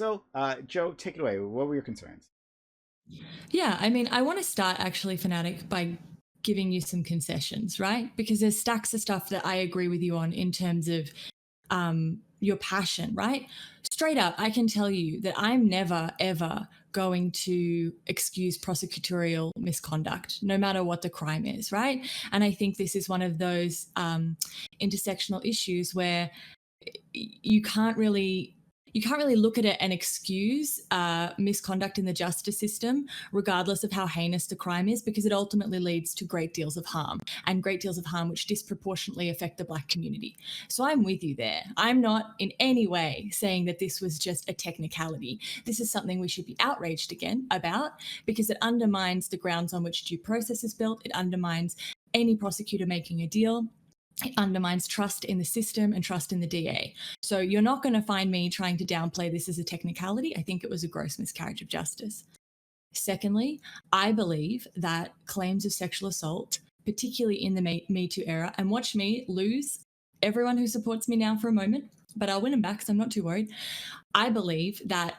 So, Joe, take it away. What were your concerns? Yeah, I mean, I want to start actually, Fanatic, by giving you some concessions, right? Because there's stacks of stuff that I agree with you on in terms of your passion, right? Straight up, I can tell you that I'm never, ever going to excuse prosecutorial misconduct, no matter what the crime is, right? And I think this is one of those intersectional issues where you can't really look at it and excuse misconduct in the justice system, regardless of how heinous the crime is, because it ultimately leads to great deals of harm, and great deals of harm which disproportionately affect the Black community. So I'm with you there. I'm not in any way saying that this was just a technicality. This is something we should be outraged again about, because it undermines the grounds on which due process is built. It undermines any prosecutor making a deal. It undermines trust in the system and trust in the DA. So you're not going to find me trying to downplay this as a technicality. I think it was a gross miscarriage of justice. Secondly, I believe that claims of sexual assault, particularly in the Me Too era, and watch me lose everyone who supports me now for a moment, but I'll win them back, so I'm not too worried. I believe that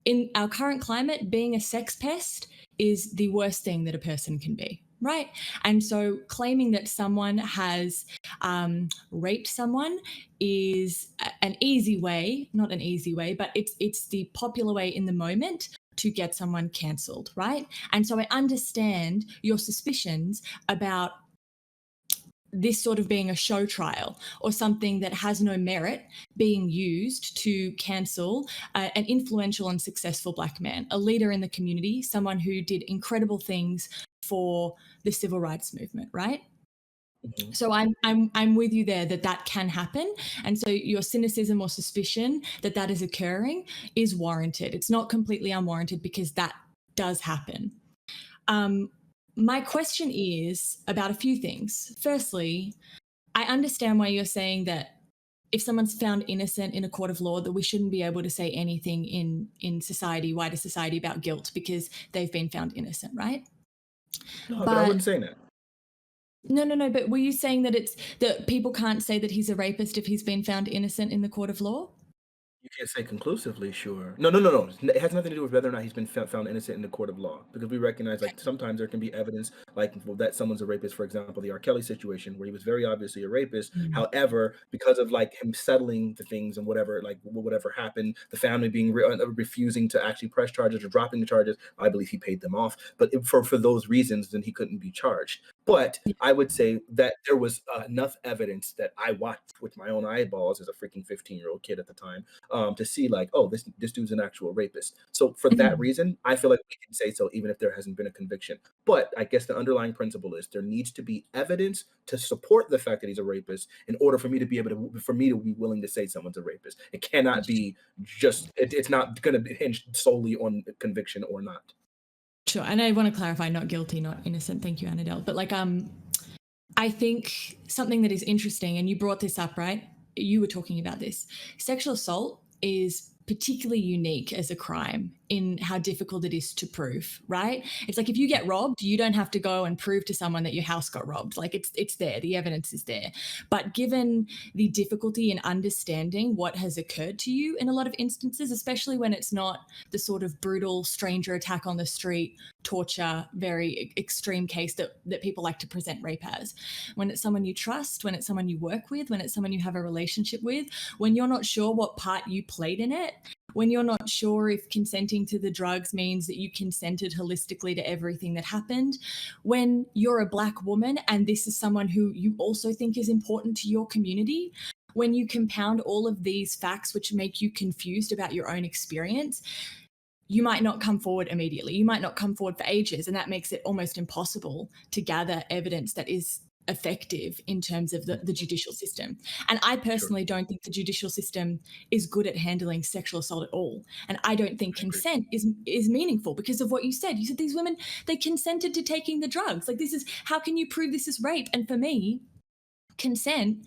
in our current climate, being a sex pest is the worst thing that a person can be, right? And so claiming that someone has raped someone is an easy way, not an easy way, but it's the popular way in the moment to get someone cancelled, right? And so I understand your suspicions about this sort of being a show trial or something that has no merit being used to cancel an influential and successful Black man, a leader in the community, someone who did incredible things for the civil rights movement, right? Mhm. So I'm with you there that can happen, and so your cynicism or suspicion that is occurring is warranted. It's not completely unwarranted because that does happen. My question is about a few things. Firstly, I understand why you're saying that if someone's found innocent in a court of law, that we shouldn't be able to say anything in society, wider society, about guilt because they've been found innocent, right? No, I But wouldn't say that. no. But were you saying that it's that people can't say that he's a rapist if he's been found innocent in the court of law? You can't say conclusively, sure. No. It has nothing to do with whether or not he's been found innocent in the court of law, because we recognize, like, sometimes there can be evidence, like, well, that someone's a rapist. For example, the R. Kelly situation, where he was very obviously a rapist. Mm. However, because of, like, him settling the things and whatever, like, whatever happened, the family being refusing to actually press charges or dropping the charges, I believe he paid them off. But for those reasons, then he couldn't be charged. But I would say that there was enough evidence that I watched with my own eyeballs as a freaking 15-year-old kid at the time, to see, like, oh, this dude's an actual rapist. So for that Mm. reason, I feel like we can say so even if there hasn't been a conviction. But I guess the underlying principle is there needs to be evidence to support the fact that he's a rapist in order for me to be willing to say someone's a rapist. It cannot be just it's not going to be hinged solely on conviction or not. Sure. And I want to clarify, not guilty, not innocent. Thank you, Annadelle. But like, I think something that is interesting, and you brought this up, right? You were talking about this. Sexual assault is particularly unique as a crime in how difficult it is to prove, right? It's like if you get robbed, you don't have to go and prove to someone that your house got robbed. Like it's there, the evidence is there. But given the difficulty in understanding what has occurred to you in a lot of instances, especially when it's not the sort of brutal stranger attack on the street, torture, very extreme case that people like to present rape as, when it's someone you trust, when it's someone you work with, when it's someone you have a relationship with, when you're not sure what part you played in it, when you're not sure if consenting to the drugs means that you consented holistically to everything that happened, when you're a Black woman and this is someone who you also think is important to your community, when you compound all of these facts which make you confused about your own experience, you might not come forward immediately. You might not come forward for ages, and that makes it almost impossible to gather evidence that is effective in terms of the judicial system. And I Sure, personally don't think the judicial system is good at handling sexual assault at all. And I don't think I agree. consent is meaningful because of what you said. You said these women, they consented to taking the drugs. Like, this is, how can you prove this is rape? And for me, consent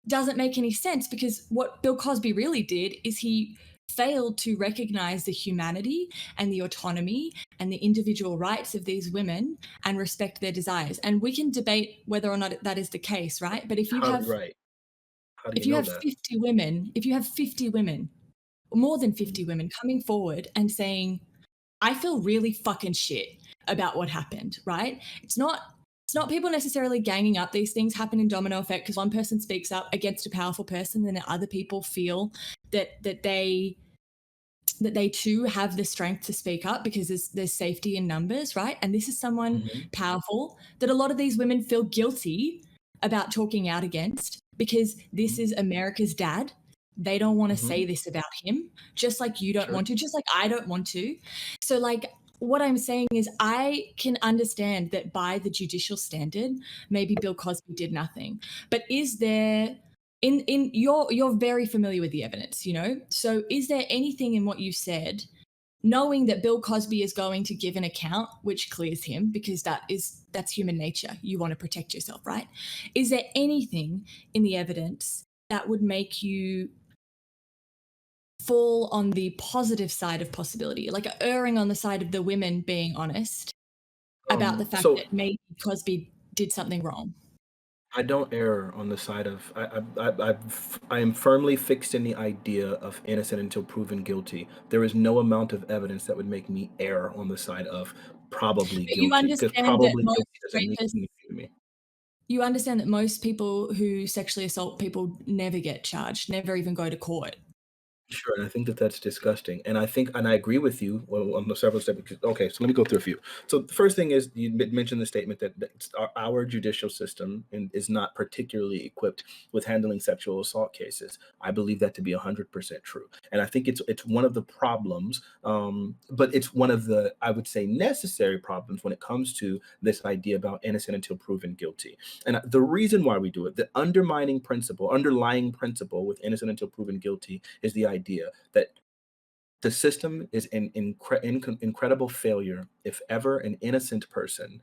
doesn't make any sense, because what Bill Cosby really did is he failed to recognize the humanity and the autonomy and the individual rights of these women and respect their desires. And we can debate whether or not that is the case, right? But if you How have right? How do you if you know have that? 50 women, if you have 50 women more than 50 women coming forward and saying, I feel really fucking shit about what happened, right? It's not people necessarily ganging up. These things happen in domino effect because one person speaks up against a powerful person, then other people feel that they too have the strength to speak up because there's safety in numbers, right? And this is someone powerful that a lot of these women feel guilty about talking out against because this is America's dad. They don't want to say this about him, just like you don't want to, just like I don't want to. So like what I'm saying is I can understand that by the judicial standard, maybe Bill Cosby did nothing. But is there in you're very familiar with the evidence, you know? So is there anything in what you said, knowing that Bill Cosby is going to give an account which clears him because that's human nature. You want to protect yourself, right? Is there anything in the evidence that would make you fall on the positive side of possibility, like erring on the side of the women being honest about the fact that maybe Cosby did something wrong? I don't err on the side of I am firmly fixed in the idea of innocent until proven guilty. There is no amount of evidence that would make me err on the side of probably But you guilty, because understand that probably most guilty doesn't mean rapists, anything to me. you understand that most people who sexually assault people never get charged, never even go to court. Sure, and I think that that's disgusting. And I agree with you on the several steps. Okay, so let me go through a few. So the first thing is you mentioned the statement that our judicial system is not particularly equipped with handling sexual assault cases. I believe that to be 100% true, and I think it's one of the problems, but it's one of the, I would say, necessary problems when it comes to this idea about innocent until proven guilty. And the reason why we do it, the underlying principle with innocent until proven guilty, is the idea that the system is in incredible failure if ever an innocent person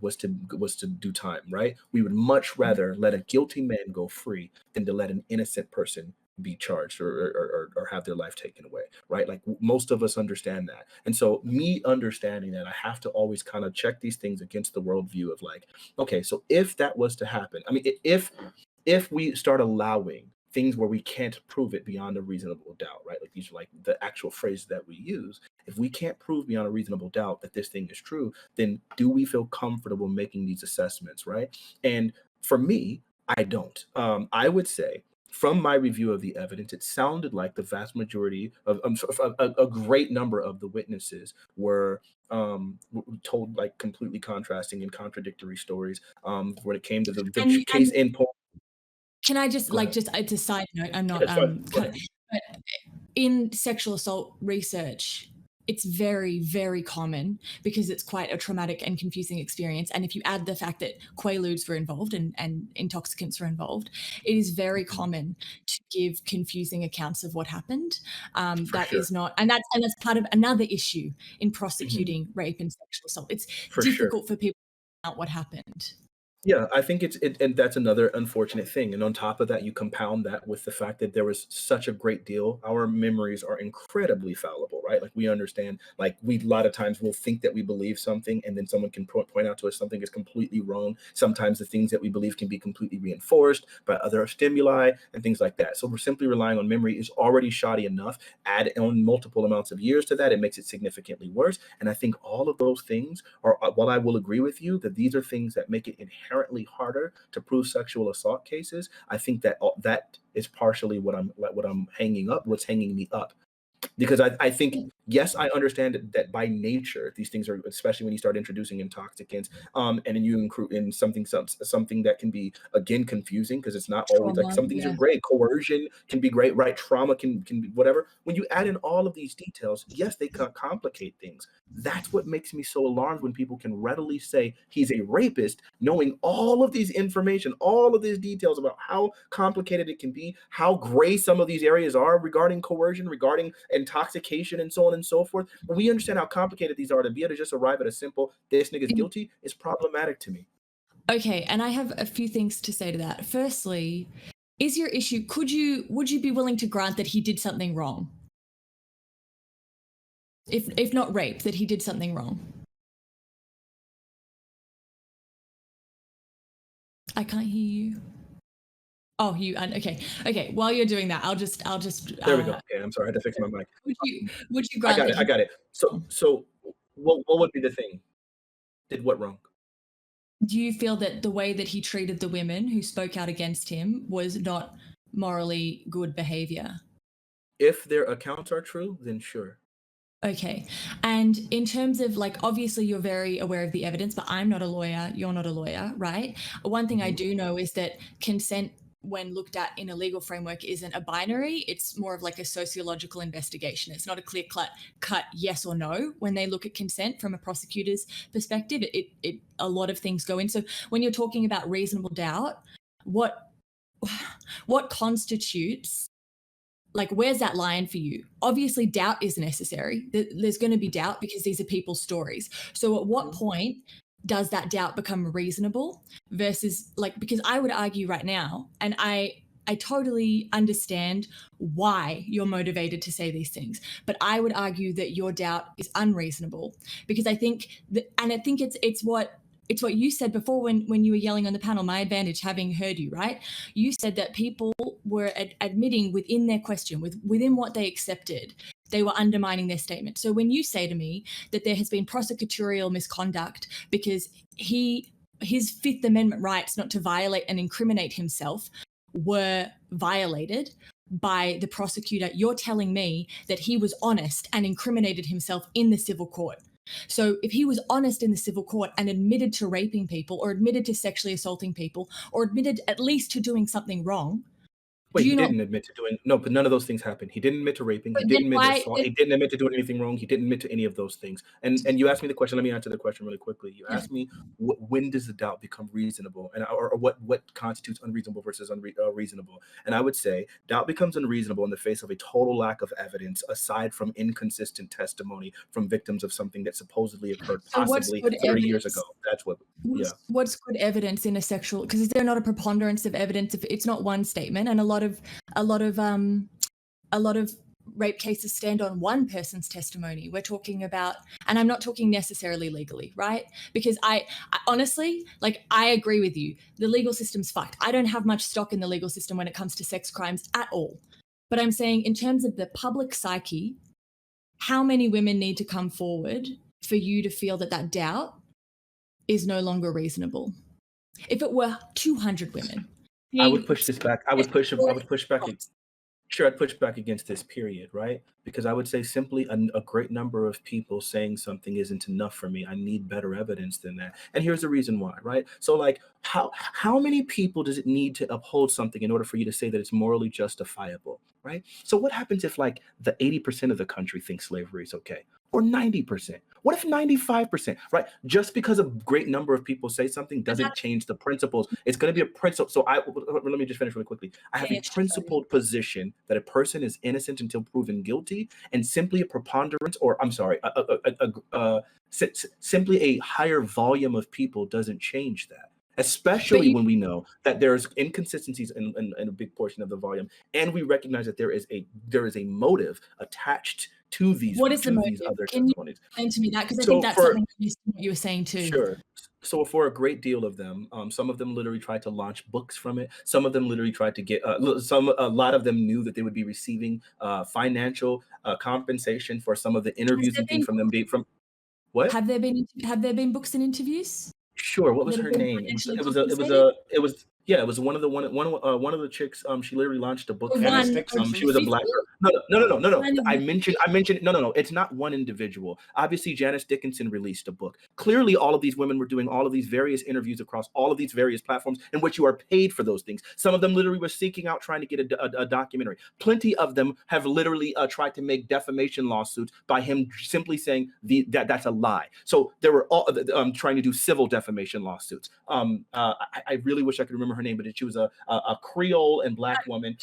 was to do time. Right? We would much rather let a guilty man go free than to let an innocent person be charged or have their life taken away. Right? Like most of us understand that, and so me understanding that, I have to always kind of check these things against the worldview of like, okay, so if that was to happen, I mean, if we start allowing things where we can't prove it beyond a reasonable doubt, right? Like these are like the actual phrases that we use. If we can't prove beyond a reasonable doubt that this thing is true, then do we feel comfortable making these assessments, right? And for me, I don't. I would say, from my review of the evidence, it sounded like the vast majority of a great number of the witnesses were told like completely contrasting and contradictory stories when it came to the case And in point. can I just Go like ahead. just it's a side note, I'm not That's fine. Go ahead. but in sexual assault research, it's very, very common because it's quite a traumatic and confusing experience. And if you add the fact that quaaludes were involved and intoxicants were involved, it is very common to give confusing accounts of what happened. For That sure. is not, and that's part of another issue in Mhm. prosecuting rape and sexual assault. It's For sure. difficult for people to find out what happened. Yeah, I think and that's another unfortunate thing. And on top of that, you compound that with the fact that there was such a great deal. Our memories are incredibly fallible, right? Like we understand, like we a lot of times will think that we believe something, and then someone can point out to us something is completely wrong. Sometimes the things that we believe can be completely reinforced by other stimuli and things like that. So we're simply relying on memory is already shoddy enough. Add on multiple amounts of years to that, it makes it significantly worse. And I think all of those things are, while I will agree with you that these are things that make it inherently harder to prove sexual assault cases, I think that that is partially what's hanging me up, because I think, yes, I understand that by nature these things are, especially when you start introducing intoxicants, and then you include in something that can be again confusing because it's not always like Trauma, some things are yeah. great. Coercion can be great, right? Trauma can be whatever. When you add in all of these details, yes, they can complicate things. That's what makes me so alarmed when people can readily say he's a rapist, knowing all of these information, all of these details about how complicated it can be, how gray some of these areas are regarding coercion, regarding intoxication, and so on and so forth. But we understand how complicated these are. To be able to just arrive at a simple "this nigga's guilty" is problematic to me. Okay, and I have a few things to say to that. Firstly, is your issue, would you be willing to grant that he did something wrong? If not rape, that he did something wrong? I can't hear you. Oh, okay. While you're doing that, I'll just. There we go. Okay, I'm sorry, I had to fix my mic. Would you I grant got that it. I got it. So what would be the thing? Did what wrong? do you feel that the way that he treated the women who spoke out against him was not morally good behavior? If their accounts are true, then sure. Okay. And in terms of, like, obviously you're very aware of the evidence, but I'm not a lawyer, you're not a lawyer, right? One thing I do know is that consent, when looked at in a legal framework, isn't a binary. It's more of like a sociological investigation. It's not a clear cut yes or no. When they look at consent from a prosecutor's perspective, a lot of things go in. So when you're talking about reasonable doubt, what constitutes, like, where's that line for you? Obviously, doubt is necessary. There's going to be doubt because these are people's stories. So at what point does that doubt become reasonable versus, like, because I would argue right now, and I totally understand why you're motivated to say these things, but I would argue that your doubt is unreasonable because I think it's what you said before when you were yelling on the panel, my advantage having heard you, right? You said that people were admitting within their question, within what they accepted, they were undermining their statement. So when you say to me that there has been prosecutorial misconduct because his Fifth Amendment rights not to violate and incriminate himself were violated by the prosecutor, you're telling me that he was honest and incriminated himself in the civil court. So if he was honest in the civil court and admitted to raping people or admitted to sexually assaulting people or admitted at least to doing something wrong, Wait, he didn't admit to doing no, but none of those things happened. He didn't admit to raping. He didn't admit to assault. He didn't admit to doing anything wrong. He didn't admit to any of those things. And you asked me the question. Let me answer the question really quickly. You asked me when does the doubt become reasonable, and or what constitutes unreasonable versus reasonable. And I would say doubt becomes unreasonable in the face of a total lack of evidence, aside from inconsistent testimony from victims of something that supposedly occurred possibly 30 years ago. That's what. Yeah. What's good evidence in a sexual? Because is there not a preponderance of evidence if it's not one statement, and a lot of rape cases stand on one person's testimony. We're talking about, and I'm not talking necessarily legally, right? Because I honestly, like, I agree with you. The legal system's fucked. I don't have much stock in the legal system when it comes to sex crimes at all. But I'm saying in terms of the public psyche, how many women need to come forward for you to feel that doubt is no longer reasonable? If it were 200 women. I would push this back. I would push back. Sure, I'd push back against this period, right? Because I would say simply a great number of people saying something isn't enough for me. I need better evidence than that. And here's the reason why, right? So, like, how many people does it need to uphold something in order for you to say that it's morally justifiable, right? So what happens if, like, the 80% of the country thinks slavery is okay? Or 90%? What if 95%, right? Just because a great number of people say something doesn't change the principles. It's going to be a principle. So let me just finish really quickly. I have a principled position that a person is innocent until proven guilty, and simply a preponderance, or I'm sorry, simply a higher volume of people doesn't change that. Especially when we know that there's inconsistencies in a big portion of the volume, and we recognize that there is a motive attached to these. What is the motive? Other Can testimonies. You explain to me that? Because I think that's something you were saying too. Sure. So for a great deal of them, some of them literally tried to launch books from it. Some of them literally tried to get a lot of them knew that they would be receiving financial compensation for some of the interviews and things from them being from. What? Have there been books and interviews? Sure. What was her name? It was one of the chicks. She literally launched a book. She was a black girl. No. I mentioned no. It's not one individual. Obviously, Janice Dickinson released a book. Clearly, all of these women were doing all of these various interviews across all of these various platforms in which you are paid for those things. Some of them literally were seeking out trying to get a documentary. Plenty of them have literally tried to make defamation lawsuits by him simply saying that's a lie. So they were all trying to do civil defamation lawsuits. I really wish I could remember her name, but she was a Creole and black woman.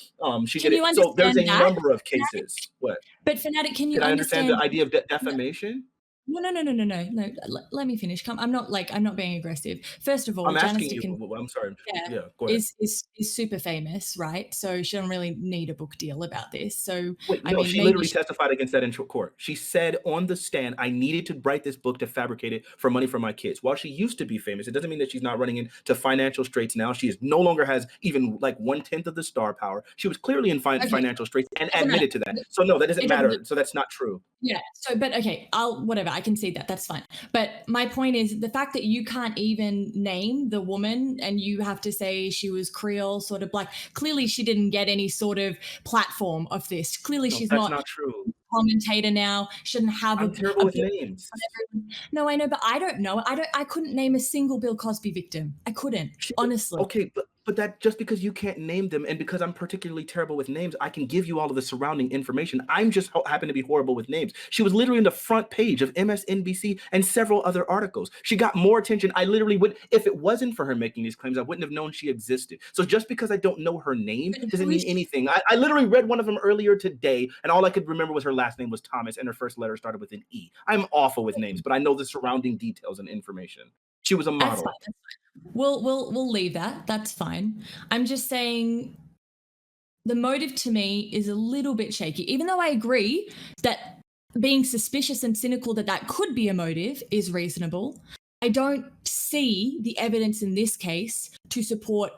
She did it. So there's a number of cases. What? But Fanatic, can you understand the idea of defamation? No. Let me finish. I'm not being aggressive. First of all, I'm Janice asking you. Dickinson, I'm sorry. yeah, Yeah, go ahead. is super famous, right? So she doesn't really need a book deal about this. So Wait, I no, mean, she maybe literally testified against that in court. She said on the stand, I needed to write this book to fabricate it for money for my kids. While she used to be famous, it doesn't mean that she's not running into financial straits now. She is no longer has even like 1/10 of the star power. She was clearly in okay. financial straits and Doesn't matter. admitted to that. So no, that doesn't It doesn't. matter. So that's not true. Yeah. So, but okay, whatever. I can see that. That's fine. But my point is the fact that you can't even name the woman and you have to say she was Creole, sort of black. Clearly, she didn't get any sort of platform of this. Clearly, No, she's that's not not true. a commentator now. Shouldn't have I'm terrible a with bill names. on everyone. No, I know, but I don't know. I couldn't name a single Bill Cosby victim. I couldn't, She honestly. okay, but that just because you can't name them and because I'm particularly terrible with names, I can give you all of the surrounding information. I'm just happen to be horrible with names. She was literally in the front page of MSNBC and several other articles. She got more attention. I literally would, if it wasn't for her making these claims, I wouldn't have known she existed. So just because I don't know her name But doesn't who is mean anything. I literally read one of them earlier today, and all I could remember was her last name was Thomas, and her first letter started with an E. I'm awful with names, but I know the surrounding details and information. She was a That's fine. model. That's fine. We'll leave that. That's fine. I'm just saying the motive to me is a little bit shaky, even though I agree that being suspicious and cynical that could be a motive is reasonable. I don't see the evidence in this case to support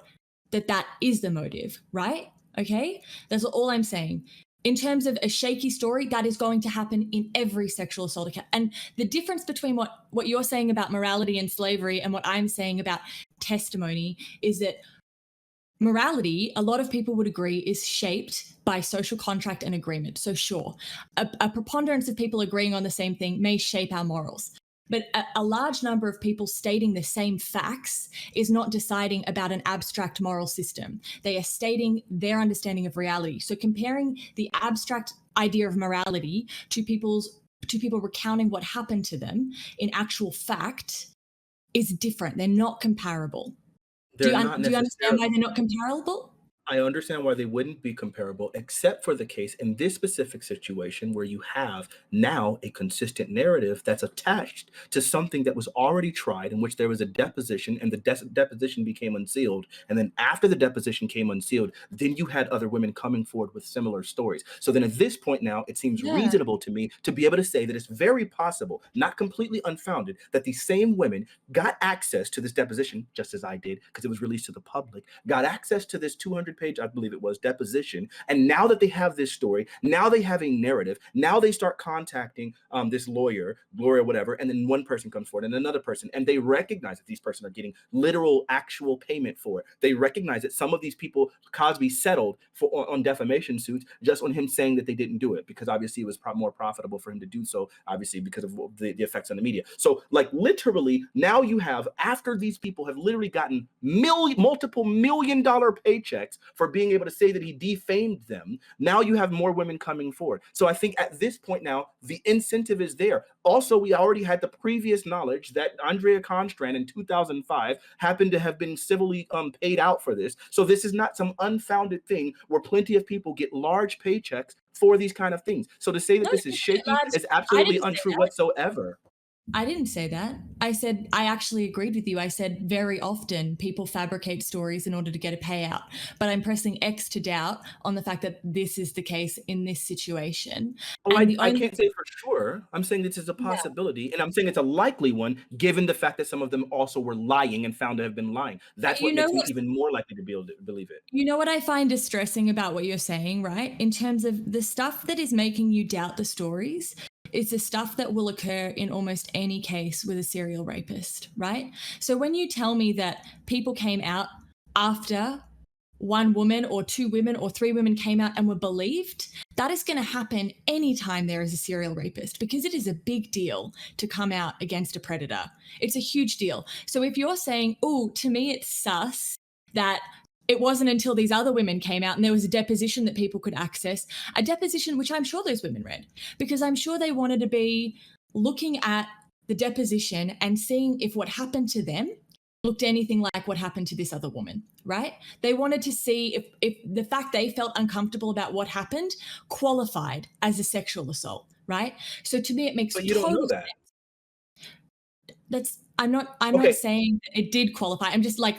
that is the motive, right? Okay, that's all I'm saying. In terms of a shaky story, that is going to happen in every sexual assault account. And the difference between what you're saying about morality and slavery and what I'm saying about testimony is that morality, a lot of people would agree, is shaped by social contract and agreement. So sure, a preponderance of people agreeing on the same thing may shape our morals. But a large number of people stating the same facts is not deciding about an abstract moral system. They are stating their understanding of reality. So comparing the abstract idea of morality to people recounting what happened to them in actual fact is different. They're not comparable. Do They're not you understand necessarily. why they're not comparable? I understand why they wouldn't be comparable, except for the case in this specific situation where you have now a consistent narrative that's attached to something that was already tried, in which there was a deposition and the deposition became unsealed. And then after the deposition came unsealed, then you had other women coming forward with similar stories. So then at this point now, it seems Yeah. reasonable to me to be able to say that it's very possible, not completely unfounded, that these same women got access to this deposition, just as I did, because it was released to the public, got access to this 200-page, I believe it was, deposition. And now that they have this story, now they have a narrative. Now they start contacting this lawyer, whatever, and then one person comes forward and another person, and they recognize that these persons are getting literal, actual payment for it. They recognize that some of these people, Cosby settled for on defamation suits just on him saying that they didn't do it, because obviously it was more profitable for him to do so, obviously because of the effects on the media. So, like, literally, now you have, after these people have literally gotten multiple $1 million paychecks for being able to say that he defamed them, now you have more women coming forward. So I think at this point now, the incentive is there. Also, we already had the previous knowledge that Andrea Constrand in 2005 happened to have been civilly paid out for this. So this is not some unfounded thing where plenty of people get large paychecks for these kind of things. So to say that No, this is shaky is absolutely untrue whatsoever. I didn't say that. I said I actually agreed with you. I said very often people fabricate stories in order to get a payout. But I'm pressing X to doubt on the fact that this is the case in this situation. Oh, And the I only can't say for sure. I'm saying this is a yeah, possibility, and I'm saying it's a likely one, given the fact that some of them also were lying and found to have been lying. but That's what makes me even more likely to be able to believe it. you know what I find distressing about what you're saying, right? In terms of the stuff that is making you doubt the stories, it's the stuff that will occur in almost any case with a serial rapist, right? So when you tell me that people came out after one woman or two women or three women came out and were believed, that is going to happen anytime there is a serial rapist, because it is a big deal to come out against a predator. It's a huge deal. So if you're saying, oh, to me it's sus that it wasn't until these other women came out and there was a deposition that people could access, a deposition which I'm sure those women read, because I'm sure they wanted to be looking at the deposition and seeing if what happened to them looked anything like what happened to this other woman, right? They wanted to see if the fact they felt uncomfortable about what happened qualified as a sexual assault, right? So to me, it makes But you don't total know sense. that. I'm not Okay. saying that it did qualify. I'm just like,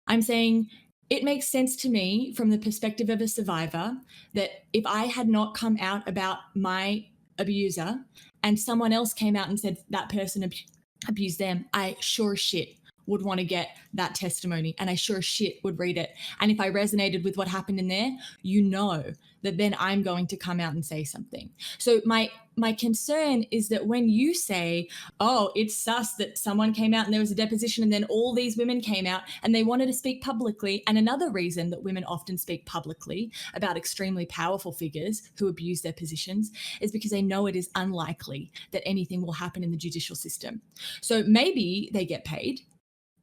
I'm saying it makes sense to me from the perspective of a survivor that if I had not come out about my abuser and someone else came out and said that person abused them, I sure shit would want to get that testimony and I sure shit would read it. And if I resonated with what happened in there, you know that then I'm going to come out and say something. So my concern is that when you say, oh, it's sus that someone came out and there was a deposition and then all these women came out and they wanted to speak publicly. And another reason that women often speak publicly about extremely powerful figures who abuse their positions is because they know it is unlikely that anything will happen in the judicial system. So maybe they get paid,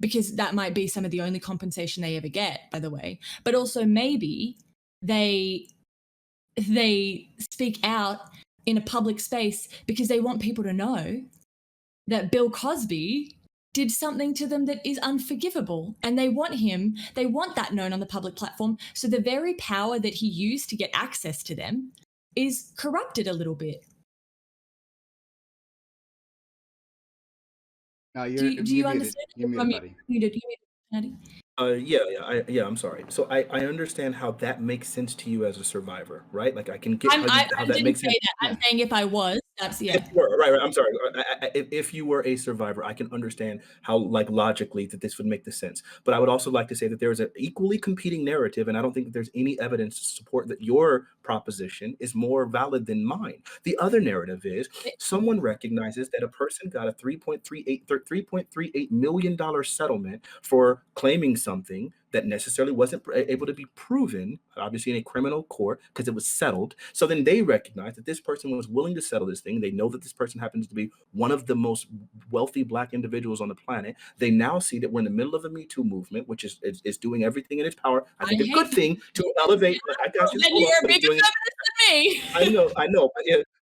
because that might be some of the only compensation they ever get, by the way. But also maybe they speak out in a public space because they want people to know that Bill Cosby did something to them that is unforgivable. And they want that known on the public platform. So the very power that he used to get access to them is corrupted a little bit. You're Do you muted. understand? You're muted, buddy. You Yeah, I'm sorry. So I understand how that makes sense to you as a survivor, right? Like I can get how that makes sense. I'm saying if I was, that's If you were, right. I'm sorry. If you were a survivor, I can understand how, like, logically that this would make the sense. But I would also like to say that there is an equally competing narrative, and I don't think that there's any evidence to support that your proposition is more valid than mine. The other narrative is someone recognizes that a person got a $3.38 million settlement for claiming something that necessarily wasn't able to be proven, obviously in a criminal court, because it was settled. So then they recognize that this person was willing to settle this thing. They know that this person happens to be one of the most wealthy Black individuals on the planet. They now see that we're in the middle of a Me Too movement, which is doing everything in its power. I think a good thing to elevate. I got you. You're a bigger feminist than me. I know,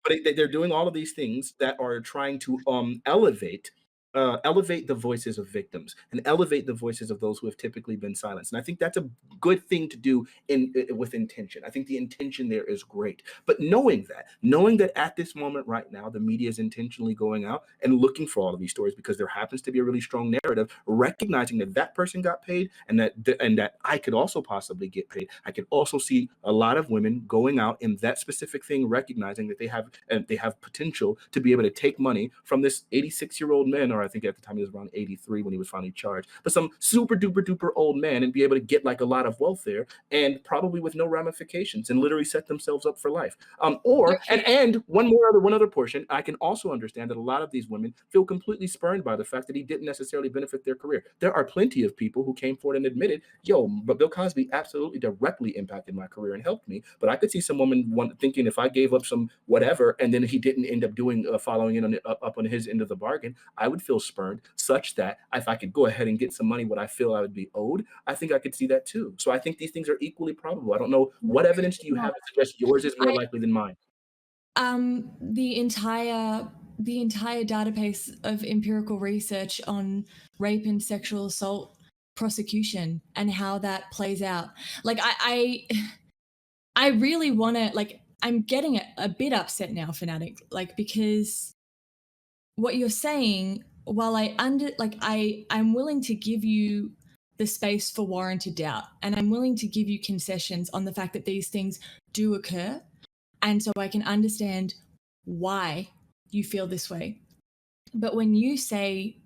but they're doing all of these things that are trying to elevate the voices of victims and elevate the voices of those who have typically been silenced. And I think that's a good thing to do with intention. I think the intention there is great. But knowing that at this moment right now, the media is intentionally going out and looking for all of these stories because there happens to be a really strong narrative, recognizing that that person got paid and that I could also possibly get paid. I could also see a lot of women going out in that specific thing, recognizing that they have potential to be able to take money from this 86-year-old man, or I think at the time he was around 83 when he was finally charged, but some super duper duper old man, and be able to get like a lot of wealth there and probably with no ramifications and literally set themselves up for life. And one other portion, I can also understand that a lot of these women feel completely spurned by the fact that he didn't necessarily benefit their career. There are plenty of people who came forward and admitted, but Bill Cosby absolutely directly impacted my career and helped me. But I could see some woman thinking if I gave up some whatever and then he didn't end up doing following in up on his end of the bargain, I would feel spurned, such that if I could go ahead and get some money what I feel I would be owed, I think I could see that too. So I think these things are equally probable. I don't know, what evidence do you have to suggest yours is more likely than mine? The entire database of empirical research on rape and sexual assault prosecution and how that plays out. Like I really want to, like, I'm getting a bit upset now, Fanatic, like, because what you're saying, while I'm willing to give you the space for warranted doubt, and I'm willing to give you concessions on the fact that these things do occur, and so I can understand why you feel this way. But when you say,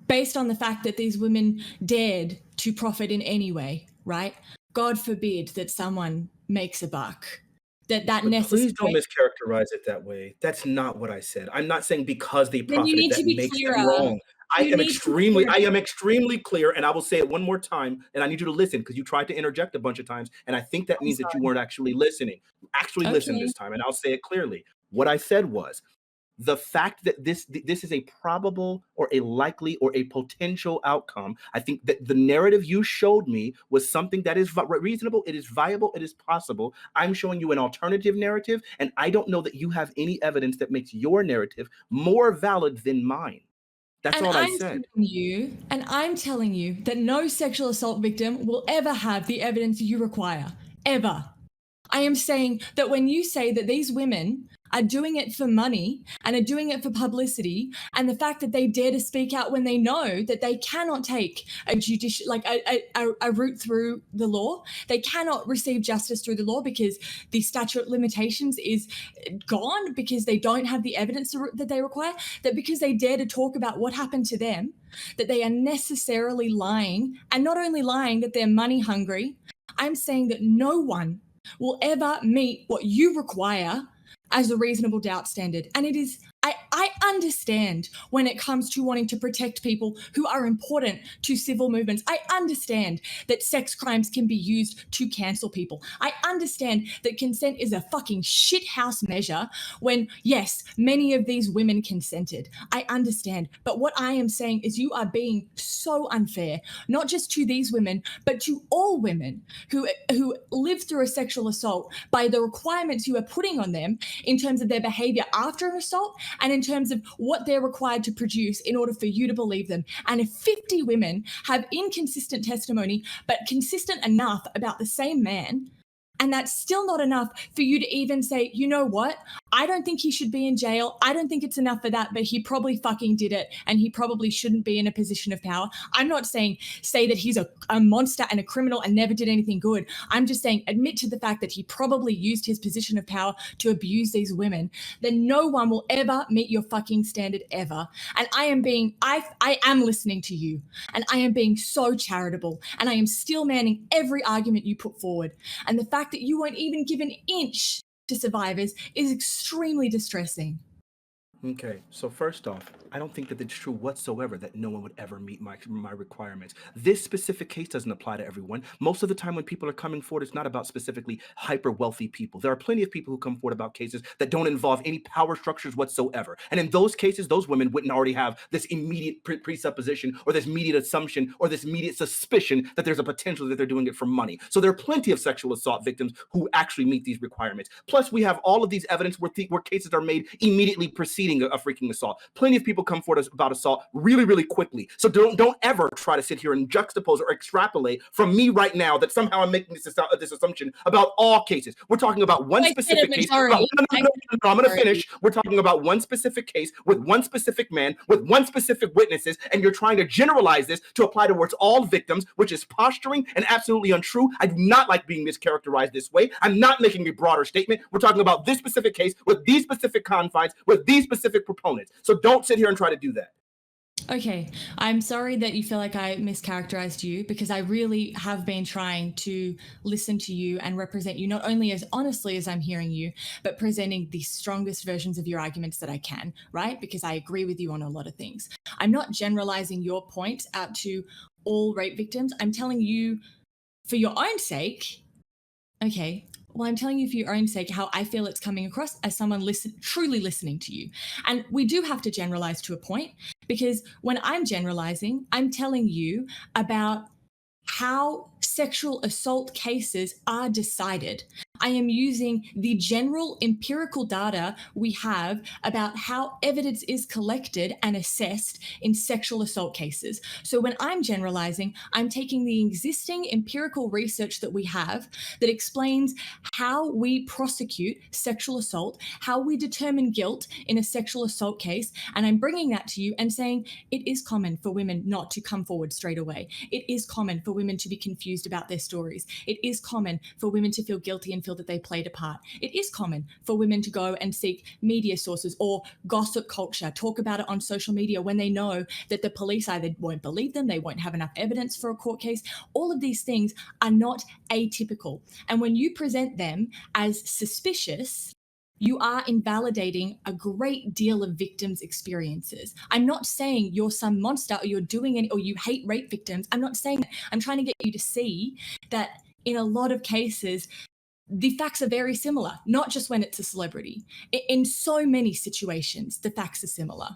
based on the fact that these women dared to profit in any way, right? God forbid that someone makes a buck. That Please don't mischaracterize it that way. That's not what I said. I'm not saying because they Then you profited need to that be makes clearer. them wrong. I You am need to be extremely clear, and I will say it one more time, and I need you to listen because you tried to interject a bunch of times, and I think that means that you weren't actually listening. Actually listen this time, and I'll say it clearly. What I said was, the fact that this is a probable or a likely or a potential outcome, I think that the narrative you showed me was something that is reasonable, it is viable, it is possible. I'm showing you an alternative narrative, and I don't know that you have any evidence that makes your narrative more valid than mine. That's all I said. I'm telling you that no sexual assault victim will ever have the evidence you require, ever. I am saying that when you say that these women are doing it for money and are doing it for publicity, and the fact that they dare to speak out when they know that they cannot take a judicial, like a route through the law, they cannot receive justice through the law because the statute of limitations is gone, because they don't have the evidence that they require, that because they dare to talk about what happened to them, that they are necessarily lying, and not only lying, that they're money hungry. I'm saying that no one will ever meet what you require as a reasonable doubt standard. And it is, I understand when it comes to wanting to protect people who are important to civil movements. I understand that sex crimes can be used to cancel people. I understand that consent is a fucking shithouse measure when, yes, many of these women consented. I understand. But what I am saying is you are being so unfair, not just to these women, but to all women who live through a sexual assault by the requirements you are putting on them in terms of their behavior after an assault and in terms of what they're required to produce in order for you to believe them. And if 50 women have inconsistent testimony, but consistent enough about the same man, and that's still not enough for you to even say, you know what? I don't think he should be in jail. I don't think it's enough for that, but he probably fucking did it and he probably shouldn't be in a position of power. I'm not saying say that he's a monster and a criminal and never did anything good. I'm just saying admit to the fact that he probably used his position of power to abuse these women. Then no one will ever meet your fucking standard ever. And I am listening to you, and I am being so charitable, and I am still manning every argument you put forward. And the fact that you won't even give an inch to survivors is extremely distressing. Okay, so first off, I don't think that it's true whatsoever that no one would ever meet my requirements. This specific case doesn't apply to everyone. Most of the time when people are coming forward, it's not about specifically hyper wealthy people. There are plenty of people who come forward about cases that don't involve any power structures whatsoever. And in those cases, those women wouldn't already have this immediate presupposition or this immediate assumption or this immediate suspicion that there's a potential that they're doing it for money. So there are plenty of sexual assault victims who actually meet these requirements. Plus, we have all of these evidence where cases are made immediately preceding a freaking assault. Plenty of people come forward about assault really, really quickly. So don't ever try to sit here and juxtapose or extrapolate from me right now that somehow I'm making this assumption about all cases. We're talking about one specific case. No, I'm going to finish. We're talking about one specific case with one specific man, with one specific witnesses, and you're trying to generalize this to apply towards all victims, which is posturing and absolutely untrue. I do not like being mischaracterized this way. I'm not making a broader statement. We're talking about this specific case with these specific confines, with these specific proponents. So don't sit here and try to do that. Okay, I'm sorry that you feel like I mischaracterized you, because I really have been trying to listen to you and represent you not only as honestly as I'm hearing you, but presenting the strongest versions of your arguments that I can, right? Because I agree with you on a lot of things. I'm not generalizing your point out to all rape victims. I'm telling you for your own sake, okay, well, I'm telling you for your own sake how I feel it's coming across as someone truly listening to you. And we do have to generalize to a point, because when I'm generalizing, I'm telling you about how sexual assault cases are decided. I am using the general empirical data we have about how evidence is collected and assessed in sexual assault cases. So when I'm generalizing, I'm taking the existing empirical research that we have that explains how we prosecute sexual assault, how we determine guilt in a sexual assault case, and I'm bringing that to you and saying it is common for women not to come forward straight away. It is common for women to be confused about their stories. It is common for women to feel guilty and feel that they played a part. It is common for women to go and seek media sources or gossip culture, talk about it on social media when they know that the police either won't believe them, they won't have enough evidence for a court case. All of these things are not atypical. And when you present them as suspicious, you are invalidating a great deal of victims' experiences. I'm not saying you're some monster or you're doing it or you hate rape victims. I'm not saying that. I'm trying to get you to see that in a lot of cases, the facts are very similar, not just when it's a celebrity. In so many situations, the facts are similar.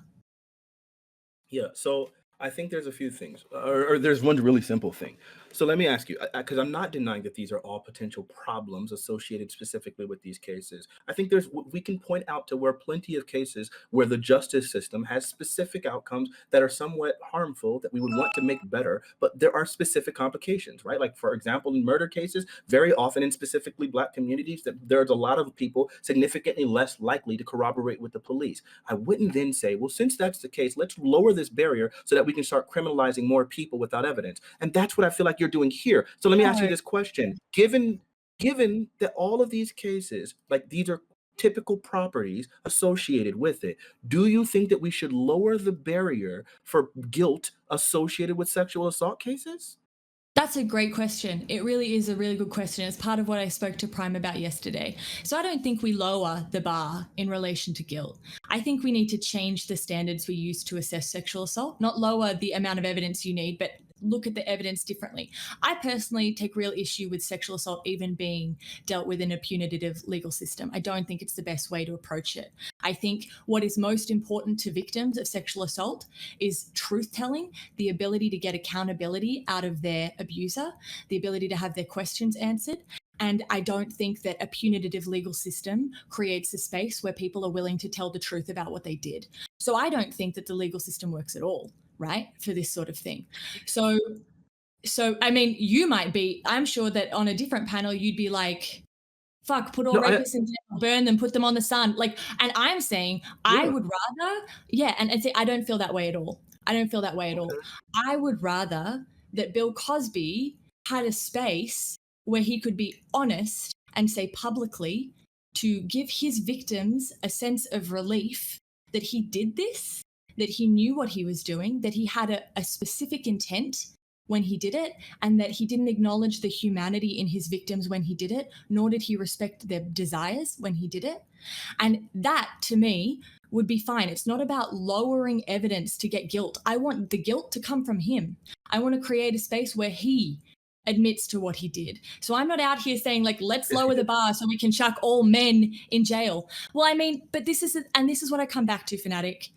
Yeah, so I think there's a few things, or there's one really simple thing. So let me ask you, because I'm not denying that these are all potential problems associated specifically with these cases. I think we can point out to where plenty of cases where the justice system has specific outcomes that are somewhat harmful that we would want to make better, but there are specific complications, right? Like, for example, in murder cases, very often in specifically Black communities, that there's a lot of people significantly less likely to corroborate with the police. I wouldn't then say, well, since that's the case, let's lower this barrier so that we can start criminalizing more people without evidence. And that's what I feel like you're doing here. So let me ask you this question. Given that all of these cases, like, these are typical properties associated with it, do you think that we should lower the barrier for guilt associated with sexual assault cases? That's a great question. It really is a really good question. It's part of what I spoke to Prime about yesterday. So I don't think we lower the bar in relation to guilt. I think we need to change the standards we use to assess sexual assault, not lower the amount of evidence you need, but look at the evidence differently. I personally take real issue with sexual assault even being dealt with in a punitive legal system. I don't think it's the best way to approach it. I think what is most important to victims of sexual assault is truth telling, the ability to get accountability out of their abuser, the ability to have their questions answered. And I don't think that a punitive legal system creates a space where people are willing to tell the truth about what they did. So I don't think that the legal system works at all, right, for this sort of thing. So I mean, you might be, I'm sure that on a different panel, you'd be like, fuck, put all No, rapists in jail, burn them, put them on the sun. Like, and I'm saying I would rather, and say I don't feel that way at all. I don't feel that way at all. I would rather that Bill Cosby had a space where he could be honest and say publicly, to give his victims a sense of relief that he did this, that he knew what he was doing, that he had a specific intent when he did it, and that he didn't acknowledge the humanity in his victims when he did it, nor did he respect their desires when he did it. And that, to me, would be fine. It's not about lowering evidence to get guilt. I want the guilt to come from him. I want to create a space where he admits to what he did. So I'm not out here saying, like, let's lower the bar so we can chuck all men in jail. Well, I mean, but this is what I come back to, Fanatic.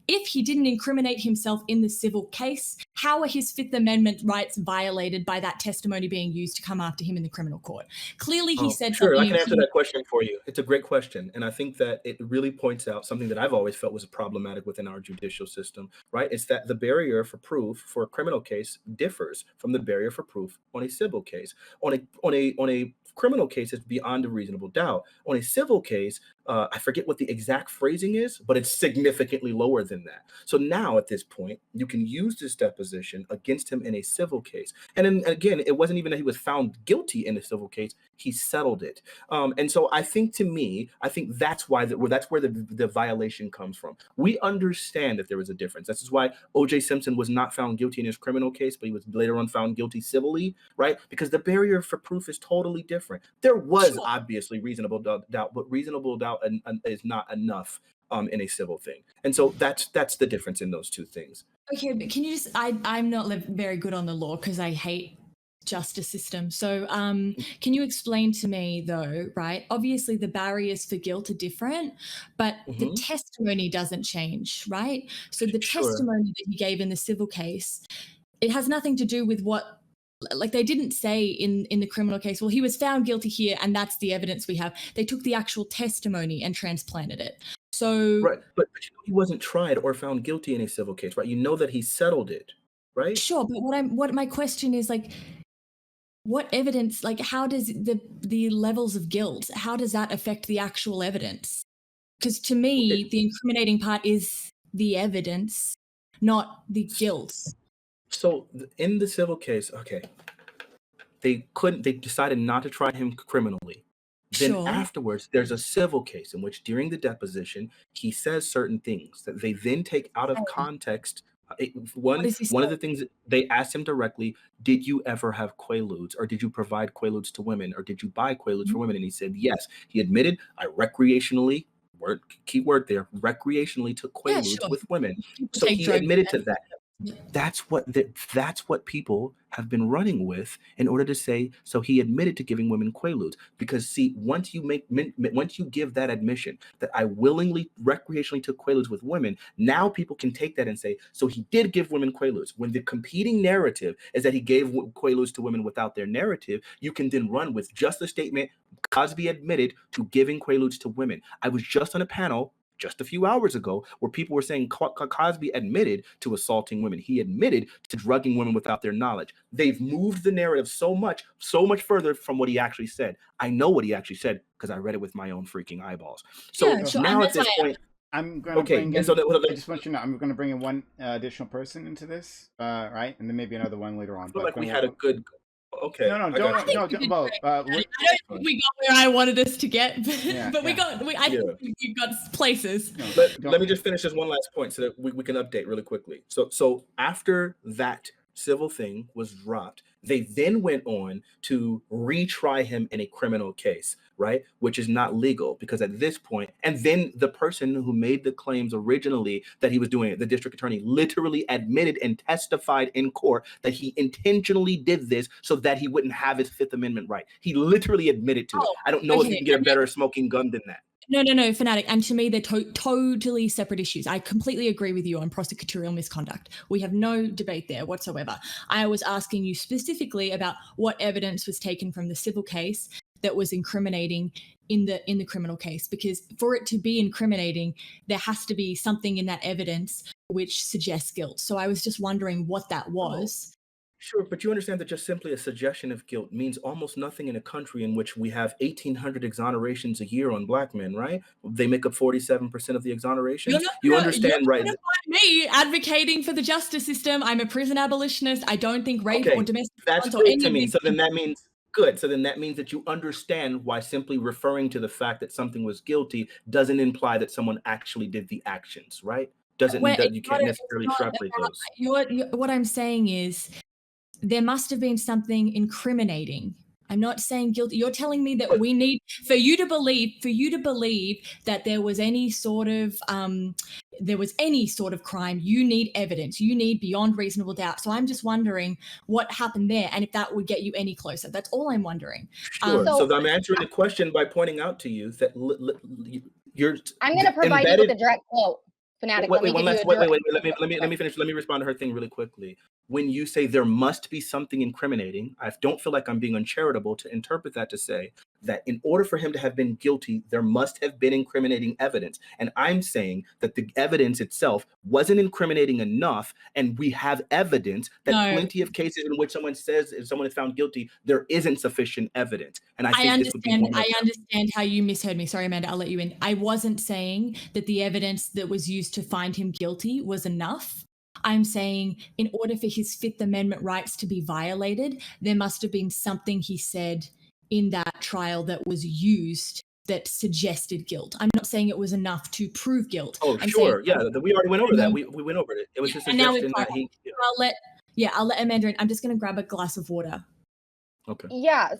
If he didn't incriminate himself in the civil case, how are his Fifth Amendment rights violated by that testimony being used to come after him in the criminal court? Clearly, he said sure, something. I can answer that question for you. It's a great question. And I think that it really points out something that I've always felt was problematic within our judicial system, right? It's that the barrier for proof for a criminal case differs from the barrier for proof on a civil case. On a criminal case, it's beyond a reasonable doubt. On a civil case, I forget what the exact phrasing is, but it's significantly lower than that. So now at this point, you can use this deposition against him in a civil case. And then again, it wasn't even that he was found guilty in a civil case, he settled it. And so I think that's why that's where the violation comes from. We understand that there was a difference. This is why O.J. Simpson was not found guilty in his criminal case, but he was later on found guilty civilly, right? Because the barrier for proof is totally different. There was obviously reasonable doubt, but reasonable doubt is not enough in a civil thing. And so that's the difference in those two things. Okay, but can you just, I'm not very good on the law because I hate justice system. So can you explain to me though, right? Obviously the barriers for guilt are different, but the testimony doesn't change, right? So the testimony that he gave in the civil case, it has nothing to do with what, like, they didn't say in the criminal case, well, he was found guilty here and that's the evidence we have. They took the actual testimony and transplanted it. So right, but you know, he wasn't tried or found guilty in a civil case, right? You know that he settled it, right? Sure, but what my question is, like, what evidence, like, how does the levels of guilt, how does that affect the actual evidence? Because to me, the incriminating part is the evidence, not the guilt. So in the civil case, they decided not to try him criminally. Then afterwards, there's a civil case in which during the deposition, he says certain things that they then take out of context. One of the things they asked him directly, did you ever have quaaludes, or did you provide quaaludes to women, or did you buy quaaludes for women? And he said yes. He admitted, I recreationally, key word there, recreationally took quaaludes with women. So he admitted to that. That's what people have been running with in order to say, so he admitted to giving women quaaludes. Because see, once you give that admission that I willingly recreationally took quaaludes with women, now people can take that and say, so he did give women quaaludes. When the competing narrative is that he gave quaaludes to women without their narrative, you can then run with just the statement, Cosby admitted to giving quaaludes to women. I was just on a panel just a few hours ago where people were saying Cosby admitted to assaulting women. He admitted to drugging women without their knowledge. They've moved the narrative so much further from what he actually said. I know what he actually said because I read it with my own freaking eyeballs. So Yeah, sure. now at this point, I'm going to okay, bring in, and so I just want you to know, I'm going to bring in one additional person into this, right? And then maybe another one later on. I feel like we had a good, okay. No, don't, well, I don't think we got where I wanted us to get, but I think we got places. Let me just finish this one last point so that we can update really quickly. So after that civil thing was dropped, they then went on to retry him in a criminal case, right? Which is not legal because at this point, and then the person who made the claims originally that he was doing it, the district attorney, literally admitted and testified in court that he intentionally did this so that he wouldn't have his Fifth Amendment right. He literally admitted to it. I don't know if you can get a better smoking gun than that. No, FANATIQ. And to me, they're totally separate issues. I completely agree with you on prosecutorial misconduct. We have no debate there whatsoever. I was asking you specifically about what evidence was taken from the civil case that was incriminating in the criminal case, because for it to be incriminating, there has to be something in that evidence which suggests guilt. So I was just wondering what that was. Sure, but you understand that just simply a suggestion of guilt means almost nothing in a country in which we have 1,800 exonerations a year on black men, right? They make up 47% of the exonerations. You understand, right? You're not me advocating for the justice system. I'm a prison abolitionist. I don't think rape or domestic violence or any of these. So then that means good. So then that means that you understand why simply referring to the fact that something was guilty doesn't imply that someone actually did the actions, right? Doesn't mean that you can't necessarily extrapolate those. What I'm saying is, there must have been something incriminating. I'm not saying guilty. You're telling me that we need for you to believe that there was any sort of crime. You need evidence. You need beyond reasonable doubt. So I'm just wondering what happened there, and if that would get you any closer. That's all I'm wondering. Sure. So I'm answering the question by pointing out to you that you're. I'm going to provide you with a direct quote. FANATIQ. Let me finish. Let me respond to her thing really quickly. When you say there must be something incriminating, I don't feel like I'm being uncharitable to interpret that to say that in order for him to have been guilty, there must have been incriminating evidence. And I'm saying that the evidence itself wasn't incriminating enough, and we have evidence that plenty of cases in which someone says if someone is found guilty, there isn't sufficient evidence. And I understand how you misheard me. Sorry, Amanda, I'll let you in. I wasn't saying that the evidence that was used to find him guilty was enough. I'm saying in order for his Fifth Amendment rights to be violated, there must have been something he said in that trial that was used that suggested guilt. I'm not saying it was enough to prove guilt. Oh, I'm sure. saying, we already went over that. We went over it. It was just a suggestion that he... I'll let Amanda in. I'm just going to grab a glass of water. Okay. Yes.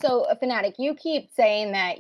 So FANATIQ, you keep saying that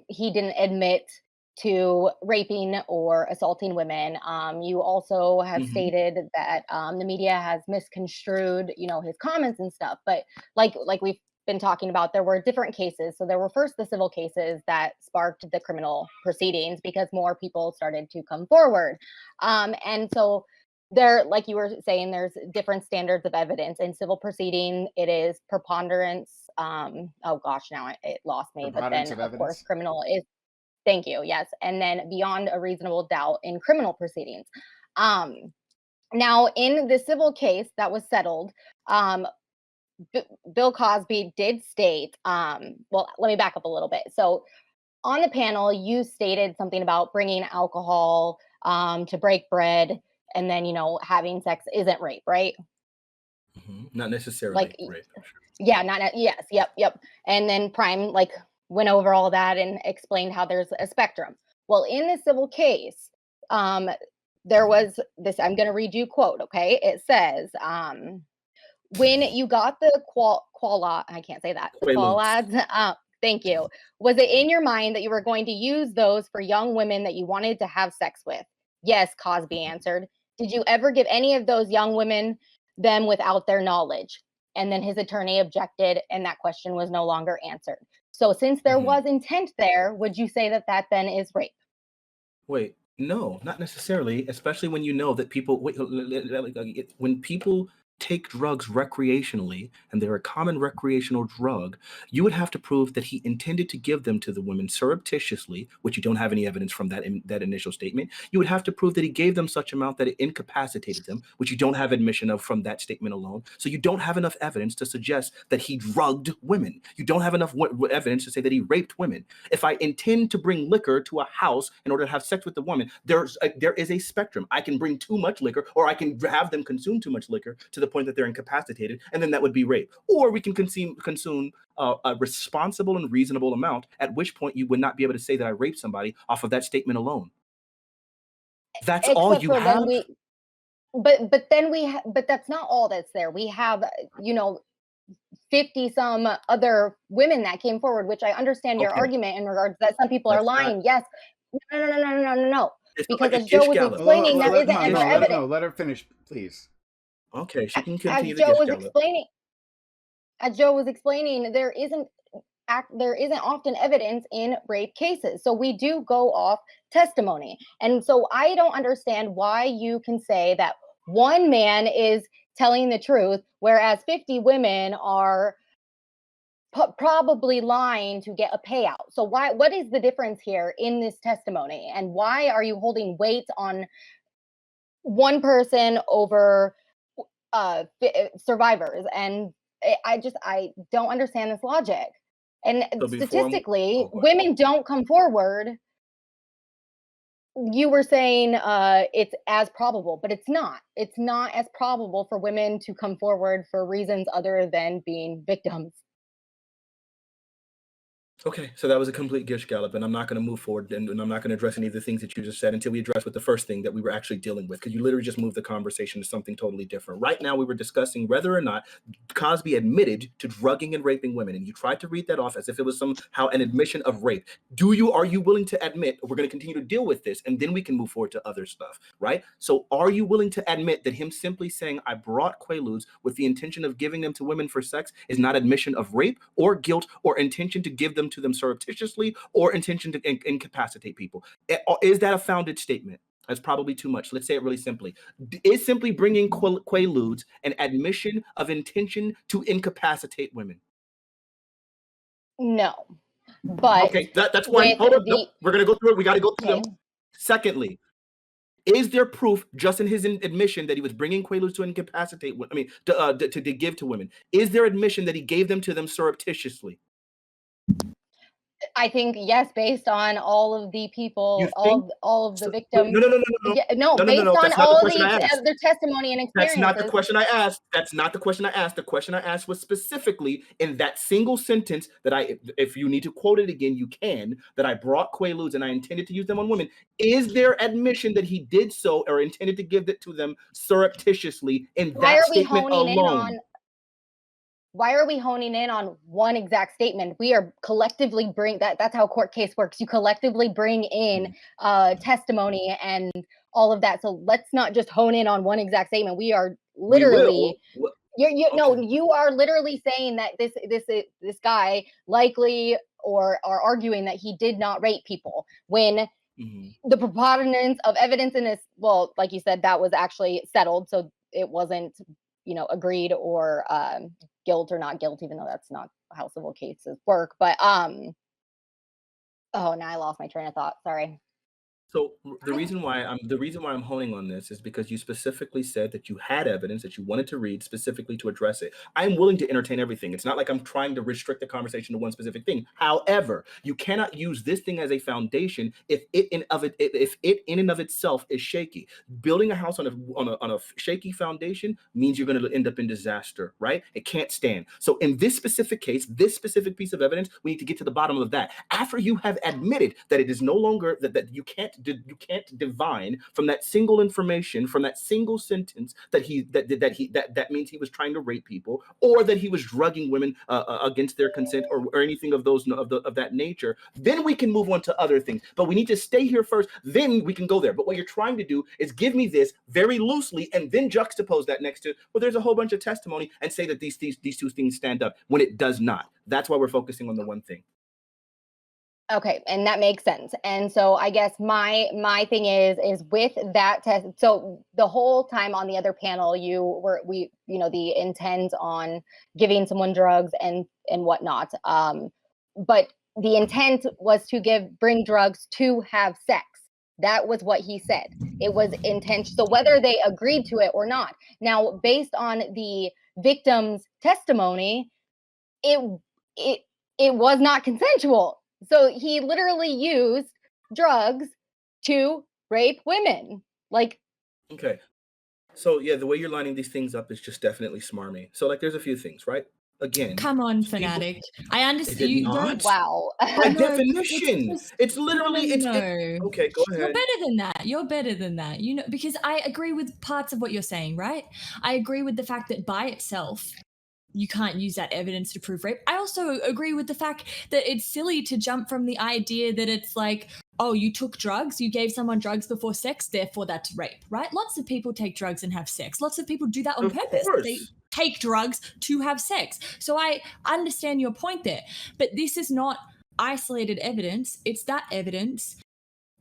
he didn't admit to raping or assaulting women. You also have stated that the media has misconstrued, his comments and stuff. But like we've been talking about, there were different cases. So there were first the civil cases that sparked the criminal proceedings because more people started to come forward. And so there, like you were saying, there's different standards of evidence. In civil proceeding, it is preponderance. Oh gosh, now it lost me. But then of course, criminal is. Thank you. Yes. And then beyond a reasonable doubt in criminal proceedings. Now, in the civil case that was settled, Bill Cosby did state, well, let me back up a little bit. So on the panel, you stated something about bringing alcohol to break bread, and then, having sex isn't rape, right? Not necessarily rape. Yeah, yes, yep. And then Prime, went over all that and explained how there's a spectrum. Well, in the civil case, there was this, I'm going to read you a quote, okay? It says, when you got the I can't say that, the qualads, thank you. Was it in your mind that you were going to use those for young women that you wanted to have sex with? Yes, Cosby answered. Did you ever give any of those young women them without their knowledge? And then his attorney objected, and that question was no longer answered. So since there was intent there, would you say that that then is rape? Wait, no, not necessarily, especially when you know that people, when people take drugs recreationally and they're a common recreational drug, you would have to prove that he intended to give them to the women surreptitiously, which you don't have any evidence from that initial statement. You would have to prove that he gave them such amount that it incapacitated them, which you don't have admission of from that statement alone. So you don't have enough evidence to suggest that he drugged women. You don't have enough evidence to say that he raped women. If I intend to bring liquor to a house in order to have sex with the woman, there is a spectrum. I can bring too much liquor, or I can have them consume too much liquor to the point that they're incapacitated, and then that would be rape. Or we can consume a responsible and reasonable amount, at which point you would not be able to say that I raped somebody off of that statement alone. That's Except all you for have. But that's not all that's there. We have 50 some other women that came forward, which I understand your argument in regards that some people are lying. Yes. No. Because as Joe was explaining, there isn't ever evidence. No, let her finish, please. Okay, she can continue. As Joe was explaining, there isn't often evidence in rape cases. So we do go off testimony. And so I don't understand why you can say that one man is telling the truth, whereas 50 women are probably lying to get a payout. So what is the difference here in this testimony? And why are you holding weight on one person over survivors? And I don't understand this logic. And so statistically, women don't come forward. You were saying it's as probable, but it's not. It's not as probable for women to come forward for reasons other than being victims. Okay, so that was a complete gish gallop, and I'm not going to move forward, and I'm not going to address any of the things that you just said until we address with the first thing that we were actually dealing with, because you literally just moved the conversation to something totally different. Right now, we were discussing whether or not Cosby admitted to drugging and raping women, and you tried to read that off as if it was somehow an admission of rape. Are you willing to admit, we're going to continue to deal with this, and then we can move forward to other stuff, right? So are you willing to admit that him simply saying, I brought Quaaludes with the intention of giving them to women for sex is not admission of rape or guilt or intention to give them to them surreptitiously or intention to incapacitate people? Is that a founded statement? That's probably too much. Let's say it really simply. Is simply bringing Quaaludes an admission of intention to incapacitate women? No. But okay, that's one. Hold up. Nope. We're going to go through it. We got to go through them. Secondly, is there proof just in his admission that he was bringing Quaaludes to incapacitate women? To give to women. Is there admission that he gave them to them surreptitiously? I think yes, based on all of the people, all of the victims. No. Based on all their testimony and experiences. That's not the question I asked. That's not the question I asked. The question I asked was specifically in that single sentence that if you need to quote it again, you can, that I brought Quaaludes and I intended to use them on women. Is there admission that he did so or intended to give it to them surreptitiously in that statement alone? Why are we honing in on one exact statement? We are collectively that's how a court case works. You collectively bring in testimony and all of that. So let's not just hone in on one exact statement. We are literally, you are literally saying that this guy likely or are arguing that he did not rape people when the preponderance of evidence in this, well, like you said, that was actually settled. So it wasn't, agreed or guilt or not guilt, even though that's not how civil cases work. But now I lost my train of thought. Sorry. So the reason why I'm honing on this is because you specifically said that you had evidence that you wanted to read specifically to address it. I am willing to entertain everything. It's not like I'm trying to restrict the conversation to one specific thing. However, you cannot use this thing as a foundation if it in and of itself is shaky. Building a house on a shaky foundation means you're going to end up in disaster, right? It can't stand. So in this specific case, this specific piece of evidence, we need to get to the bottom of that. After you have admitted that it is no longer that you can't divine from that single information, from that single sentence that means he was trying to rape people, or that he was drugging women against their consent, or anything of that nature, then we can move on to other things. But we need to stay here first, then we can go there. But what you're trying to do is give me this very loosely and then juxtapose that next to, well, there's a whole bunch of testimony, and say that these two things stand up when it does not. That's why we're focusing on the one thing. Okay, and that makes sense. And so I guess my thing is with that test. So the whole time on the other panel, the intent on giving someone drugs and whatnot. But the intent was to bring drugs to have sex. That was what he said. It was intention. So whether they agreed to it or not. Now, based on the victim's testimony, it was not consensual. So he literally used drugs to rape women. Like, okay. So yeah, the way you're lining these things up is just definitely smarmy. So like, there's a few things, right? Again, come on, Fanatic. I understand you don't. Wow. By definition, it's literally okay, go ahead. You're better than that. You're better than that. You know, because I agree with parts of what you're saying, right? I agree with the fact that by itself, you can't use that evidence to prove rape. I also agree with the fact that it's silly to jump from the idea that it's like, oh, you took drugs, you gave someone drugs before sex, therefore that's rape, right? Lots of people take drugs and have sex. Lots of people do that on purpose. They take drugs to have sex. So I understand your point there, but this is not isolated evidence. It's that evidence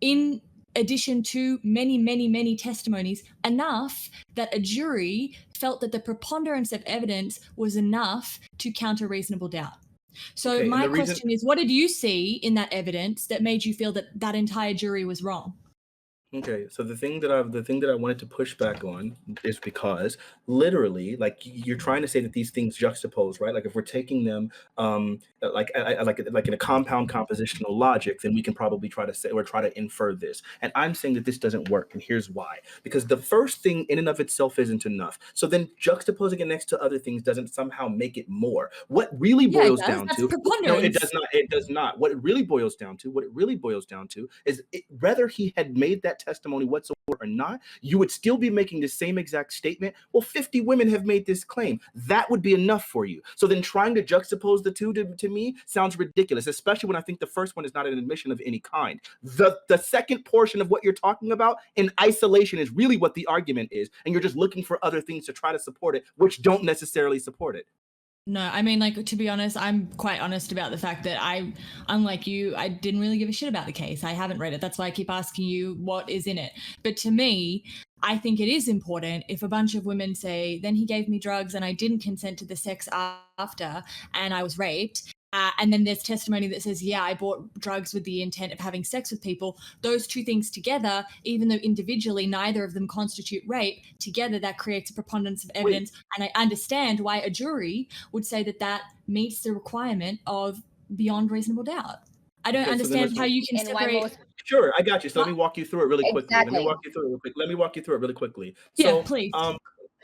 in addition to many, many, many testimonies, enough that a jury felt that the preponderance of evidence was enough to counter reasonable doubt. So okay, my question is, what did you see in that evidence that made you feel that that entire jury was wrong? Okay, so the thing that I wanted to push back on is because literally, like, you're trying to say that these things juxtapose, right? Like if we're taking them like in a compound compositional logic, then we can probably try to say or try to infer this. And I'm saying that this doesn't work, and here's why. Because the first thing in and of itself isn't enough. So then juxtaposing it next to other things doesn't somehow make it more. What really boils down to no, it does not. It does not. What it really boils down to is whether he had made that testimony whatsoever or not, you would still be making the same exact statement. Well, 50 women have made this claim. That would be enough for you. So then trying to juxtapose the two to me sounds ridiculous, especially when I think the first one is not an admission of any kind. The second portion of what you're talking about in isolation is really what the argument is, and you're just looking for other things to try to support it, which don't necessarily support it. No, I mean, like, to be honest, I'm quite honest about the fact that unlike you, I didn't really give a shit about the case. I haven't read it. That's why I keep asking you what is in it. But to me, I think it is important if a bunch of women say, then he gave me drugs and I didn't consent to the sex after and I was raped. And then there's testimony that says, yeah, I bought drugs with the intent of having sex with people. Those two things together, even though individually neither of them constitute rape, together that creates a preponderance of evidence. And I understand why a jury would say that that meets the requirement of beyond reasonable doubt. I don't understand how you can separate. Sure, I got you. So let me walk you through it really quickly. Exactly. Let me walk you through it really quickly. Yeah, so, please.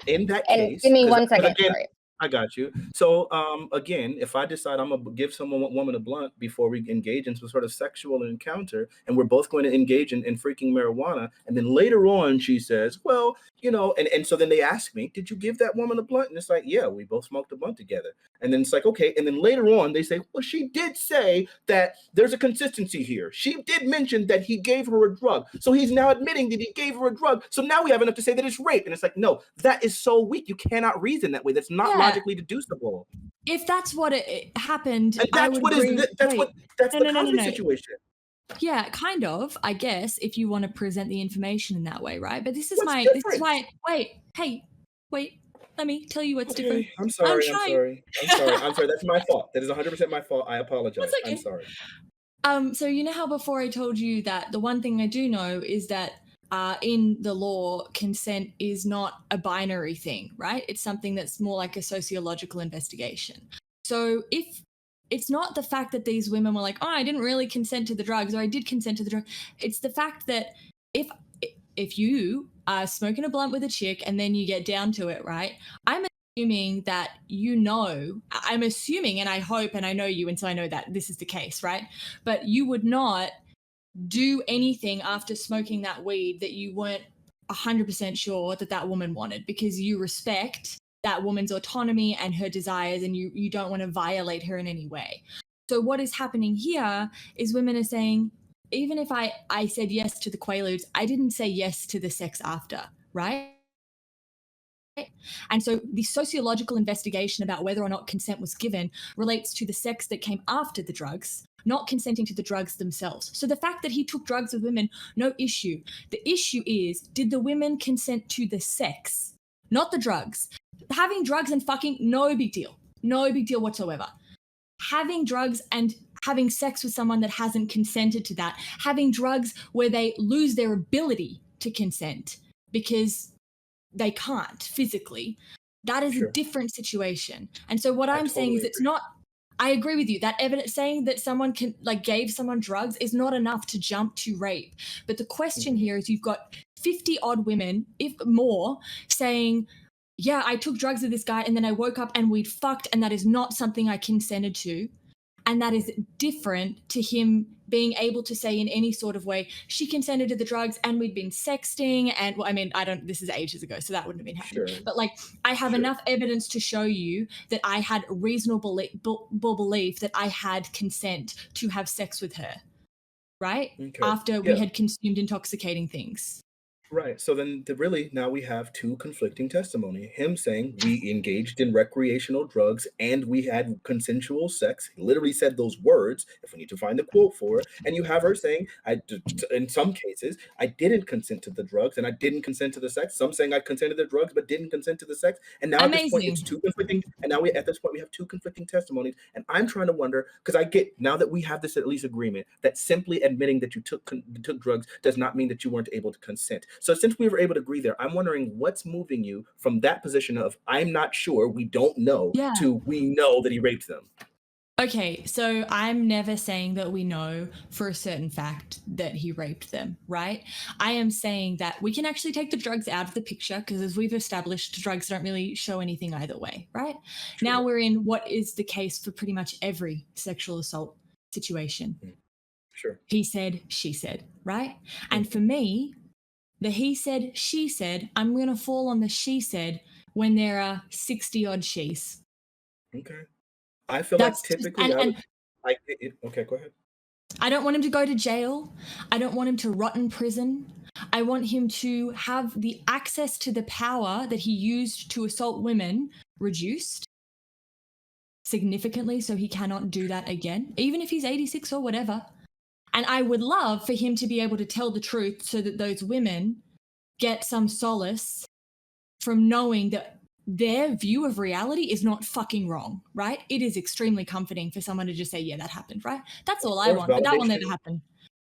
In that And case, give me 1 second. again, Sorry. I got you. So again, if I decide I'm gonna give woman a blunt before we engage in some sort of sexual encounter, and we're both going to engage in freaking marijuana, and then later on she says, well, you know, and so then they ask me, did you give that woman a blunt? And it's like, yeah, we both smoked a blunt together. And then it's like, okay. And then later on they say, well, she did say that there's a consistency here. She did mention that he gave her a drug. So he's now admitting that he gave her a drug. So now we have enough to say that it's rape. And it's like, no, that is so weak. You cannot reason that way. That's not logically deducible. If that's what it happened, and that's what agree. is that's what that's the Cosby situation. Yeah, kind of, I guess, if you want to present the information in that way, right? But this is why wait, let me tell you what's different. I'm sorry. That's my fault. That is 100% my fault. I apologize. Okay. I'm sorry. So you know how before I told you that the one thing I do know is that in the law, consent is not a binary thing, right? It's something that's more like a sociological investigation. So if it's not the fact that these women were like, oh, I didn't really consent to the drugs, or I did consent to the drug. It's the fact that if you are smoking a blunt with a chick and then you get down to it, right? I'm assuming that I'm assuming, and I hope, and I know you, and so I know that this is the case, right? But you would not do anything after smoking that weed that you weren't 100% sure that that woman wanted, because you respect that woman's autonomy and her desires, and you don't want to violate her in any way. So what is happening here is women are saying, even if I said yes to the Quaaludes, I didn't say yes to the sex after, right? And so the sociological investigation about whether or not consent was given relates to the sex that came after the drugs, not consenting to the drugs themselves. So the fact that he took drugs with women, no issue. The issue is, did the women consent to the sex, not the drugs? Having drugs and fucking, no big deal. No big deal whatsoever. Having drugs and having sex with someone that hasn't consented to that, having drugs where they lose their ability to consent because they can't physically, that is a different situation. And so what I'm saying is, it's not, I agree with you, that evidence saying that someone can gave someone drugs is not enough to jump to rape. But the question here is, you've got 50 odd women, if more, saying, yeah, I took drugs with this guy and then I woke up and we'd fucked, and that is not something I consented to. And that is different to him being able to say in any sort of way, she consented to the drugs and we'd been sexting. And well, I mean, this is ages ago, so that wouldn't have been happening. Sure. But I have enough evidence to show you that I had reasonable belief that I had consent to have sex with her, right? Okay. After we had consumed intoxicating things. Right. So then really now we have two conflicting testimony. Him saying we engaged in recreational drugs and we had consensual sex. He literally said those words, if we need to find the quote for it. And you have her saying, in some cases, I didn't consent to the drugs and I didn't consent to the sex. Some saying I consented to the drugs but didn't consent to the sex. And now at this point, it's two conflicting. And now at this point, we have two conflicting testimonies. And I'm trying to wonder, because I get, now that we have this at least agreement, that simply admitting that you took drugs does not mean that you weren't able to consent. So since we were able to agree there, I'm wondering what's moving you from that position of I'm not sure, we don't know, to we know that he raped them. Okay, so I'm never saying that we know for a certain fact that he raped them, right? I am saying that we can actually take the drugs out of the picture, because as we've established, drugs don't really show anything either way, right? Sure. Now we're in what is the case for pretty much every sexual assault situation. Sure. He said, she said, right? And for me, the he said, she said, I'm going to fall on the she said when there are 60 odd she's. Okay. I feel like typically okay, go ahead. I don't want him to go to jail. I don't want him to rot in prison. I want him to have the access to the power that he used to assault women reduced significantly, so he cannot do that again, even if he's 86 or whatever. And I would love for him to be able to tell the truth so that those women get some solace from knowing that their view of reality is not fucking wrong, right? It is extremely comforting for someone to just say, yeah, that happened, right? That's all I want, but that will never happen.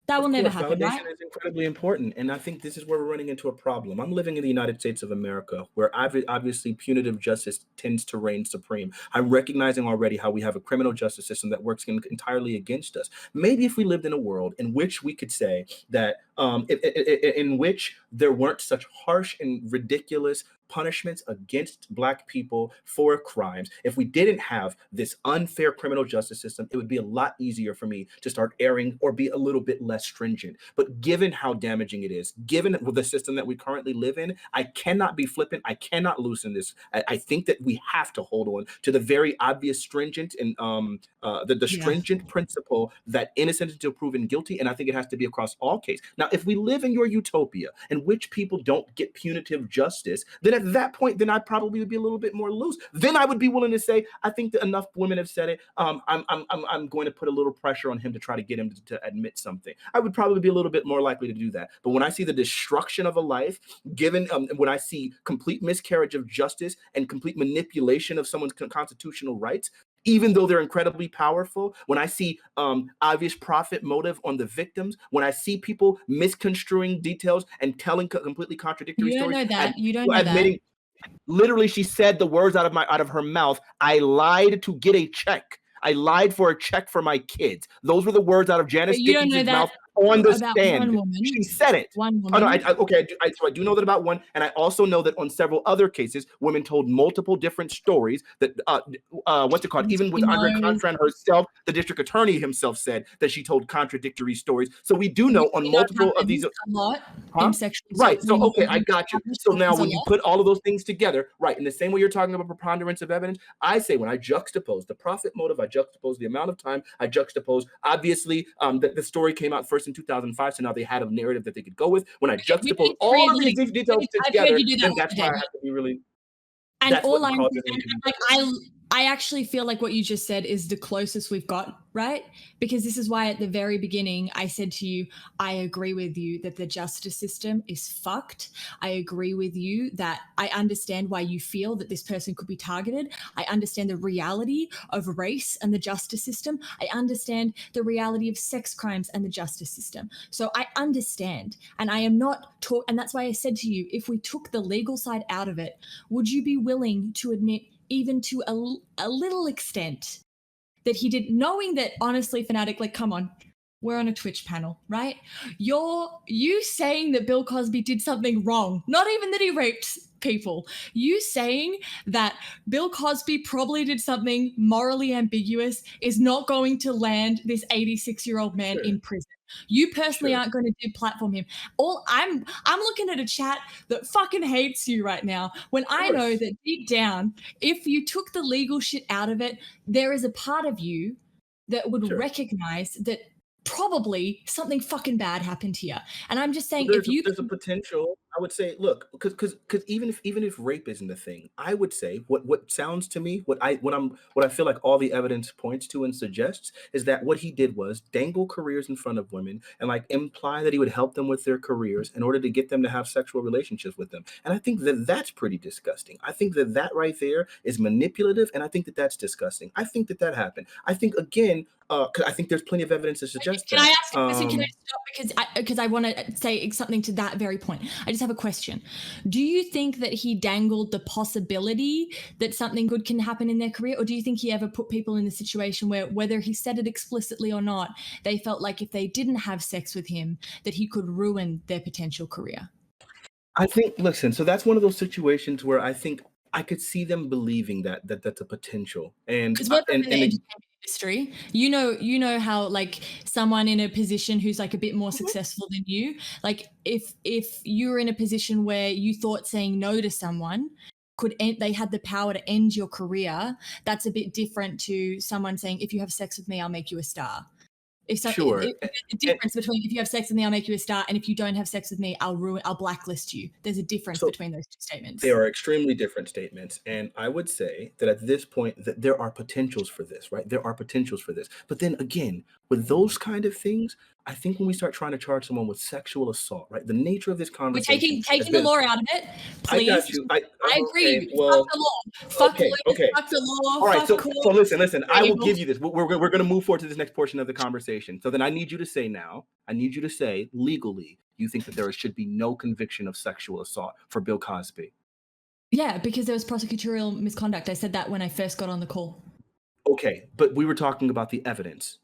That will never happen, right? Validation is incredibly important, and I think this is where we're running into a problem. I'm living in the United States of America, where obviously punitive justice tends to reign supreme. I'm recognizing already how we have a criminal justice system that works entirely against us. Maybe if we lived in a world in which we could say that, in which there weren't such harsh and ridiculous punishments against Black people for crimes, if we didn't have this unfair criminal justice system, it would be a lot easier for me to start erring or be a little bit less stringent. But given how damaging it is, given the system that we currently live in, I cannot be flippant. I cannot loosen this. I think that we have to hold on to the very obvious stringent and the stringent principle that innocent until proven guilty. And I think it has to be across all cases. Now, if we live in your utopia in which people don't get punitive justice, then at that point, then I probably would be a little bit more loose. Then I would be willing to say, I think that enough women have said it. I'm going to put a little pressure on him to try to get him to admit something. I would probably be a little bit more likely to do that. But when I see the destruction of a life, given when I see complete miscarriage of justice and complete manipulation of someone's constitutional rights, even though they're incredibly powerful, when I see obvious profit motive on the victims, when I see people misconstruing details and telling completely contradictory stories. You don't know that. Literally, she said the words out of her mouth, I lied to get a check. I lied for a check for my kids. Those were the words out of Janice Dickens' mouth on the about stand. one woman. She said it. One Oh, no, woman. so I do know that about one, and I also know that on several other cases, women told multiple different stories that, what's it called? Even with Andre Contran herself, the district attorney himself said that she told contradictory stories. So we do know on multiple of these. A lot Huh? in sexual Right. So, okay, I assault. got you. So now when you put all of those things together, right, in the same way you're talking about preponderance of evidence, I say when I juxtapose the profit motive, I juxtapose the amount of time, I juxtapose, obviously, the story came out first in 2005, so now they had a narrative that they could go with. When I juxtapose all of these details together, then that's why I have to be really, and that's all what I'm causes like, I actually feel like what you just said is the closest we've got, right? Because this is why at the very beginning I said to you, I agree with you that the justice system is fucked. I agree with you that I understand why you feel that this person could be targeted. I understand the reality of race and the justice system. I understand the reality of sex crimes and the justice system. So I understand, and I am not and that's why I said to you, if we took the legal side out of it, would you be willing to admit even to a little extent that he did, knowing that, honestly, Fanatic, like, come on, we're on a Twitch panel, right? You saying that Bill Cosby did something wrong, not even that he raped people, you saying that Bill Cosby probably did something morally ambiguous is not going to land this 86-year-old man in prison. You personally aren't going to platform him. I'm looking at a chat that fucking hates you right now, when I know that deep down, if you took the legal shit out of it, there is a part of you that would recognize that probably something fucking bad happened here. And I'm just saying, there's a potential. I would say, look, because even if rape isn't a thing, I would say what sounds to me, what I feel like all the evidence points to and suggests is that what he did was dangle careers in front of women and like imply that he would help them with their careers in order to get them to have sexual relationships with them. And I think that that's pretty disgusting. I think that right there is manipulative, and I think that that's disgusting. I think that happened. I think, again, I think there's plenty of evidence to suggest that. Can I ask a question? Can I stop? Because I want to say something to that very point. I just have a question. Do you think that he dangled the possibility that something good can happen in their career? Or do you think he ever put people in the situation where, whether he said it explicitly or not, they felt like if they didn't have sex with him, that he could ruin their potential career? I think, listen, so that's one of those situations where I think I could see them believing that's a potential. And because we're from the entertainment industry, you know how, like, someone in a position who's like a bit more successful than you, like if you're in a position where you thought saying no to someone they had the power to end your career, that's a bit different to someone saying, if you have sex with me, I'll make you a star. The difference between if you have sex with me, I'll make you a star, and if you don't have sex with me, I'll blacklist you. There's a difference between those two statements. They are extremely different statements. And I would say that at this point that there are potentials for this, right? There are potentials for this. But then again, with those kind of things, I think when we start trying to charge someone with sexual assault, right? The nature of this conversation. We're taking the law out of it, please. I got you. I agree. Okay, well, fuck the law. Fuck lawyers, fuck the law. All right, fuck so listen. I will give you this. We're going to move forward to this next portion of the conversation. So then I need you to say legally, you think that there should be no conviction of sexual assault for Bill Cosby. Yeah, because there was prosecutorial misconduct. I said that when I first got on the call. Okay, but we were talking about the evidence.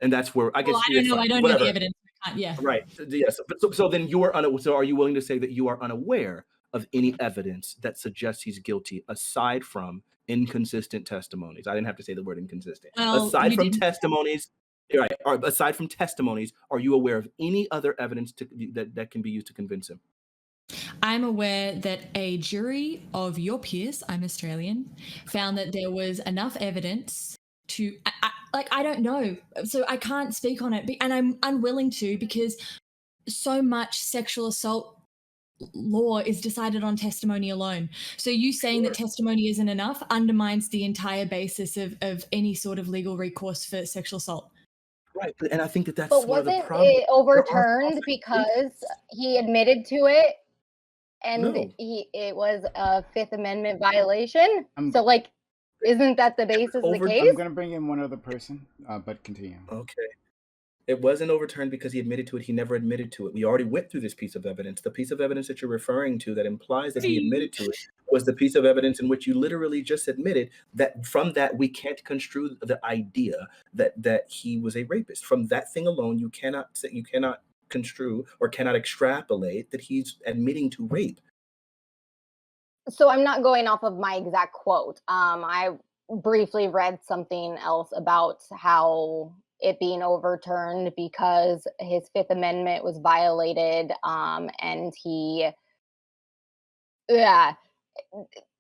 And that's where I guess I don't know the evidence. Yeah. Right. Yes. So then so are you willing to say that you are unaware of any evidence that suggests he's guilty aside from inconsistent testimonies? I didn't have to say the word inconsistent. Well, aside from testimonies, right? Aside from testimonies, are you aware of any other evidence that can be used to convince him? I'm aware that a jury of your peers, I'm Australian, found that there was enough evidence to, I don't know. So I can't speak on it. And I'm unwilling to, because so much sexual assault law is decided on testimony alone. So you saying that testimony isn't enough undermines the entire basis of any sort of legal recourse for sexual assault. Right. And I think that's but one of the wasn't problems. it overturned because he admitted to it? And it was a Fifth Amendment violation. So, like, isn't that the basis of the case? I'm going to bring in one other person, but continue. Okay. It wasn't overturned because he admitted to it. He never admitted to it. We already went through this piece of evidence. The piece of evidence that you're referring to that implies that he admitted to it was the piece of evidence in which you literally just admitted that from that we can't construe the idea that he was a rapist. From that thing alone, you cannot construe or cannot extrapolate that he's admitting to rape. So I'm not going off of my exact quote. I briefly read something else about how it being overturned because his Fifth Amendment was violated, and he, yeah,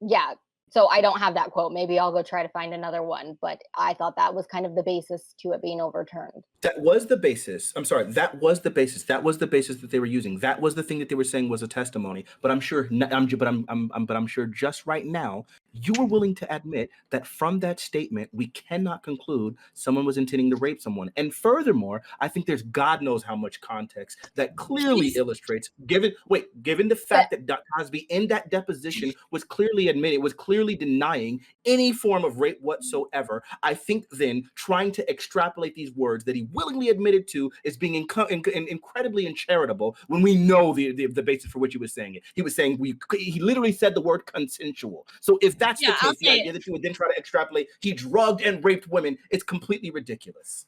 yeah. So I don't have that quote. Maybe I'll go try to find another one. But I thought that was kind of the basis to it being overturned. That was the basis. I'm sorry. That was the basis. That was the basis that they were using. That was the thing that they were saying was a testimony. But I'm sure. But I'm sure just right now you were willing to admit that from that statement we cannot conclude someone was intending to rape someone. And furthermore, I think there's God knows how much context that clearly illustrates. Given the fact that Dr. Cosby in that deposition was clearly denying any form of rape whatsoever. I think then trying to extrapolate these words that he willingly admitted to is being incredibly uncharitable when we know the basis for which he was saying it. He was saying he literally said the word consensual. So if that's the case, the idea that you would then try to extrapolate he drugged and raped women, it's completely ridiculous.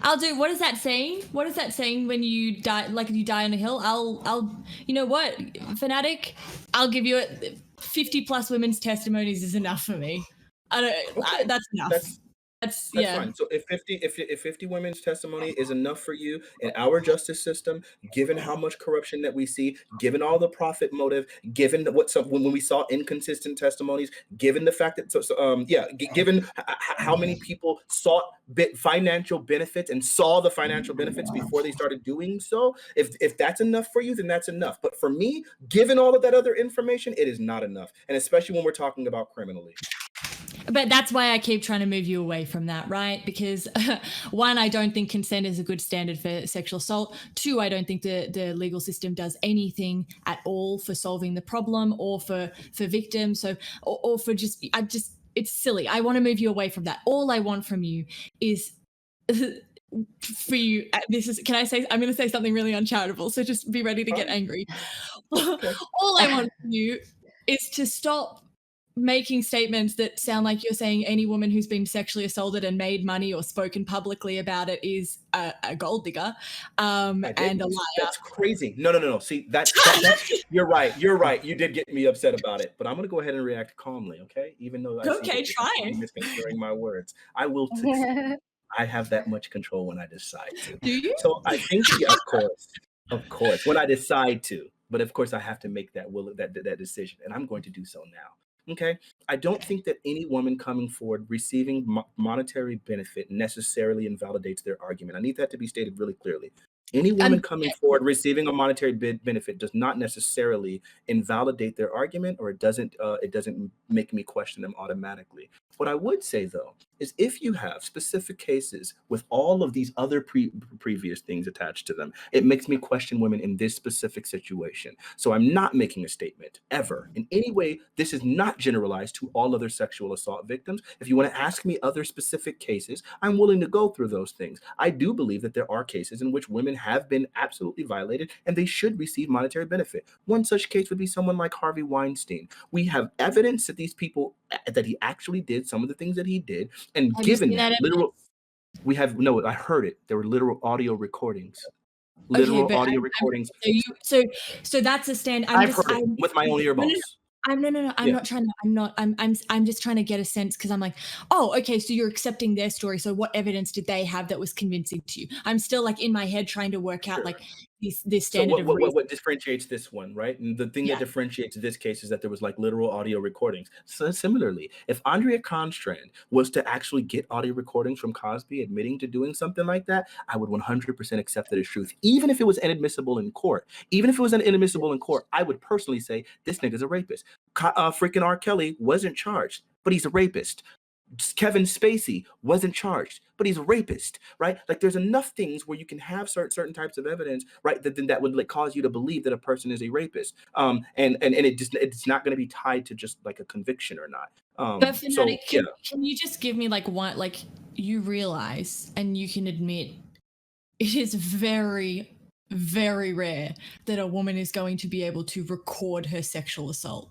What is that saying? What is that saying when you die, like if you die on a hill? I'll you know what, Fanatic, I'll give you it. 50 plus women's testimonies is enough for me. That's enough. That's fine. So if 50 women's testimony is enough for you in our justice system, given how much corruption that we see, given all the profit motive, given when we saw inconsistent testimonies, given the fact that given how many people sought financial benefits and saw the financial benefits before they started doing so, if that's enough for you, then that's enough. But for me, given all of that other information, it is not enough, and especially when we're talking about criminally. But that's why I keep trying to move you away from that, right? Because one, I don't think consent is a good standard for sexual assault. Two, I don't think the legal system does anything at all for solving the problem or for victims. So, or for it's silly. I want to move you away from that. All I want from you is for you. I'm going to say something really uncharitable. So just be ready to get angry. Okay. All I want from you is to stop making statements that sound like you're saying any woman who's been sexually assaulted and made money or spoken publicly about it is a gold digger and a liar. That's crazy. No. See, that's you're right. You did get me upset about it, but I'm going to go ahead and react calmly, okay? Even though try it. Misconstruing my words. I will succeed. I have that much control when I decide to. Do you? So I think, of course, when I decide to, but of course I have to make that decision, and I'm going to do so now. Okay, I don't think that any woman coming forward receiving monetary benefit necessarily invalidates their argument. I need that to be stated really clearly. Any woman coming forward receiving a monetary benefit does not necessarily invalidate their argument, or it doesn't make me question them automatically. What I would say, though, is if you have specific cases with all of these other previous things attached to them, it makes me question women in this specific situation. So I'm not making a statement ever in any way. This is not generalized to all other sexual assault victims. If you want to ask me other specific cases, I'm willing to go through those things. I do believe that there are cases in which women have been absolutely violated and they should receive monetary benefit. One such case would be someone like Harvey Weinstein. We have evidence that that he actually did some of the things that he did, and given that literal, I heard it. There were literal audio recordings. Recordings. So that's a stand. I've heard it with my own earballs. No. I'm just trying to get a sense, because I'm like, oh, okay, so you're accepting their story. So what evidence did they have that was convincing to you? I'm still like in my head trying to work out like this standard of reason. What differentiates this one, right? And the thing that differentiates this case is that there was like literal audio recordings. So similarly, if Andrea Constrand was to actually get audio recordings from Cosby admitting to doing something like that, I would 100% accept that as truth, even if it was inadmissible in court. Even if it was inadmissible in court, I would personally say this nigga's a rapist. Freaking R. Kelly wasn't charged, but he's a rapist. Kevin Spacey wasn't charged, but he's a rapist, right? Like there's enough things where you can have certain types of evidence, right, that would like cause you to believe that a person is a rapist. And it's not going to be tied to just like a conviction or not. But Fanatic, can you just give me like one, like you realize and you can admit it is very, very rare that a woman is going to be able to record her sexual assault.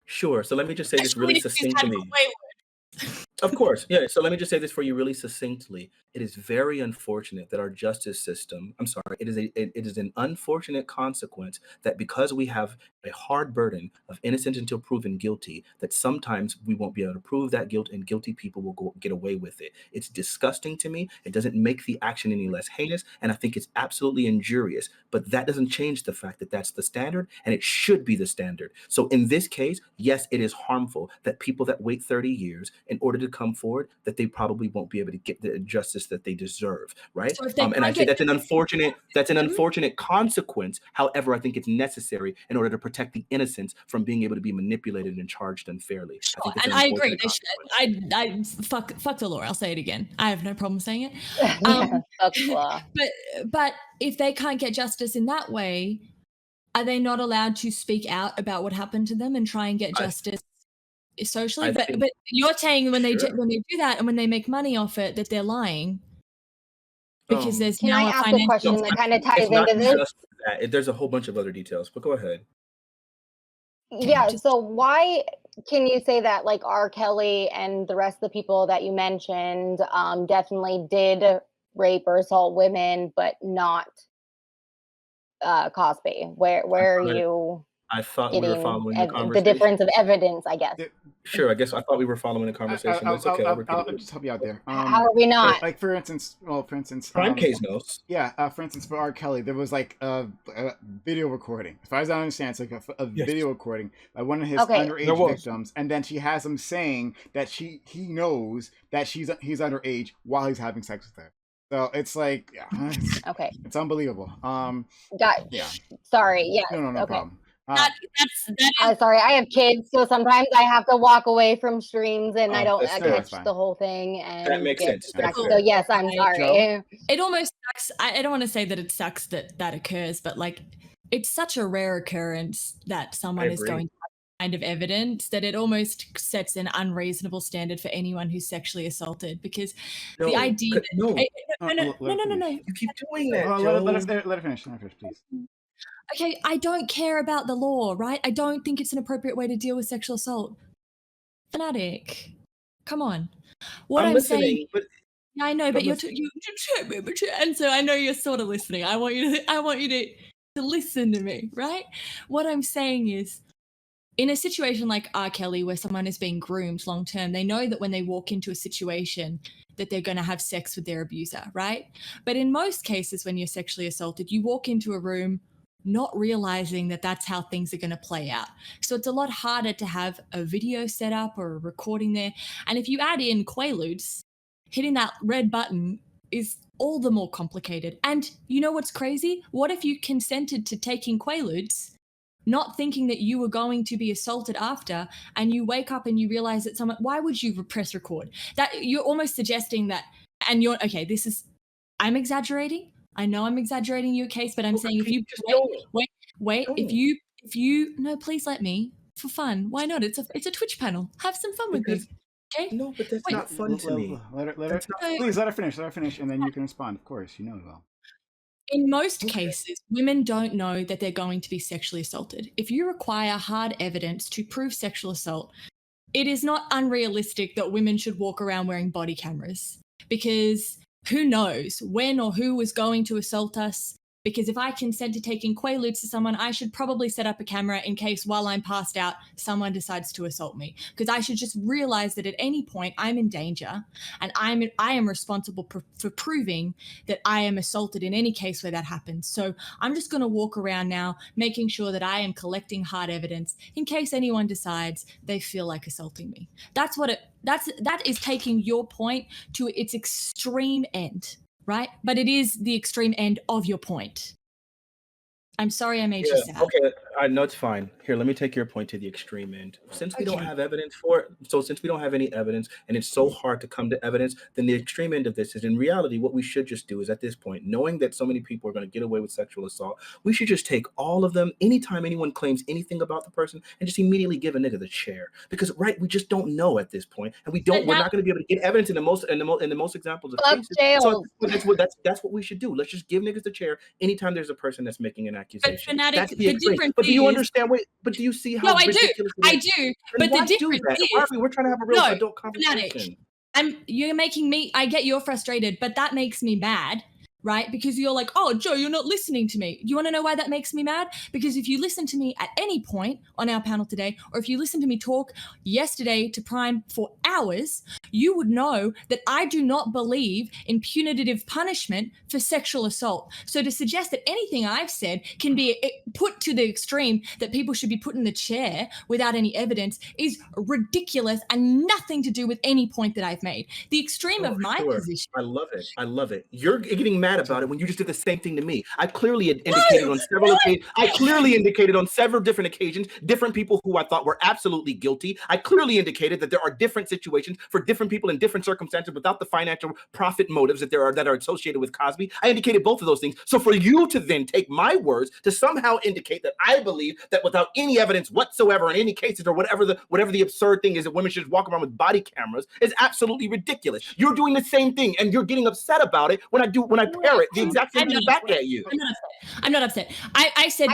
Sure. So let me just say this really Especially if she's had succinctly. Quaaludes. Of course, yeah. So let me just say this for you really succinctly. It is very unfortunate that our justice system, I'm sorry, it is an unfortunate consequence that because we have a hard burden of innocent until proven guilty, that sometimes we won't be able to prove that guilt and guilty people will get away with it. It's disgusting to me. It doesn't make the action any less heinous, and I think it's absolutely injurious. But that doesn't change the fact that that's the standard, and it should be the standard. So in this case, yes, it is harmful that people that wait 30 years in order to come forward, that they probably won't be able to get the justice that they deserve, right? So if they And I can't think get that's an unfortunate consequence. However, I think it's necessary in order to protect the innocents from being able to be manipulated and charged unfairly. I think it's and an I agree. unfortunate They should. consequence. Fuck the law. I'll say it again. I have no problem saying it. Yeah, fuck the law. But if they can't get justice in that way, are they not allowed to speak out about what happened to them and try and get I- justice socially? I But think- you're saying when they Sure. do that and when they make money off it that they're lying because there's Can now I a ask a financial question that kind of ties It's not into this? just that. There's a whole bunch of other details, but go ahead. Yeah, just- so why can you say that like R. Kelly and the rest of the people that you mentioned definitely did rape or assault women, but not Cosby? Where are you I thought we were getting following the the conversation. difference of evidence, I guess? Sure, I guess I thought we were following the conversation. But it's okay. I'll repeat I'll it. just help you out there. How are we not? Like for instance, Prime case notes. Yeah, for instance, for R. Kelly, there was like a video recording. As far as I understand, it's like a Yes. video recording by one of his Okay. There underage was. victims, and then she has him saying that he knows that he's underage while he's having sex with her. So it's like, yeah, Okay, it's unbelievable. got. Yeah, Sorry. Yeah. no okay. problem. that is Sorry, I have kids, so sometimes I have to walk away from streams and I don't that's fair. catch That's fine. the whole thing. And That makes get sense. That's distracted. fair. So yes, I'm sorry. Joe? it almost sucks. I don't want to say that it sucks that occurs, but like it's such a rare occurrence that someone is agree. going to have kind of evidence that it almost sets an unreasonable standard for anyone who's sexually assaulted because No, the idea but- no. no, let her no. You keep doing that, Well, Joe. let her finish, please. Okay, I don't care about the law, right? I don't think it's an appropriate way to deal with sexual assault. Fanatic, come on. What I'm I'm listening, saying, but I know, I'm but listening. and so I know you're sort of listening. I want you to listen to me, right? What I'm saying is, in a situation like R. Kelly, where someone is being groomed long term, they know that when they walk into a situation that they're going to have sex with their abuser, right? But in most cases, when you're sexually assaulted, you walk into a room not realizing that that's how things are going to play out. So it's a lot harder to have a video set up or a recording there. And if you add in Quaaludes, hitting that red button is all the more complicated. And you know what's crazy? What if you consented to taking Quaaludes, not thinking that you were going to be assaulted after, and you wake up and you realize that someone, why would you press record? That you're almost suggesting that, and you're, okay, this is, I'm exaggerating. I know I'm exaggerating your case, but I'm saying if you wait, if you no, please let me for fun. Why not? It's a Twitch panel. Have some fun with me. Okay? No, but that's Wait. not fun to me. Let her, That's not please let her finish, and then you can respond. Of course, you know it well. In most cases, women don't know that they're going to be sexually assaulted. If you require hard evidence to prove sexual assault, it is not unrealistic that women should walk around wearing body cameras because who knows when or who is going to assault us. Because if I consent to taking Quaaludes to someone, I should probably set up a camera in case while I'm passed out, someone decides to assault me. Because I should just realize that at any point I'm in danger and I am responsible for proving that I am assaulted in any case where that happens. So I'm just going to walk around now making sure that I am collecting hard evidence in case anyone decides they feel like assaulting me. That is taking your point to its extreme end. Right? But it is the extreme end of your point. I'm sorry I made you sad. Okay, I know it's fine. Here, let me take your point to the extreme end. Since we don't Okay. have evidence for it, so since we don't have any evidence and it's so hard to come to evidence, then the extreme end of this is in reality what we should just do is at this point, knowing that so many people are going to get away with sexual assault, we should just take all of them anytime anyone claims anything about the person and just immediately give a nigga the chair. Because we just don't know at this point, and we're not going to be able to get evidence in the most examples of Fuck cases. jails. So that's what we should do. Let's just give niggas the chair anytime there's a person that's making an accusation. Fanatic, That's the the extreme. difference But do you is, understand? Wait, but do you see how no, I do, ridiculous it is? I do. Then But the why do difference that? is, Harvey, we're trying to have a real no, adult Fanatic, conversation. you're making me, I get you're frustrated, but that makes me mad, right? Because you're like, oh, Joe, you're not listening to me. You want to know why that makes me mad? Because if you listen to me at any point on our panel today, or if you listen to me talk yesterday to Prime for hours, you would know that I do not believe in punitive punishment for sexual assault. So to suggest that anything I've said can be put to the extreme that people should be put in the chair without any evidence is ridiculous and nothing to do with any point that I've made. The extreme of my position. I love it. I love it. You're getting mad about it when you just did the same thing to me. I clearly indicated on several occasions. I clearly indicated on several different occasions, different people who I thought were absolutely guilty. I clearly indicated that there are different situations for different people in different circumstances without the financial profit motives that are associated with Cosby. I indicated both of those things. So for you to then take my words to somehow indicate that I believe that without any evidence whatsoever in any cases or whatever the absurd thing is that women should just walk around with body cameras is absolutely ridiculous. You're doing the same thing and you're getting upset about it when I parrot the exact same thing back at you. I'm not upset. I said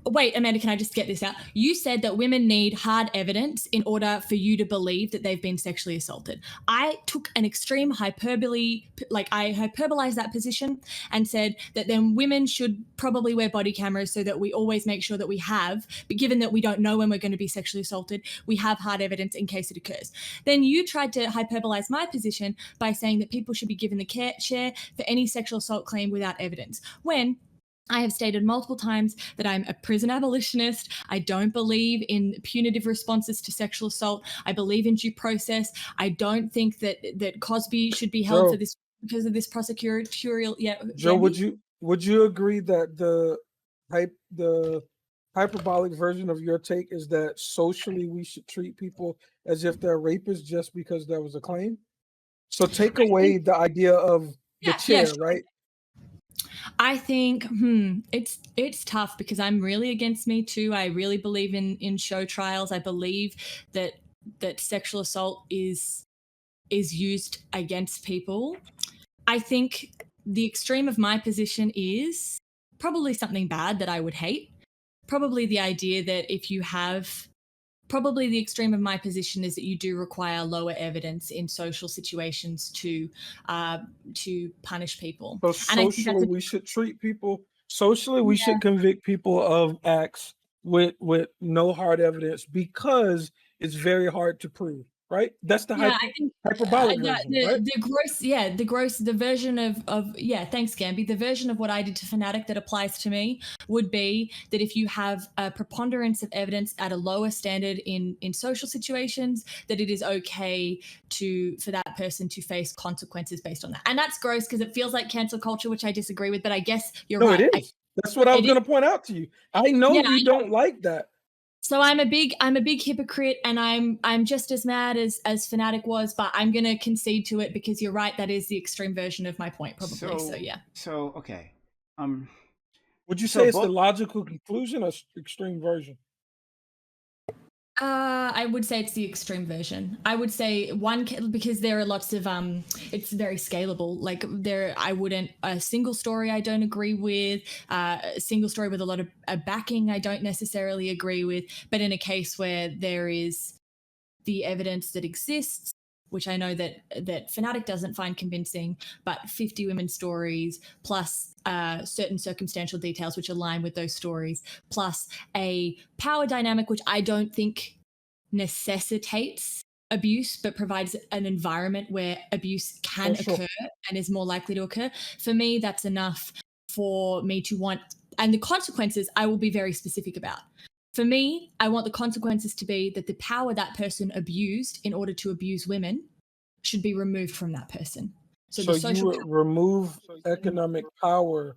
wait, Amanda, can I just get this out? You said that women need hard evidence in order for you to believe that they've been sexually assaulted. I took an extreme hyperbole, like I hyperbolized that position and said that then women should probably wear body cameras so that we always make sure that we have, but given that we don't know when we're going to be sexually assaulted, we have hard evidence in case it occurs. Then you tried to hyperbolize my position by saying that people should be given the share for any sexual assault claim without evidence, when I have stated multiple times that I'm a prison abolitionist. I don't believe in punitive responses to sexual assault. I believe in due process. I don't think that Cosby should be held for this because of this prosecutorial. Yeah, Joe, would you agree that the hyperbolic version of your take is that socially we should treat people as if they're rapists just because there was a claim? So take away the idea of the chair, sure. right? I think it's tough because I'm really against Me Too. I really believe in show trials. I believe that sexual assault is used against people. I think the extreme of my position is probably something bad that I would hate. Probably the idea that if you have probably the extreme of my position is that you do require lower evidence in social situations to punish people. So socially, we should treat people. Socially, we should convict people of acts with no hard evidence because it's very hard to prove. Right? That's the hyperbolic version, right? The version of thanks, Gamby. The version of what I did to Fanatic that applies to me would be that if you have a preponderance of evidence at a lower standard in social situations, that it is okay for that person to face consequences based on that. And that's gross because it feels like cancel culture, which I disagree with, but I guess you're right. No, it is. That's what I was going to point out to you. I know you don't like that. So I'm a big hypocrite, and I'm just as mad as Fanatic was, but I'm gonna concede to it because you're right. That is the extreme version of my point, probably. So yeah. So okay. Would you say it's the logical conclusion or extreme version? I would say it's the extreme version. I would say because there are lots of it's very scalable. Like a single story I don't agree with, a single story with a lot of backing I don't necessarily agree with, but in a case where there is the evidence that exists, which I know that Fanatic doesn't find convincing, but 50 women's stories plus certain circumstantial details which align with those stories, plus a power dynamic which I don't think necessitates abuse, but provides an environment where abuse can occur and is more likely to occur. For me, that's enough for me to want, and the consequences I will be very specific about. For me, I want the consequences to be that the power that person abused in order to abuse women should be removed from that person. So the social you remove economic power.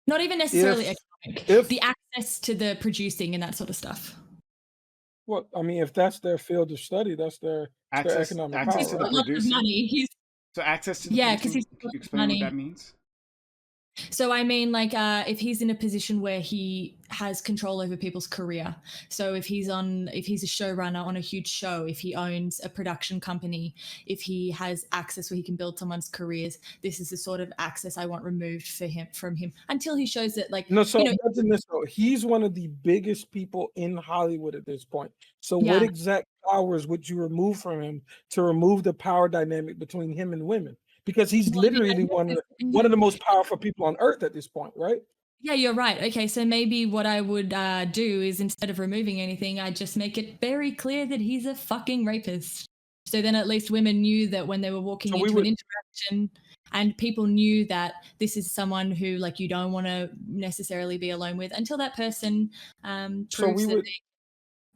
Not even necessarily economic. The access to the producing and that sort of stuff. Well, I mean, if that's their field of study, that's their economic power. To the producing. So access to the producing. Can you explain what that means? So I mean, like, if he's in a position where he has control over people's career. So if he's a showrunner on a huge show, if he owns a production company, if he has access where he can build someone's careers, this is the sort of access I want removed from him until he shows that, like, No, so you know, imagine this though. He's one of the biggest people in Hollywood at this point. So what yeah. exact powers would you remove from him to remove the power dynamic between him and women? Because he's Well, yeah, literally one of the most powerful people on earth at this point, right? Yeah, you're right. Okay, so maybe what I would do is, instead of removing anything, I'd just make it very clear that he's a fucking rapist. So then at least women knew that when they were walking So into an interaction, and people knew that this is someone who, like, you don't want to necessarily be alone with until that person proves that they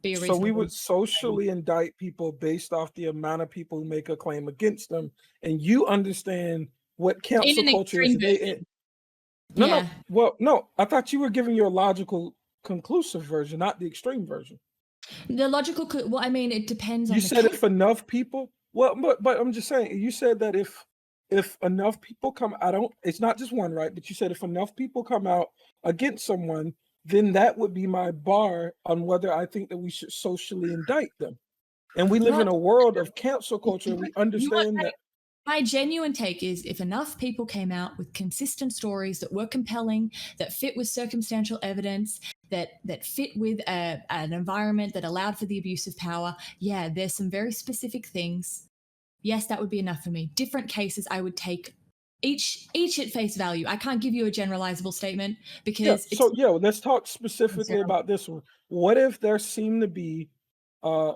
be a reasonable. So we would socially indict people based off the amount of people who make a claim against them, and you understand what cancel culture is today. No. Well, no, I thought you were giving your logical, conclusive version, not the extreme version. The logical, well, I mean, it depends on. You said if enough people. Well, but I'm just saying. You said that if enough people come, it's not just one, right? But you said if enough people come out against someone, then that would be my bar on whether I think that we should socially indict them. And we live in a world of cancel culture. We understand that. My genuine take is, if enough people came out with consistent stories that were compelling, that fit with circumstantial evidence, that fit with an environment that allowed for the abuse of power, yeah, there's some very specific things. Yes, that would be enough for me. Different cases, I would take each at face value. I can't give you a generalizable statement because. Let's talk specifically about this one. What if there seem to be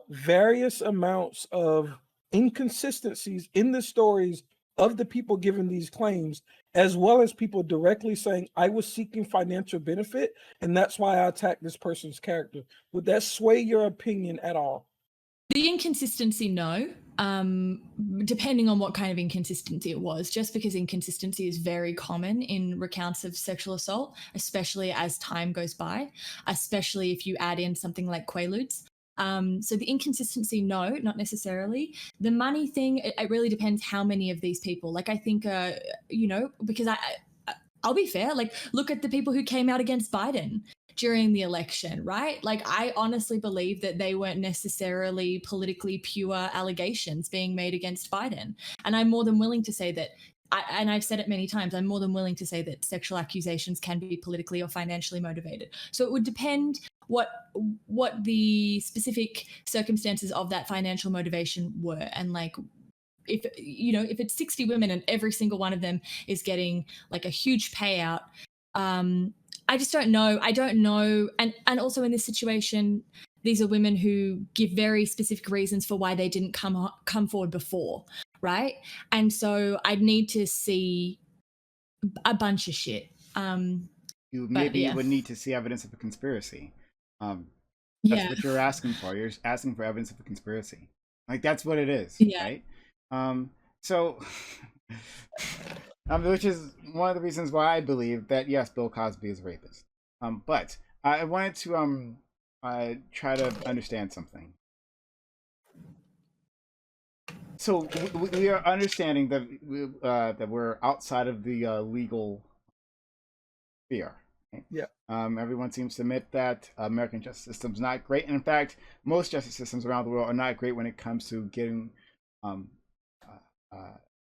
various amounts of inconsistencies in the stories of the people giving these claims, as well as people directly saying, I was seeking financial benefit and that's why I attacked this person's character? Would that sway your opinion at all? The inconsistency, no. Depending on what kind of inconsistency it was, just because inconsistency is very common in recounts of sexual assault, especially as time goes by, especially if you add in something like quaaludes. So the inconsistency, no, not necessarily. The money thing, it really depends how many of these people. Like, I think, because I'll be fair, like, look at the people who came out against Biden during the election, right? Like, I honestly believe that they weren't necessarily politically pure allegations being made against Biden. And I'm more than willing to say that, and I've said it many times, I'm more than willing to say that sexual accusations can be politically or financially motivated. So it would depend what the specific circumstances of that financial motivation were. And, like, if it's 60 women and every single one of them is getting, like, a huge payout, I just don't know. I don't know. And also in this situation, these are women who give very specific reasons for why they didn't come forward before, right? And so I'd need to see a bunch of shit. You would need to see evidence of a conspiracy. That's what you're asking for. You're asking for evidence of a conspiracy. Like, that's what it is, right? So, which is one of the reasons why I believe that, yes, Bill Cosby is a rapist. But I wanted to try to understand something. So we are understanding that that we're outside of the legal sphere. Okay? Yeah. Everyone seems to admit that American justice system's not great. And in fact, most justice systems around the world are not great when it comes to getting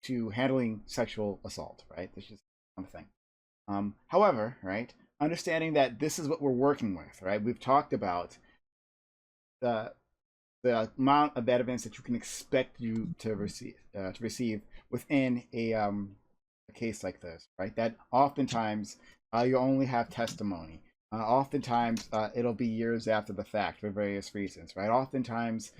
to handling sexual assault, right? That's just one thing. However, right, understanding that this is what we're working with, right? We've talked about the amount of evidence that you can expect you to receive within a case like this, right? That oftentimes you only have testimony. Oftentimes it'll be years after the fact for various reasons, right? Oftentimes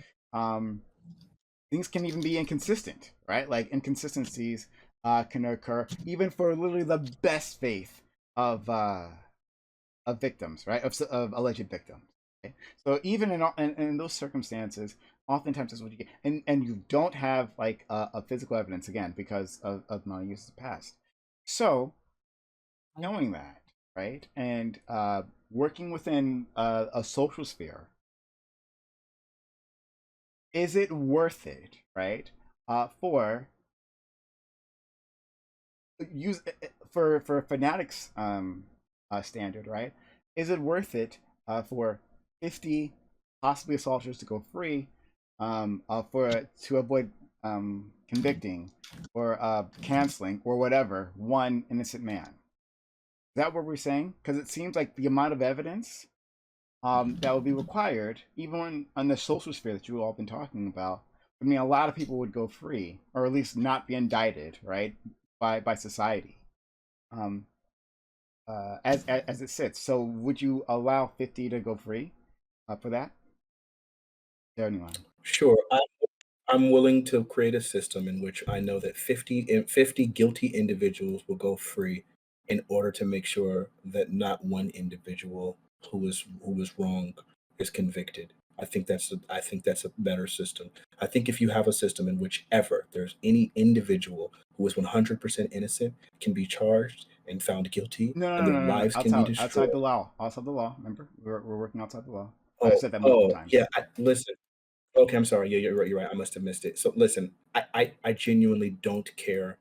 things can even be inconsistent, right? Like, inconsistencies can occur even for literally the best faith of victims, right? Of alleged victims. Okay? So even in those circumstances, oftentimes is what you get, and you don't have, like, a physical evidence, again, because of non-use of the past. So knowing that, right, and working within a social sphere, is it worth it, right, for use for Fanatic's standard, right? Is it worth it for 50 possibly assaulters to go free to avoid convicting or canceling or whatever one innocent man? Is that what we're saying? Because it seems like the amount of evidence that would be required, even on the social sphere that you all been talking about, I mean, a lot of people would go free, or at least not be indicted, right, by society, as it sits. So, would you allow 50 to go free for that? Is there anyone? Sure. I'm willing to create a system in which I know that 50 guilty individuals will go free in order to make sure that not one individual who was wrong is convicted. I think that's a better system. I think if you have a system in which ever there's any individual who is 100% innocent can be charged and found guilty, and their lives can be destroyed. Outside the law. Outside the law. Remember, we're working outside the law. I said that multiple times. Yeah. Listen. Okay, I'm sorry. Yeah, you're right. You're right. I must have missed it. So listen, I genuinely don't care.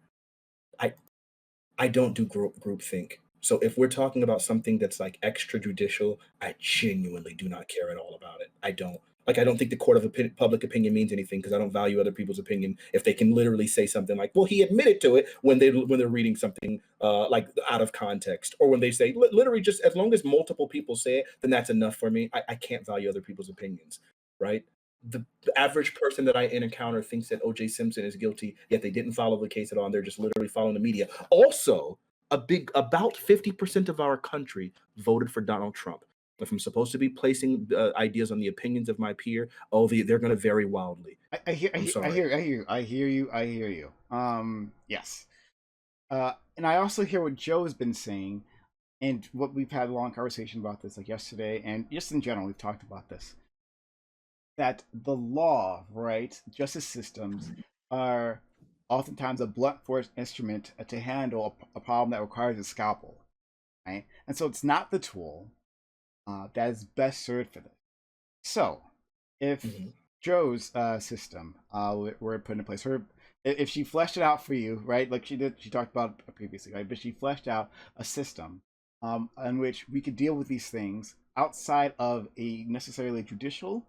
I don't do group think. So if we're talking about something that's like extrajudicial, I genuinely do not care at all about it. I don't. Like, I don't think the court of public opinion means anything because I don't value other people's opinion if they can literally say something like, well, he admitted to it when they're reading something like out of context, or when they say literally just as long as multiple people say it, then that's enough for me. I can't value other people's opinions, right? The average person that I encounter thinks that O.J. Simpson is guilty, yet they didn't follow the case at all, and they're just literally following the media. Also, about 50% of our country voted for Donald Trump. If I'm supposed to be placing ideas on the opinions of my peer, they're going to vary wildly. I hear you. Yes. And I also hear what Joe's been saying, and what we've had a long conversation about this, like yesterday, and just in general, we've talked about this. That the law, right, justice systems are oftentimes a blunt force instrument to handle a problem that requires a scalpel, right? And so it's not the tool that is best served for this. So, if Joe's system were put in place, if she fleshed it out for you, right, like she talked about previously, right, but she fleshed out a system in which we could deal with these things outside of a necessarily judicial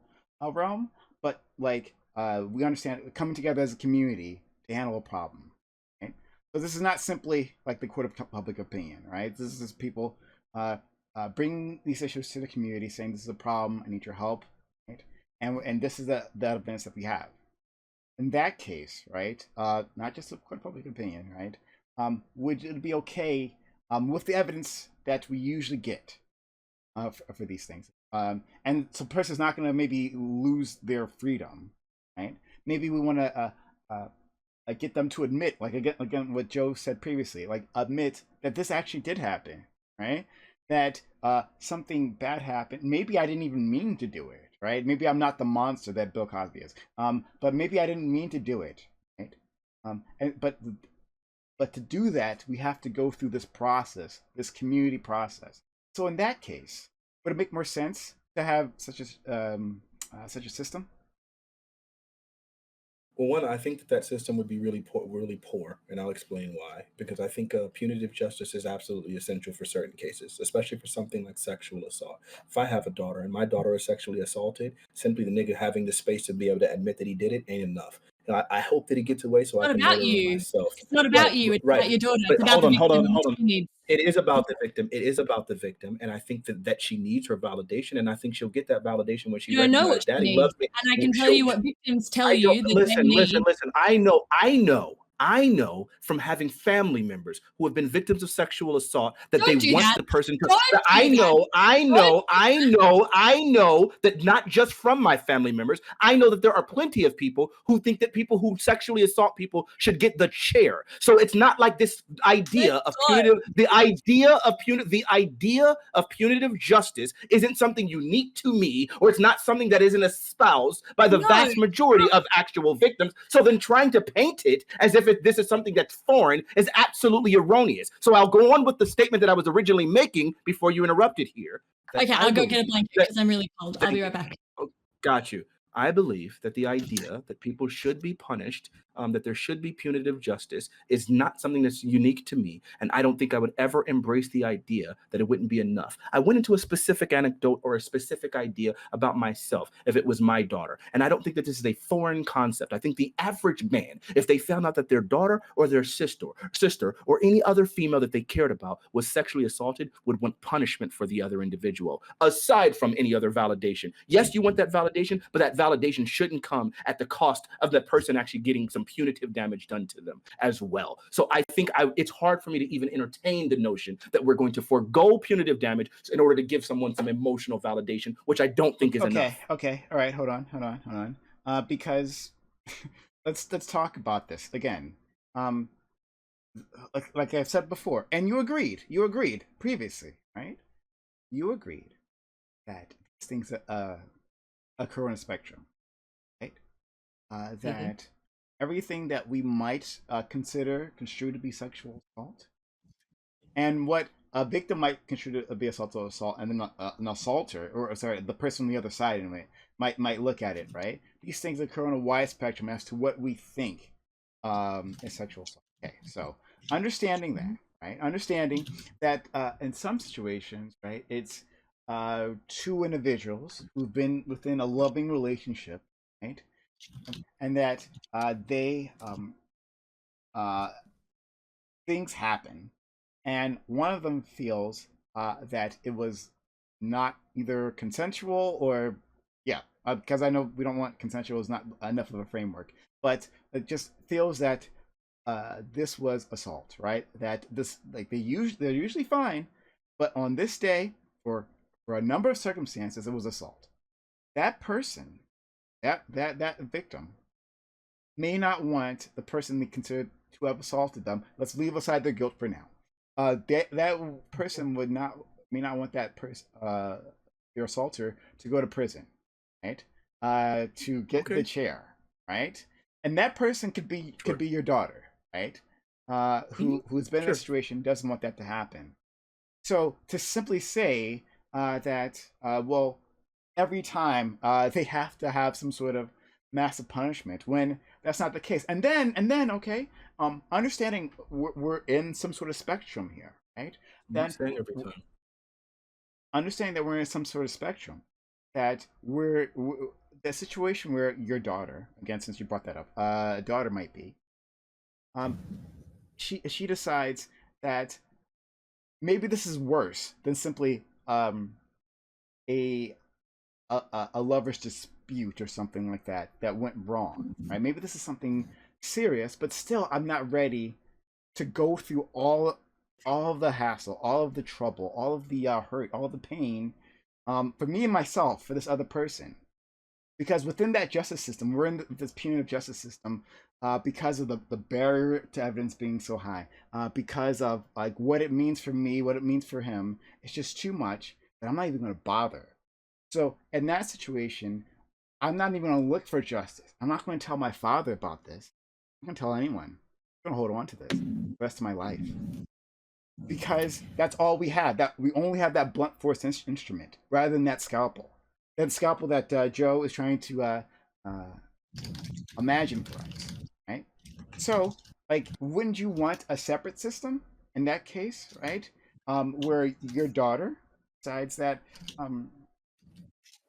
realm, but like we understand coming together as a community to handle a problem. Right? So this is not simply like the court of public opinion, right? This is people bringing these issues to the community, saying this is a problem, I need your help, right? And this is the evidence that we have. In that case, right, not just the court of public opinion, right? Would it be okay with the evidence that we usually get for these things? And so the person's not going to maybe lose their freedom, right? Maybe we want to get them to admit, like again, what Joe said previously, like admit that this actually did happen, right? That something bad happened. Maybe I didn't even mean to do it, right? Maybe I'm not the monster that Bill Cosby is, but maybe I didn't mean to do it, right? But to do that, we have to go through this process, this community process. So in that case, would it make more sense to have such a system? Well, one, I think that system would be really poor, and I'll explain why. Because I think punitive justice is absolutely essential for certain cases, especially for something like sexual assault. If I have a daughter and my daughter is sexually assaulted, simply the nigga having the space to be able to admit that he did it ain't about. I hope that he gets away so I can know it myself. It's not about you. It's about your daughter. It's about hold on. It is about the victim. It is about the victim, and I think that she needs her validation, and I think she'll get that validation when she recognizes Daddy loves me. And I can tell you what victims tell you. Listen. I know from having family members who have been victims of sexual assault that they want the person to. I know that not just from my family members. I know that there are plenty of people who think that people who sexually assault people should get the chair. So it's not like this idea of punitive. The idea of punitive justice isn't something unique to me, or it's not something that isn't espoused by the vast majority of actual victims. So then trying to paint it as if this is something that's foreign is absolutely erroneous. So I'll go on with the statement that I was originally making before you interrupted here. Okay, I'll go get a blanket because I'm really cold. I'll be right back. Got you. I believe that the idea that people should be punished that there should be punitive justice is not something that's unique to me. And I don't think I would ever embrace the idea that it wouldn't be enough. I went into a specific anecdote or a specific idea about myself if it was my daughter. And I don't think that this is a foreign concept. I think the average man, if they found out that their daughter or their sister or any other female that they cared about was sexually assaulted, would want punishment for the other individual, aside from any other validation. Yes, you want that validation, but that validation shouldn't come at the cost of the person actually getting some punitive damage done to them as well. So I think it's hard for me to even entertain the notion that we're going to forego punitive damage in order to give someone some emotional validation, which I don't think is enough. Okay. All right. Hold on. Because let's talk about this again. Like I've said before, and you agreed previously, right? You agreed that these things occur on a spectrum, right? That everything that we might construe to be sexual assault, and what a victim might construe to be assault, and then an assaulter, or sorry, the person on the other side anyway, might look at it, right? These things occur on a wide spectrum as to what we think is sexual assault. Okay, so understanding that, right? Understanding that in some situations, right, it's two individuals who've been within a loving relationship, right, and that things happen, and one of them feels that it was not either consensual or because I know we don't want consensual is not enough of a framework, but it just feels that this was assault, right? That this, like, they're usually fine, but on this day, for a number of circumstances, it was assault. That person, that victim, may not want the person they consider to have assaulted them. Let's leave aside their guilt for now. That person may not want that person, your assaulter, to go to prison, right? To get the chair, right? And that person could be your daughter, right? Who's been in a situation, doesn't want that to happen. So to simply say that well, every time they have to have some sort of massive punishment, when that's not the case, and then okay, understanding we're in some sort of spectrum here, right? Then understanding that we're in some sort of spectrum, that we're the situation where your daughter, again, since you brought that up, daughter might be, she decides that maybe this is worse than simply a lover's dispute or something like that went wrong, right? Maybe this is something serious, but still I'm not ready to go through all of the hassle, all of the trouble, all of the hurt, all of the pain, for me and myself, for this other person. Because within that justice system, we're in this punitive justice system, because of the barrier to evidence being so high, because of like what it means for me, what it means for him. It's just too much that I'm not even going to bother. So in that situation, I'm not even going to look for justice. I'm not going to tell my father about this. I'm not going to tell anyone. I'm going to hold on to this the rest of my life. Because that's all we have. That we only have that blunt force instrument rather than that scalpel. That scalpel that Joe is trying to imagine for us, right? So, like, wouldn't you want a separate system in that case, right? Where your daughter decides that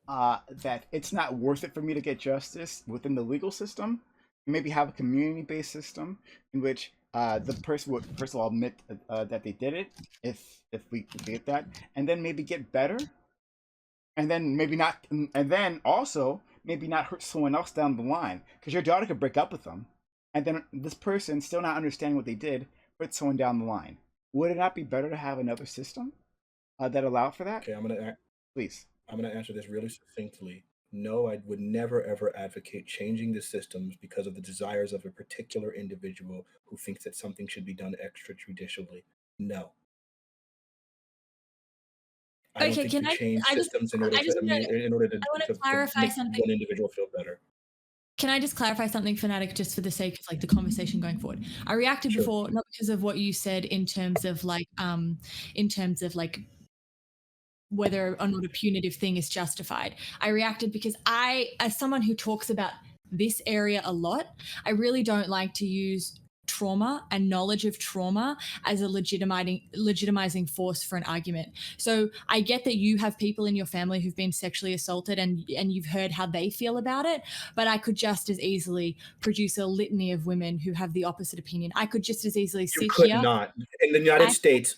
that it's not worth it for me to get justice within the legal system. Maybe have a community-based system in which the person would first of all admit that they did it, if we get that, and then maybe get better, and then maybe not, and then also maybe not hurt someone else down the line, because your daughter could break up with them, and then this person, still not understanding what they did, hurt someone down the line. Would it not be better to have another system that allowed for that? Okay, please. I'm gonna answer this really succinctly. No, I would never ever advocate changing the systems because of the desires of a particular individual who thinks that something should be done extrajudicially. No. I don't think you change systems in order to clarify make something. one individual feel better. Can I just clarify something, Fanatic, just for the sake of like the conversation going forward? I reacted before, not because of what you said in terms of like whether or not a punitive thing is justified. I reacted because I, as someone who talks about this area a lot. I really don't like to use trauma and knowledge of trauma as a legitimizing force for an argument. So I get that you have people in your family who've been sexually assaulted and you've heard how they feel about it, but I could just as easily produce a litany of women who have the opposite opinion. I could just as easily sit You could here. not. In the United States.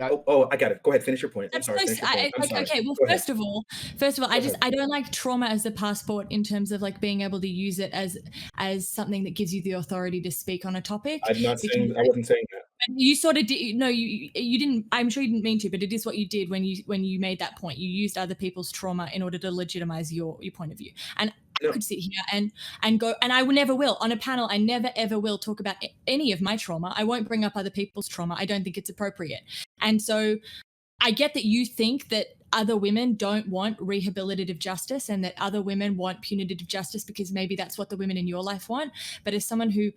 I got it. Go ahead. Finish your point. I'm sorry. Finish your point. I'm sorry. Okay. Well, first of all, I don't like trauma as a passport in terms of like being able to use it as something that gives you the authority to speak on a topic. I'm not saying. I wasn't saying that. You sort of did. No, you didn't. I'm sure you didn't mean to, but it is what you did when you made that point. You used other people's trauma in order to legitimize your point of view. And I could sit here and go, and I never will on a panel. I never ever will talk about any of my trauma. I won't bring up other people's trauma. I don't think it's appropriate. And so I get that you think that other women don't want rehabilitative justice and that other women want punitive justice because maybe that's what the women in your life want. But as someone who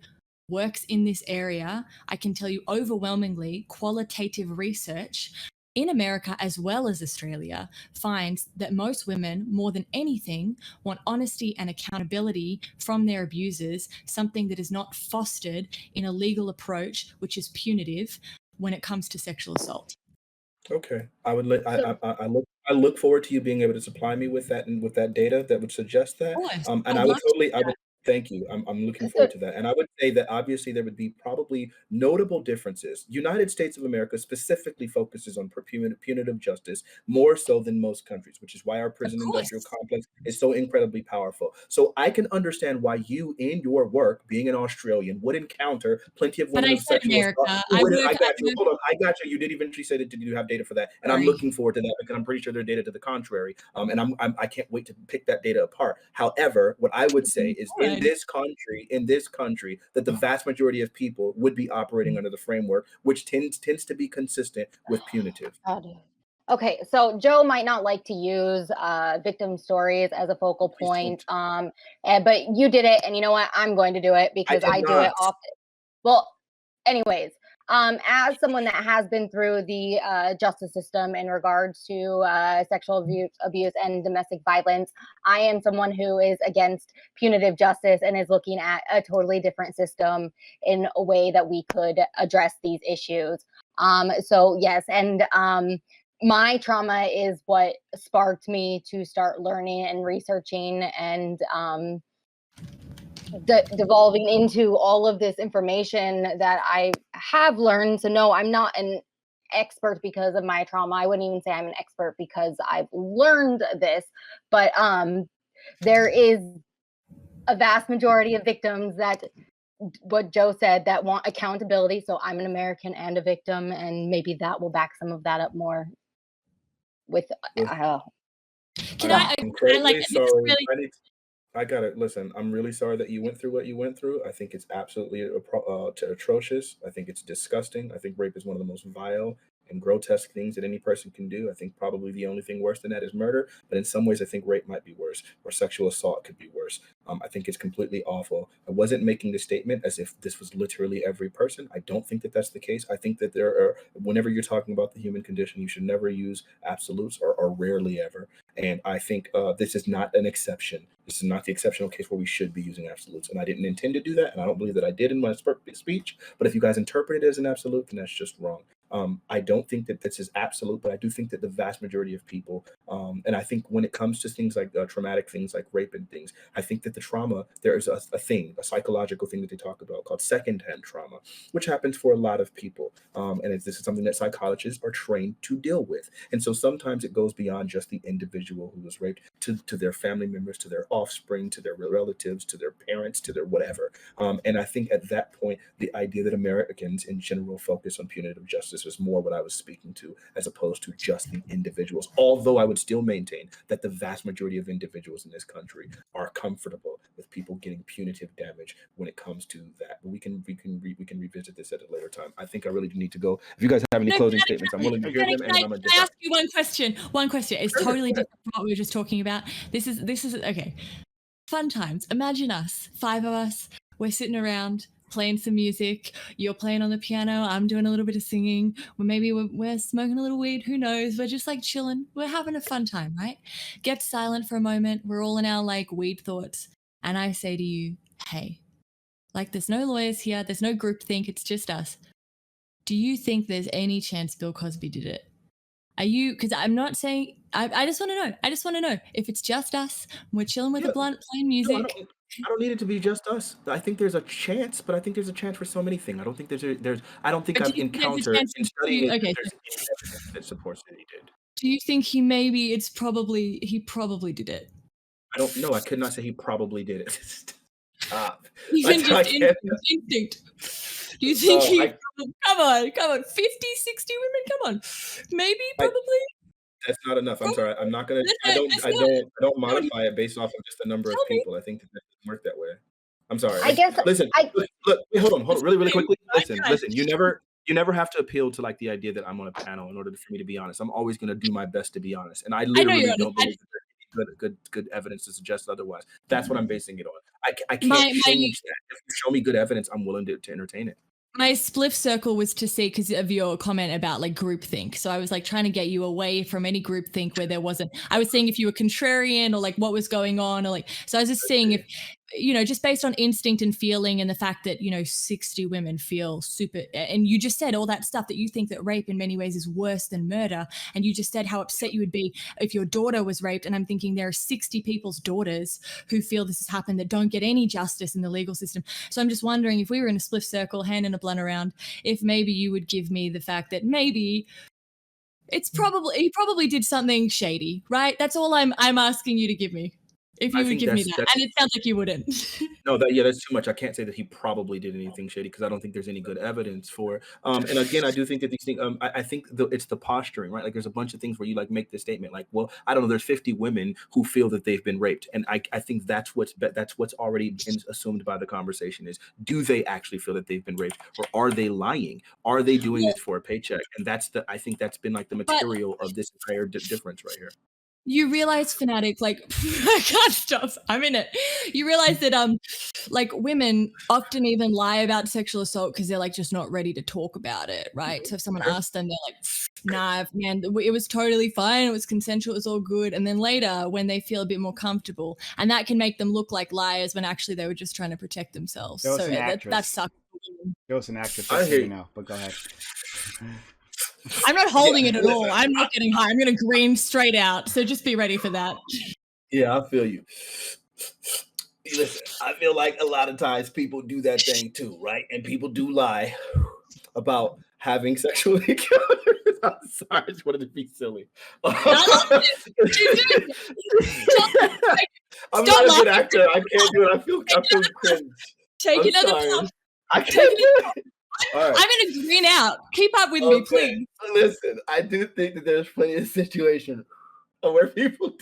works in this area, I can tell you overwhelmingly qualitative research in America as well as Australia finds that most women, more than anything, want honesty and accountability from their abusers, something that is not fostered in a legal approach, which is punitive when it comes to sexual assault. Okay, I look forward to you being able to supply me with that and with that data that would suggest that. And I would thank you. I'm looking forward to that. And I would say that obviously there would be probably notable differences. United States of America specifically focuses on punitive justice more so than most countries, which is why our prison industrial complex is so incredibly powerful. So I can understand why you in your work, being an Australian, would encounter plenty of women of sexual assault. I got you. Hold on. I got you. You did eventually say that you have data for that. And I'm looking forward to that because I'm pretty sure there's data to the contrary. And I can't wait to pick that data apart. However, what I would say is in this country, that the vast majority of people would be operating under the framework, which tends to be consistent with punitive. Okay, so Joe might not like to use victim stories as a focal point, but you did it, and you know what? I'm going to do it because I do it often. Well, anyways, as someone that has been through the justice system in regards to sexual abuse and domestic violence, I am someone who is against punitive justice and is looking at a totally different system in a way that we could address these issues. So yes, and my trauma is what sparked me to start learning and researching and devolving into all of this information that I have learned. So no, I'm not an expert because of my trauma. I wouldn't even say I'm an expert because I've learned this, but there is a vast majority of victims that what Joe said that want accountability. So I'm an American and a victim, and maybe that will back some of that up more with Can I incredibly sorry. I got it. Listen, I'm really sorry that you went through what you went through. I think it's absolutely atrocious. I think it's disgusting. I think rape is one of the most vile and grotesque things that any person can do. I think probably the only thing worse than that is murder. But in some ways, I think rape might be worse, or sexual assault could be worse. I think it's completely awful. I wasn't making the statement as if this was literally every person. I don't think that that's the case. I think that there are, whenever you're talking about the human condition, you should never use absolutes or rarely ever. And I think this is not an exception. This is not the exceptional case where we should be using absolutes. And I didn't intend to do that. And I don't believe that I did in my speech. But if you guys interpret it as an absolute, then that's just wrong. I don't think that this is absolute, but I do think that the vast majority of people, and I think when it comes to things like traumatic things like rape and things, I think that the trauma, there is a psychological thing that they talk about called secondhand trauma, which happens for a lot of people. And this is something that psychologists are trained to deal with. And so sometimes it goes beyond just the individual who was raped to their family members, to their offspring, to their relatives, to their parents, to their whatever. And I think at that point, the idea that Americans in general focus on punitive justice was more what I was speaking to, as opposed to just the individuals. Although I would still maintain that the vast majority of individuals in this country are comfortable with people getting punitive damage when it comes to that. But we can revisit this at a later time. I think I really do need to go. If you guys have any closing statements, I'm willing to hear them. Can I ask you one question? It's totally different from what we were just talking about. This is okay. Fun times. Imagine us, 5 of us. We're sitting around playing some music. You're playing on the piano. I'm doing a little bit of singing. Or maybe we're smoking a little weed. Who knows? We're just like chilling. We're having a fun time, right? Get silent for a moment. We're all in our like weed thoughts. and I say to you, hey, like there's no lawyers here, there's no groupthink, it's just us. Do you think there's any chance Bill Cosby did it? Are you, because I'm not saying, I just want to know. I just want to know if it's just us, we're chilling with the blunt, playing music. No, I don't need it to be just us. I think there's a chance, but I think there's a chance for so many things. I don't think I don't think But I've encountered in studying it, okay, there's any evidence that supports that he did. do you think he probably did it? I don't know. I could not say he probably did it. Stop. Even just instinct. Do you think come on, 50, 60 women? Come on. Maybe, probably. That's not enough. I'm sorry. I'm not gonna. I don't modify it based off of just the number of people. I think that doesn't work that way. I'm sorry. I guess. Listen. Look. Wait, hold on. Really quickly. Listen. You never have to appeal to like the idea that I'm on a panel in order for me to be honest. I'm always gonna do my best to be honest, and I literally don't believe that there's good evidence to suggest otherwise. That's what I'm basing it on. I can't change that. If you show me good evidence, I'm willing to entertain it. My spliff circle was to see, because of your comment about like groupthink. So I was like trying to get you away from any groupthink where there wasn't. I was seeing if you were contrarian or like what was going on, or like, so I was just seeing if, just based on instinct and feeling and the fact that, 60 women feel super, and you just said all that stuff that you think that rape in many ways is worse than murder. And you just said how upset you would be if your daughter was raped. And I'm thinking there are 60 people's daughters who feel this has happened that don't get any justice in the legal system. So I'm just wondering if we were in a spliff circle, hand in a blunt around, if maybe you would give me the fact that maybe he probably did something shady, right? That's all I'm asking you to give me. If you would give me that. And it sounds like you wouldn't. No, that's too much. I can't say that he probably did anything shady because I don't think there's any good evidence for it. And again, I do think that these things, I think it's the posturing, right? Like there's a bunch of things where you like make this statement like, well, I don't know, there's 50 women who feel that they've been raped. And I think that's what's already been assumed by the conversation is, do they actually feel that they've been raped, or are they lying? Are they doing this for a paycheck? And I think that's been like the material of this entire difference right here. You realize, Fanatic, like, I can't stop. I'm in it. You realize that, like, women often even lie about sexual assault because they're, like, just not ready to talk about it, right? So if someone asks them, they're like, nah, man, it was totally fine. It was consensual. It was all good. And then later, when they feel a bit more comfortable, and that can make them look like liars when actually they were just trying to protect themselves. So that sucks. There was an actress, but go ahead. I'm not holding it at all. I'm not getting high. I'm going to green straight out. So just be ready for that. Yeah, I feel you. Listen, I feel like a lot of times people do that thing too, right? And people do lie about having sexual encounters. I'm sorry, I just wanted to be silly. I'm not a good actor. I can't do it. I feel cringe. Take another puff. I can't do it. Right. I'm going to green out. Keep up with me, please. Listen, I do think that there's plenty of situations where people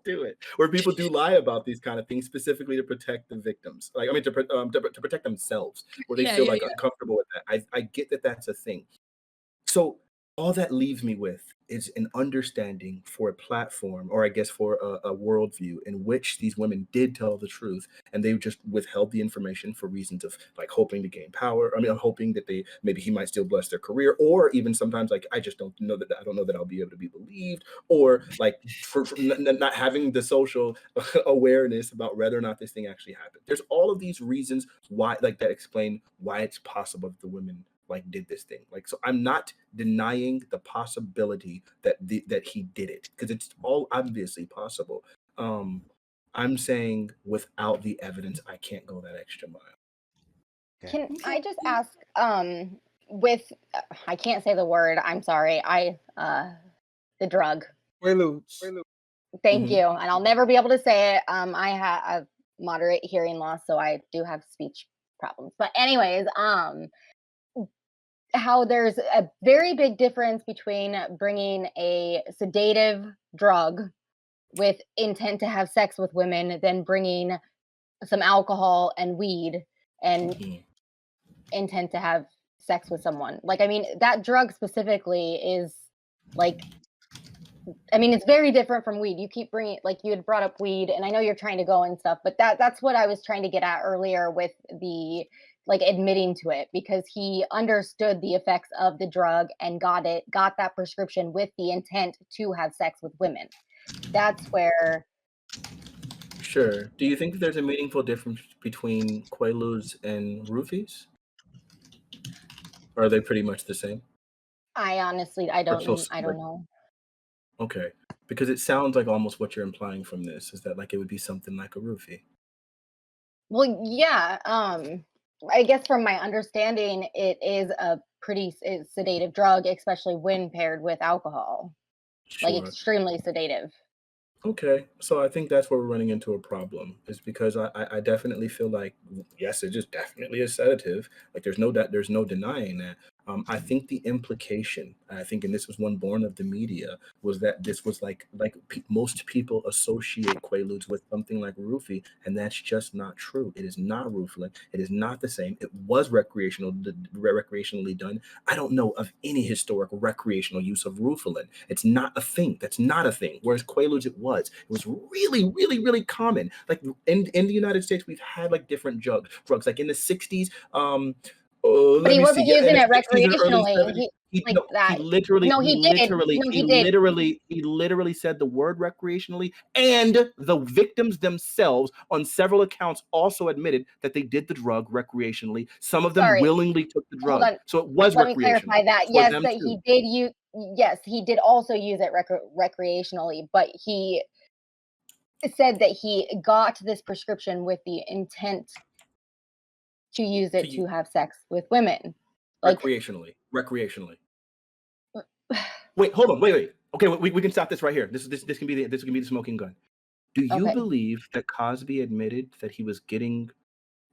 do it, where people do lie about these kind of things specifically to protect the victims. Like, I mean, to protect themselves, where they feel uncomfortable with that. I get that that's a thing. So all that leaves me with is an understanding for a platform, or I guess for a worldview in which these women did tell the truth, and they just withheld the information for reasons of like hoping to gain power. I mean, I'm hoping that maybe he might still bless their career, or even sometimes like I don't know that I'll be able to be believed, or like for not having the social awareness about whether or not this thing actually happened. There's all of these reasons why, like, that explain why it's possible that the women like did this thing. Like, so I'm not denying the possibility that he did it, because it's all obviously possible. I'm saying without the evidence, I can't go that extra mile. Can I just ask, with, I can't say the word, I'm sorry, the drug. Quaaludes. Thank you. And I'll never be able to say it. I have moderate hearing loss, so I do have speech problems. But anyways, how there's a very big difference between bringing a sedative drug with intent to have sex with women than bringing some alcohol and weed and intent to have sex with someone. Like, I mean, that drug specifically is like, I mean, it's very different from weed. You keep bringing, like, you had brought up weed, and I know you're trying to go and stuff, but that's what I was trying to get at earlier with the, like, admitting to it, because he understood the effects of the drug and got that prescription with the intent to have sex with women. That's where Sure. Do you think that there's a meaningful difference between quaaludes and roofies? Or are they pretty much the same? I honestly, I don't know. Okay. Because it sounds like almost what you're implying from this is that like it would be something like a roofie. Well, yeah. I guess from my understanding, it is a pretty sedative drug, especially when paired with alcohol. Like Sure. extremely sedative. Okay, so I think that's where we're running into a problem, is because I definitely feel like yes, it is definitely a sedative. Like there's no denying that. I think the implication, I think, and this was one born of the media, was that this was most people associate quaaludes with something like roofie, and that's just not true. It is not roofing. It is not the same. It was recreationally done. I don't know of any historic recreational use of roofing. It's not a thing. That's not a thing. Whereas quaaludes, it was. It was really, really, really common. Like in the United States, we've had like different drugs. Like in the 60s, But he wasn't using it recreationally. He He literally said the word recreationally, and the victims themselves on several accounts also admitted that they did the drug recreationally. Some of them willingly took the drug. So it was Let recreational. me clarify that. Yes, that he did use. Yes, he did also use it recreationally, but he said that he got this prescription with the intent to use it to have sex with women. Like, recreationally. Wait, hold on. Wait. Okay, we can stop this right here. This can be the smoking gun. Do you believe that Cosby admitted that he was getting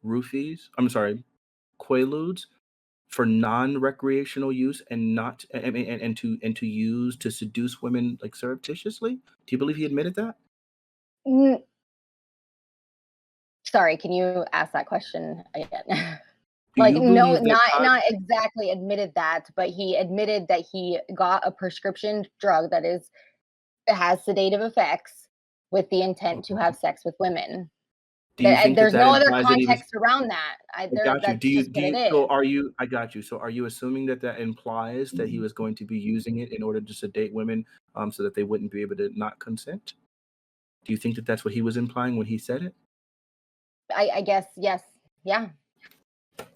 quaaludes for non-recreational use and not and to use to seduce women like surreptitiously? Do you believe he admitted that? Sorry, can you ask that question again? Like, no, not exactly admitted that, but he admitted that he got a prescription drug that has sedative effects with the intent to have sex with women. There's no other context around that. I got you. I got you. So are you assuming that implies that he was going to be using it in order to sedate women so that they wouldn't be able to not consent? Do you think that that's what he was implying when he said it? I guess, yes. Yeah.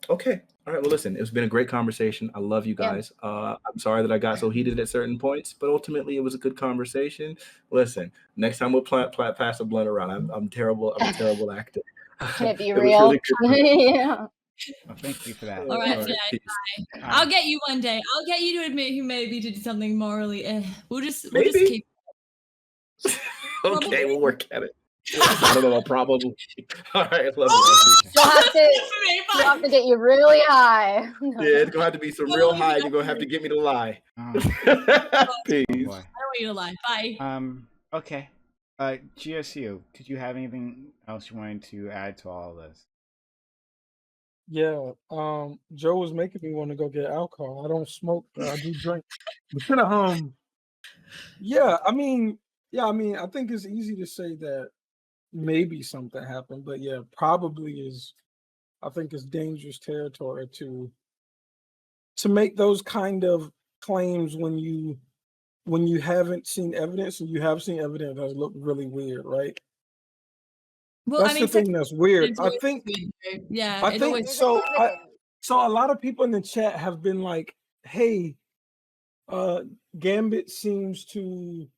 Okay. All right. Well, listen, it's been a great conversation. I love you guys. Yeah. I'm sorry that I got so heated at certain points, but ultimately it was a good conversation. Listen, next time we'll pass a blunt around. I'm terrible. I'm a terrible actor. Can it be real? Really yeah. Well, thank you for that. All right, bye. I'll get you one day. I'll get you to admit you maybe did something morally. We'll just keep. Okay, we'll work at it. I don't know, a problem. All right, love you. You'll have to get you really high. Yeah, it's gonna have to be some real high. You're gonna have to get me to lie. Peace. I don't want you to lie. Bye. Okay. GSU, did you have anything else you wanted to add to all of this? Yeah. Joe was making me want to go get alcohol. I don't smoke, but I do drink. But yeah, I mean, I think it's easy to say that maybe something happened, but yeah, probably is. I think it's dangerous territory to make those kind of claims when you haven't seen evidence, and you have seen evidence that look really weird, right? Well, that's the thing that's weird. I think. Yeah, I think so. So a lot of people in the chat have been like, "Hey, Gambit seems to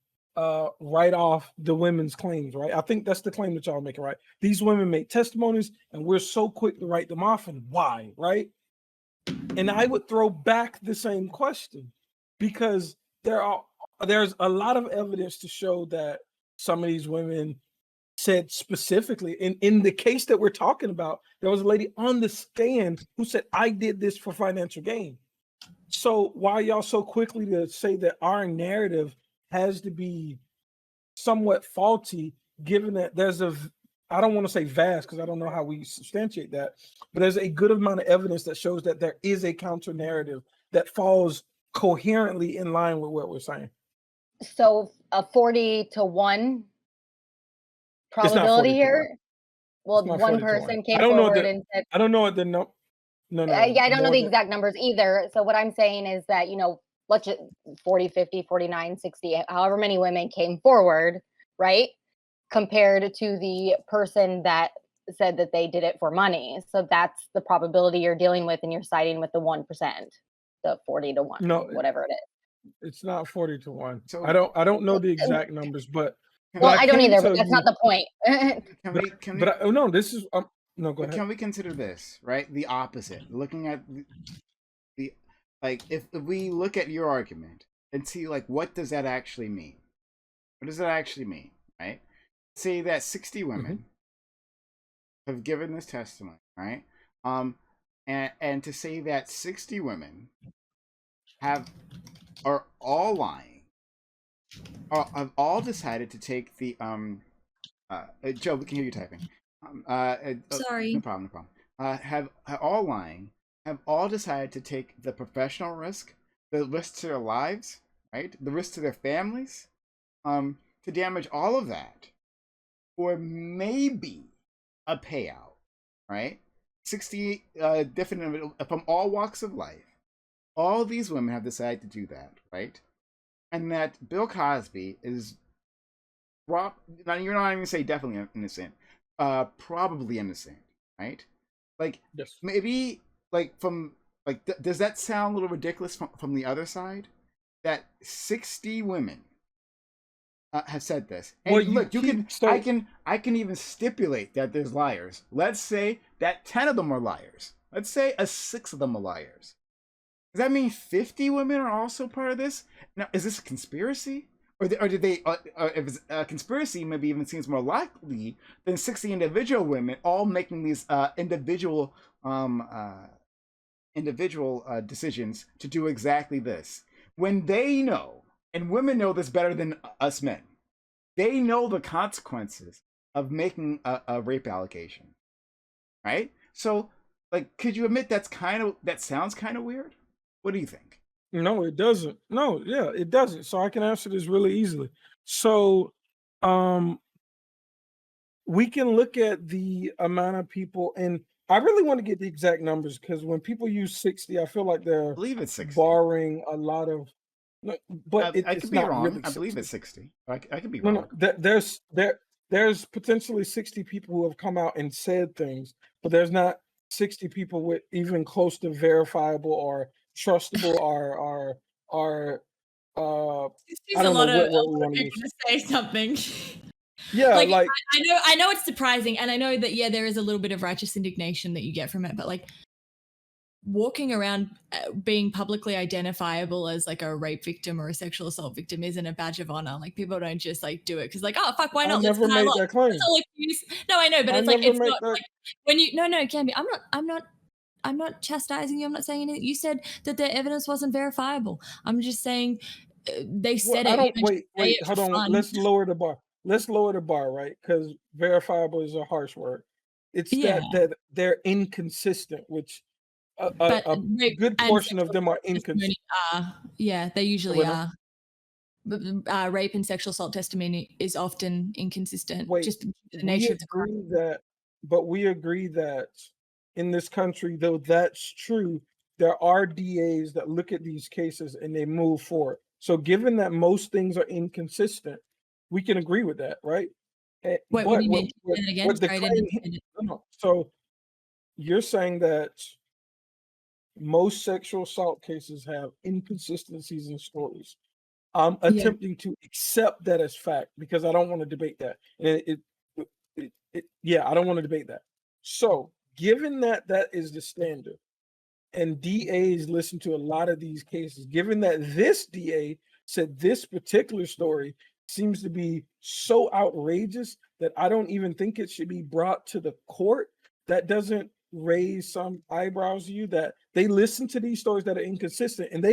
write off the women's claims," right? I think that's the claim that y'all are making, right? These women make testimonies, and we're so quick to write them off, and why, right? And I would throw back the same question, because there's a lot of evidence to show that some of these women said specifically, in the case that we're talking about, there was a lady on the stand who said, "I did this for financial gain." So why are y'all so quickly to say that our narrative has to be somewhat faulty, given that there's I don't want to say vast, because I don't know how we substantiate that, but there's a good amount of evidence that shows that there is a counter narrative that falls coherently in line with what we're saying. So a 40-1 probability here? Well, one person came forward and said, I don't know what the no. I don't know the exact numbers either. So what I'm saying is that, let's just 40, 50, 49, 60, however many women came forward, right? compared to the person that said that they did it for money. So that's the probability you're dealing with, and you're siding with the 1%, the 40 to 1, No, whatever it is. it's not 40 to 1. So I don't know the exact numbers, but well, I don't either, but tell that's you, not the point. no, this is no, go ahead. Can we consider this, right? The opposite. Looking at the like, if we look at your argument and see, like, what does that actually mean? What does that actually mean, right? Say that 60 women have given this testimony, right? And to say that 60 women are all lying, or have all decided to take the Joe, we can hear you typing. Sorry. No problem. Have all lying, have all decided to take the professional risk, the risk to their lives, right? The risk to their families, to damage all of that, for maybe a payout, right? 60 different from all walks of life. All these women have decided to do that, right? And that Bill Cosby is now, you're not even say definitely innocent, probably innocent, right? Like, yes. Maybe, like, from, like, does that sound a little ridiculous from the other side? That 60 women have said this. And well, look, I can even stipulate that there's liars. Let's say that 10 of them are liars. Let's say 6 of them are liars. Does that mean 50 women are also part of this? Now, is this a conspiracy? Or did they, if it's a conspiracy, maybe even seems more likely than 60 individual women all making these individual decisions to do exactly this. When they know, and women know this better than us men, they know the consequences of making a rape allegation, right? So, like, could you admit that sounds kind of weird? What do you think? No, it doesn't. No, yeah, it doesn't. So I can answer this really easily. So, we can look at the amount of people, and I really want to get the exact numbers, because when people use 60, I feel like they're I believe it's 60. Borrowing a lot of, but I could be not wrong. really I 60. believe it's 60. I could be wrong. No, there's potentially 60 people who have come out and said things, but there's not 60 people with even close to verifiable or trustable or I don't know what word we want to use to say something. Yeah, like I know it's surprising, and I know that there is a little bit of righteous indignation that you get from it, but like walking around being publicly identifiable as like a rape victim or a sexual assault victim isn't a badge of honor. Like, people don't just like do it because, like, oh fuck, why not? I never made that claim. No, I know, but it's like, it's not like when you no, Camby, I'm not chastising you. I'm not saying anything. You said that the evidence wasn't verifiable. I'm just saying they said it. Wait, hold on. Let's lower the bar. Right? Because verifiable is a harsh word. It's that they're inconsistent, which a good portion of them are inconsistent. They usually are. Rape and sexual assault testimony is often inconsistent. Just the nature of the crime. But we agree that in this country, though that's true, there are DAs that look at these cases and they move forward. So given that most things are inconsistent, we can agree with that, right? Wait, what do you mean? So you're saying that most sexual assault cases have inconsistencies in stories. I'm attempting to accept that as fact because I don't want to debate that. I don't want to debate that. So given that that is the standard, and DAs listen to a lot of these cases, given that this DA said this particular story seems to be so outrageous that I don't even think it should be brought to the court, that doesn't raise some eyebrows to you that they listen to these stories that are inconsistent and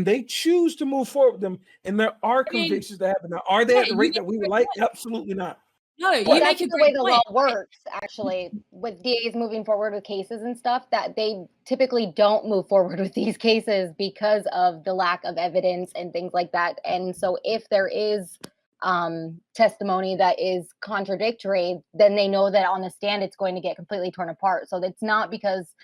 they choose to move forward with them, and there are convictions that happen. Now, are they at the rate that we would like? Absolutely not. No, that's the way the law works, actually, with DAs moving forward with cases and stuff, that they typically don't move forward with these cases because of the lack of evidence and things like that. And so if there is testimony that is contradictory, then they know that on the stand it's going to get completely torn apart. So it's not because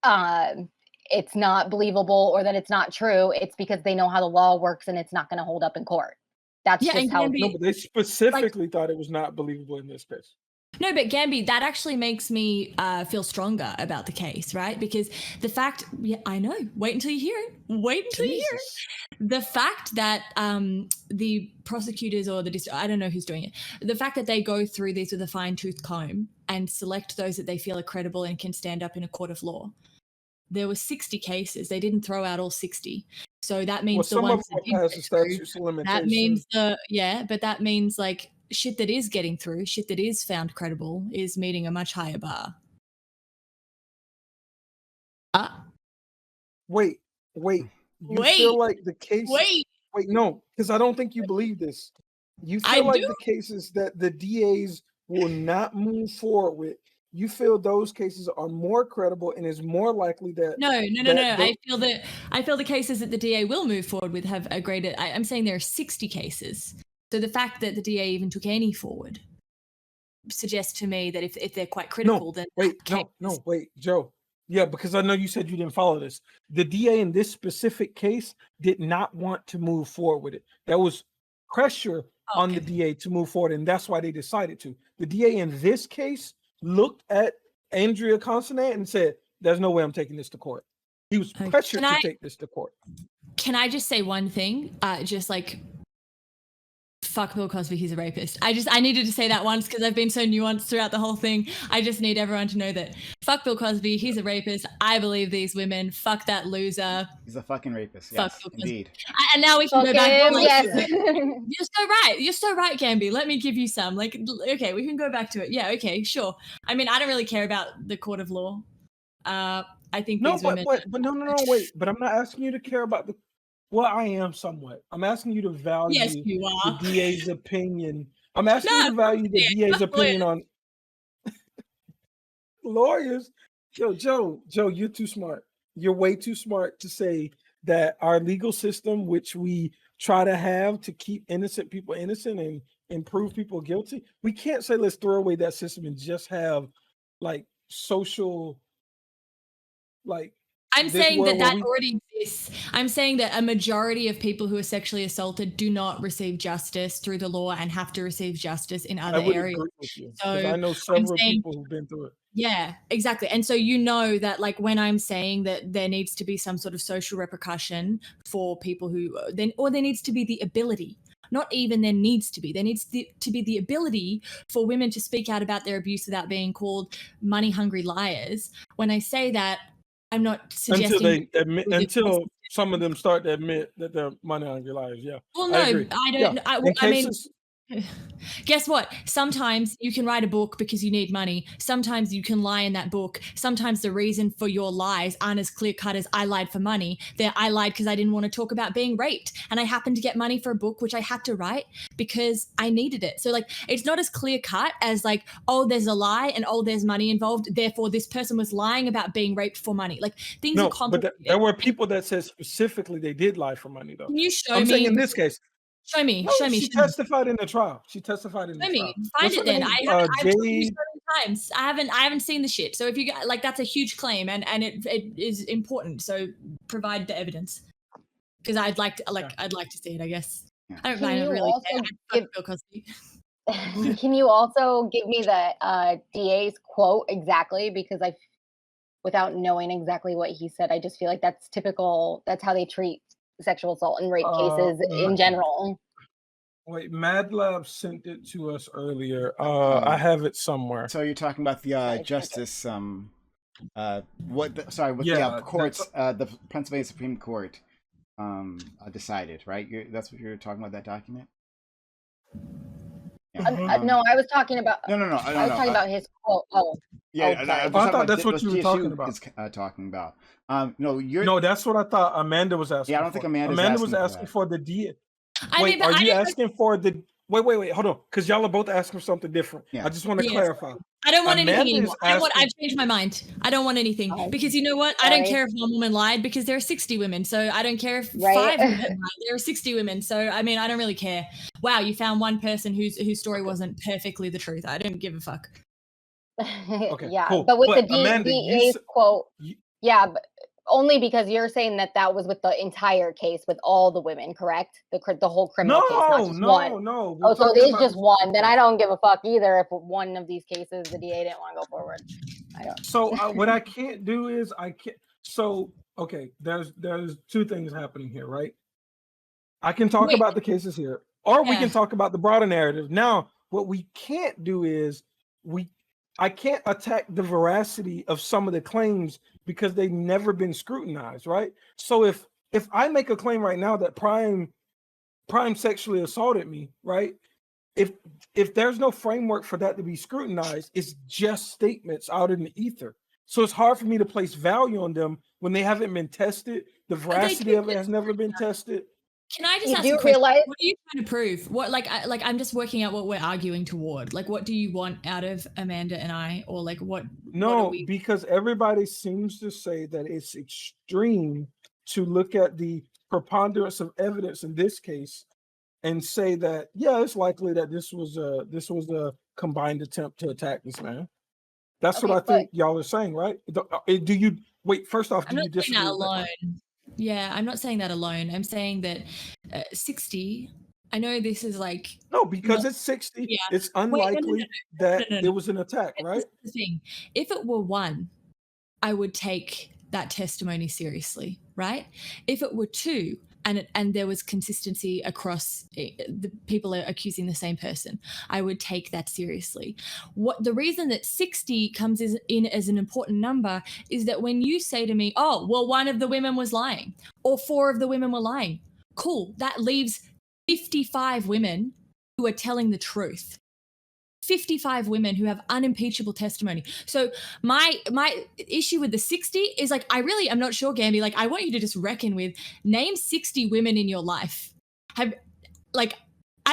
it's not believable or that it's not true. It's because they know how the law works and it's not going to hold up in court. That's Yeah, just and how. Gambi, No, but they specifically thought it was not believable in this case. no, but Gambi, that actually makes me feel stronger about the case, right? Because the fact, yeah, I know. Wait until you hear it. Wait until you hear it. The fact that the prosecutors or I don't know who's doing it. The fact that they go through these with a fine-tooth comb and select those that they feel are credible and can stand up in a court of law. There were 60 cases. They didn't throw out all 60. So that means the ones that did past the get through, statutes of limitation. that means but that means like shit that is getting through, shit that is found credible is meeting a much higher bar. Wait. You feel like the case. Wait, no, because I don't think you believe this. You feel like the cases that the DAs will not move forward with, you feel those cases are more credible and is more likely that no. I feel the cases that the DA will move forward with have a greater. I'm saying there are 60 cases. So the fact that the DA even took any forward suggests to me that if they're quite critical, then wait, Joe. Yeah, because I know you said you didn't follow this. The DA in this specific case did not want to move forward with it. There was pressure on the DA to move forward, and that's why they decided to. The DA in this case looked at Andrea Consonant and said, "There's no way I'm taking this to court." He was pressured to take this to court. Can I just say one thing? Just like, fuck Bill Cosby, he's a rapist. I needed to say that once because I've been so nuanced throughout the whole thing. I just need everyone to know that fuck Bill Cosby, he's a rapist. I believe these women. Fuck that loser. He's a fucking rapist. Yes, indeed. And now we can go back. Yes. You're so right, Gambi. Let me give you some. Like, okay, we can go back to it. Yeah, okay, sure. I mean, I don't really care about the court of law. I think these women. Wait. But I'm not asking you to care about the. Well, I am somewhat. I'm asking you to value the DA's opinion. I'm asking you to value the DA's opinion on lawyers. Joe, you're too smart. You're way too smart to say that our legal system, which we try to have to keep innocent people innocent and prove people guilty, we can't say let's throw away that system and just have like social, like. I'm saying that already exists. I'm saying that a majority of people who are sexually assaulted do not receive justice through the law and have to receive justice in other areas. Agree with you, so I know several people who've been through it. Yeah, exactly. And so you know that like when I'm saying that there needs to be some sort of social repercussion for people who there needs to be the ability. Not even there needs to be. There needs to be the ability for women to speak out about their abuse without being called money-hungry liars. When I say that, I'm not suggesting until some of them start to admit that they're money-hungry liars. Yeah. Well, no, I don't. Yeah. I mean, guess what? Sometimes you can write a book because you need money. Sometimes you can lie in that book. Sometimes the reason for your lies aren't as clear-cut as I lied for money. I lied because I didn't want to talk about being raped. And I happened to get money for a book, which I had to write because I needed it. So like, it's not as clear-cut as like, oh, there's a lie and oh, there's money involved. Therefore, this person was lying about being raped for money. Like things are complicated. But there were people that said specifically they did lie for money, though. Can you show me? I'm saying in this case. Show me. She testified in the trial. Find it then. I've told you so many times. I haven't seen the shit. So if you got like, that's a huge claim and it is important. So provide the evidence because I'd like to see it. I guess I don't mind really. Bill Cosby. Can you also give me the DA's quote exactly? Because without knowing exactly what he said, I just feel like that's typical. That's how they treat sexual assault and rape cases in general. Wait, Mad Lab sent it to us earlier. I have it somewhere. So you're talking about the justice the Pennsylvania Supreme Court decided, right? That's what you're talking about, that document? Yeah. No, I was talking about. No. I was talking about his quote. Oh, yeah. I thought that's what you were talking about. Talking about. No, that's what I thought. Amanda was asking. Yeah, I don't think Amanda was asking for the D. Wait, are you asking for the? Wait, hold on, because y'all are both asking for something different. Yeah. I just want to clarify. I don't want anything anymore. I've changed my mind. I don't want anything because you know what? I don't care if one woman lied because there are 60 women. So I don't care if 5 women lied. There are 60 women. So I mean, I don't really care. Wow, you found one person whose story wasn't perfectly the truth. I don't give a fuck. Okay, yeah, cool. But with the DA's quote, only because you're saying that was with the entire case, with all the women, correct? The whole criminal case, not just one. No. Oh, so it is just one. Then I don't give a fuck either if one of these cases the DA didn't want to go forward. I don't. So what I can't do is okay, there's two things happening here, right? I can talk about the cases here, or we can talk about the broader narrative. Now, what we can't do is I can't attack the veracity of some of the claims because they've never been scrutinized, right? So if I make a claim right now that Prime sexually assaulted me, right? If there's no framework for that to be scrutinized, it's just statements out in the ether. So it's hard for me to place value on them when they haven't been tested. The veracity of it has never been tested. Can I just ask you a question? What are you trying to prove? What I'm just working out what we're arguing toward. Like, what do you want out of Amanda and I, or like what? No, because everybody seems to say that it's extreme to look at the preponderance of evidence in this case and say that it's likely that this was a combined attempt to attack this man. That's what I think y'all are saying, right? Do you wait? First off, do you disagree with that? Yeah, I'm not saying that alone. I'm saying that 60. I know this is like because it's 60. Yeah. It's unlikely that it was an attack, right? This is the thing. If it were one, I would take that testimony seriously, right? If it were two, and there was consistency across the people are accusing the same person, I would take that seriously. The reason that 60 comes in as an important number is that when you say to me, oh, well, one of the women was lying or 4 of the women were lying, cool. That leaves 55 women who are telling the truth. 55 women who have unimpeachable testimony. So my issue with the 60 is like, I'm not sure, Gamby, like I want you to just reckon with name 60 women in your life. I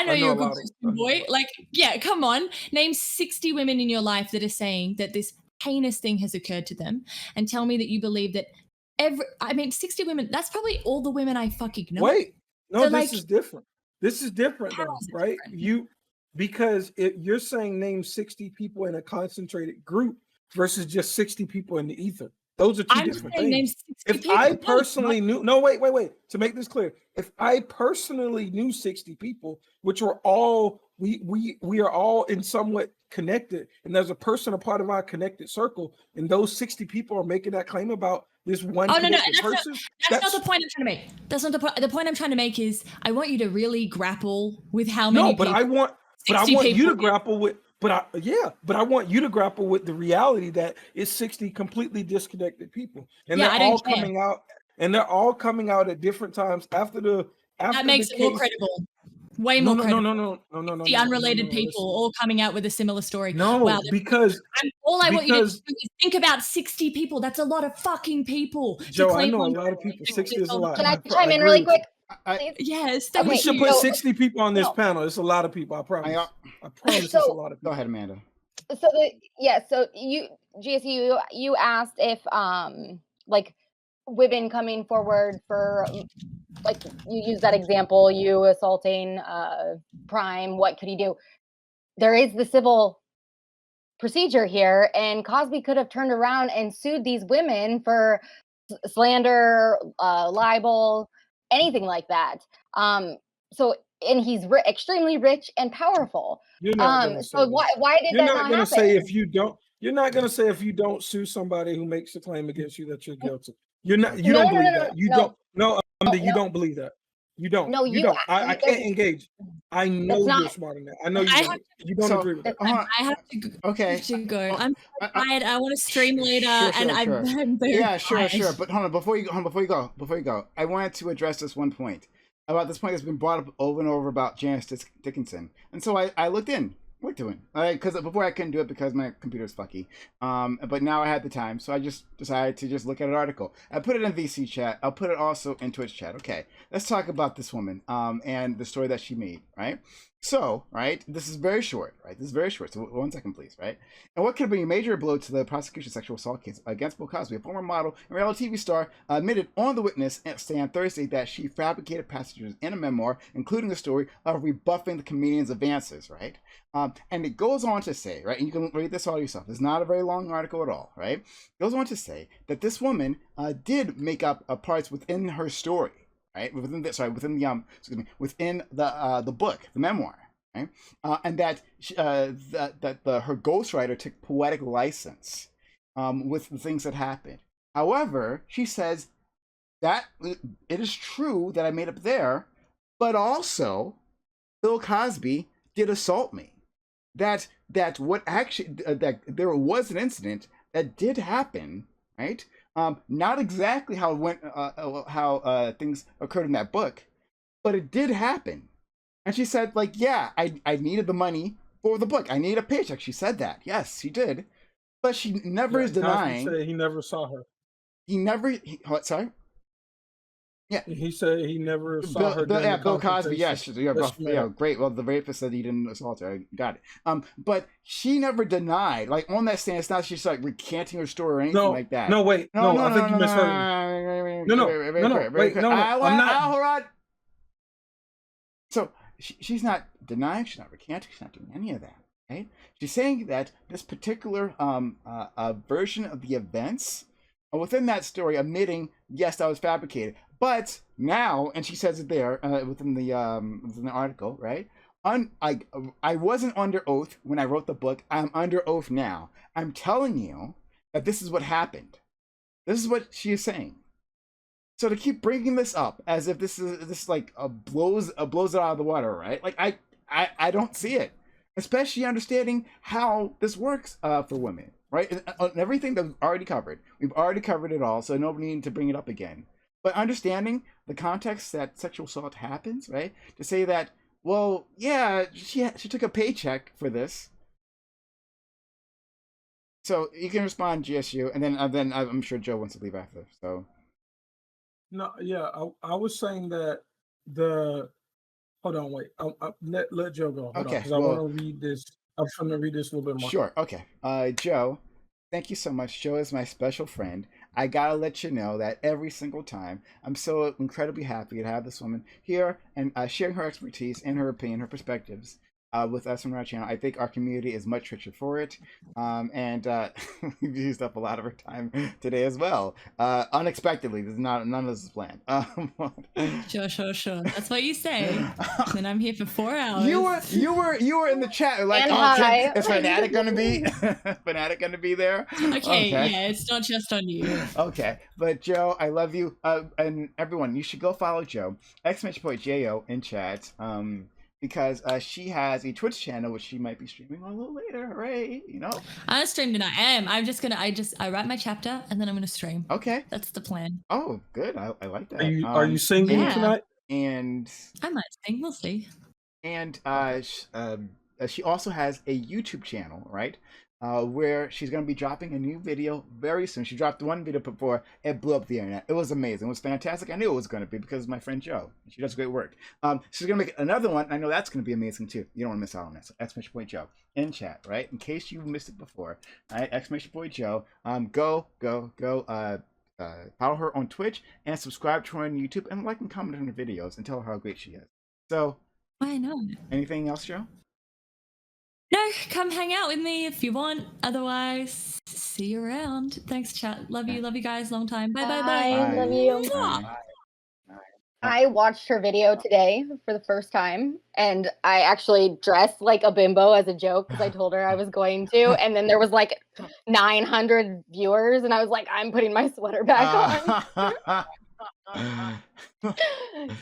know you're a good Christian boy. Like, yeah, come on. Name 60 women in your life that are saying that this heinous thing has occurred to them and tell me that you believe that 60 women, that's probably all the women I fucking know. Wait, no, so this is different. This is different though, right? Because you're saying name 60 people in a concentrated group versus just 60 people in the ether. Those are two different things. If I personally knew, wait. To make this clear, if I personally knew 60 people, which were all, we are all in somewhat connected, and there's a person a part of our connected circle, and those 60 people are making that claim about this one person. That's not the point I'm trying to make. That's not the point. The point I'm trying to make is I want you to really grapple with how many people. I want you to grapple with, I want you to grapple with the reality that it's 60 completely disconnected people, and they're all coming out at different times after that makes it more credible. Way more credible. No. The unrelated people all coming out with a similar story. Because all I want you to do is think about 60 people. That's a lot of fucking people. Joe, I know a lot of people. 60 is a lot. Can I chime in really quick? Yes. We should put 60 people on this panel. It's a lot of people. I promise. I promise it's a lot of people. Go ahead, Amanda. So you asked if like women coming forward for, like you use that example, you assaulting Prime, what could he do? There is the civil procedure here, and Cosby could have turned around and sued these women for slander, libel, anything like that. And he's extremely rich and powerful. Why did that not happen? You're not going to say if you don't sue somebody who makes a claim against you that you're guilty. You don't believe that. You don't believe that. You don't. No, you don't. I can't engage. I know you're smart in that. I know you don't agree with that. I have to go. Okay. To go. I'm tired. I want to stream later, I'm very sure. But hold on, before you go, I wanted to address this one point about this point that's been brought up over and over about Janice Dickinson, and so I looked in. What doing? Because before I couldn't do it because my computer's fucky. But now I had the time, so I just decided to just look at an article. I put it in VC chat. I'll put it also in Twitch chat. Okay, let's talk about this woman and the story that she made. Right. So, right, this is very short, right? This is very short. So 1 second, please, right? And what could be a major blow to the prosecution's sexual assault case against Bill Cosby, a former model and reality TV star, admitted on the witness stand Thursday that she fabricated passages in a memoir, including the story of rebuffing the comedian's advances, right? And it goes on to say, right, and you can read this all yourself. It's not a very long article at all, right? It goes on to say that this woman did make up parts within her story, right, within the within the book, the memoir, right, and that her ghostwriter took poetic license with the things that happened. However, she says that it is true that I made up there, but also Bill Cosby did assault me. That what actually that there was an incident that did happen, right? Not exactly how it went, how things occurred in that book, but it did happen. And she said, like, yeah, I needed the money for the book. I need a paycheck. She said that. Yes, she did. But she never is denying. Cosby said he never saw her. He never. Sorry. Yeah, he said he never saw her. Bill Cosby. Yes, yeah, great. Well, the rapist said he didn't assault her. I got it. But she never denied. Like on that stand, it's not she's like recanting her story or anything like that. No, wait, no, I think you misheard me. No, wait, no, I'm not. Hold on. So she's not denying. She's not recanting. She's not doing any of that. Right? She's saying that this particular version of the events within that story, admitting yes, that was fabricated. But now, and she says it there within the article, right? I wasn't under oath when I wrote the book. I'm under oath now. I'm telling you that this is what happened. This is what she is saying. So to keep bringing this up as if this like blows it out of the water, right? Like I don't see it, especially understanding how this works for women, right? And everything that we've already covered it all, so nobody needs to bring it up again. But understanding the context that sexual assault happens, right? To say that, well, yeah, she took a paycheck for this. So you can respond, GSU, and then I'm sure Joe wants to leave after. So. No, yeah, I was saying that hold on, wait, let Joe go. Hold on, because I want to read this. I'm trying to read this a little bit more. Sure. Okay. Joe, thank you so much. Joe is my special friend. I gotta let you know that every single time, I'm so incredibly happy to have this woman here and sharing her expertise and her opinion, her perspectives with us on our channel. I think our community is much richer for it. And we've used up a lot of our time today as well. Unexpectedly, none of this is planned. Sure. That's what you say. Then I'm here for 4 hours. You were in the chat like, oh, is Fanatic gonna be Fanatic gonna be there? Okay, yeah, it's not just on you. Okay, but Joe, I love you, and everyone, you should go follow Joe, !Jo in chat. Because she has a Twitch channel which she might be streaming a little later, right? You know. I'm streaming tonight. I write my chapter and then I'm gonna stream. Okay. That's the plan. Oh, good. I like that. Are you singing tonight? And I might sing. We'll see. And she also has a YouTube channel, right? Where she's going to be dropping a new video very soon. She dropped one video before it blew up the internet. It was amazing. It was fantastic. I knew it was going to be because of my friend Joe. She does great work. She's going to make another one. I know that's going to be amazing too. You don't want to miss out on that. So !Joe in chat, right? In case you missed it before, right? !Joe. Go follow her on Twitch and subscribe to her on YouTube and like and comment on her videos and tell her how great she is. So I know. Anything else, Joe? No, come hang out with me if you want. Otherwise, see you around. Thanks, chat. Love you guys. Long time. Bye. Love you. Bye. I watched her video today for the first time, and I actually dressed like a bimbo as a joke because I told her I was going to, and then there was like 900 viewers, and I was like, I'm putting my sweater back on.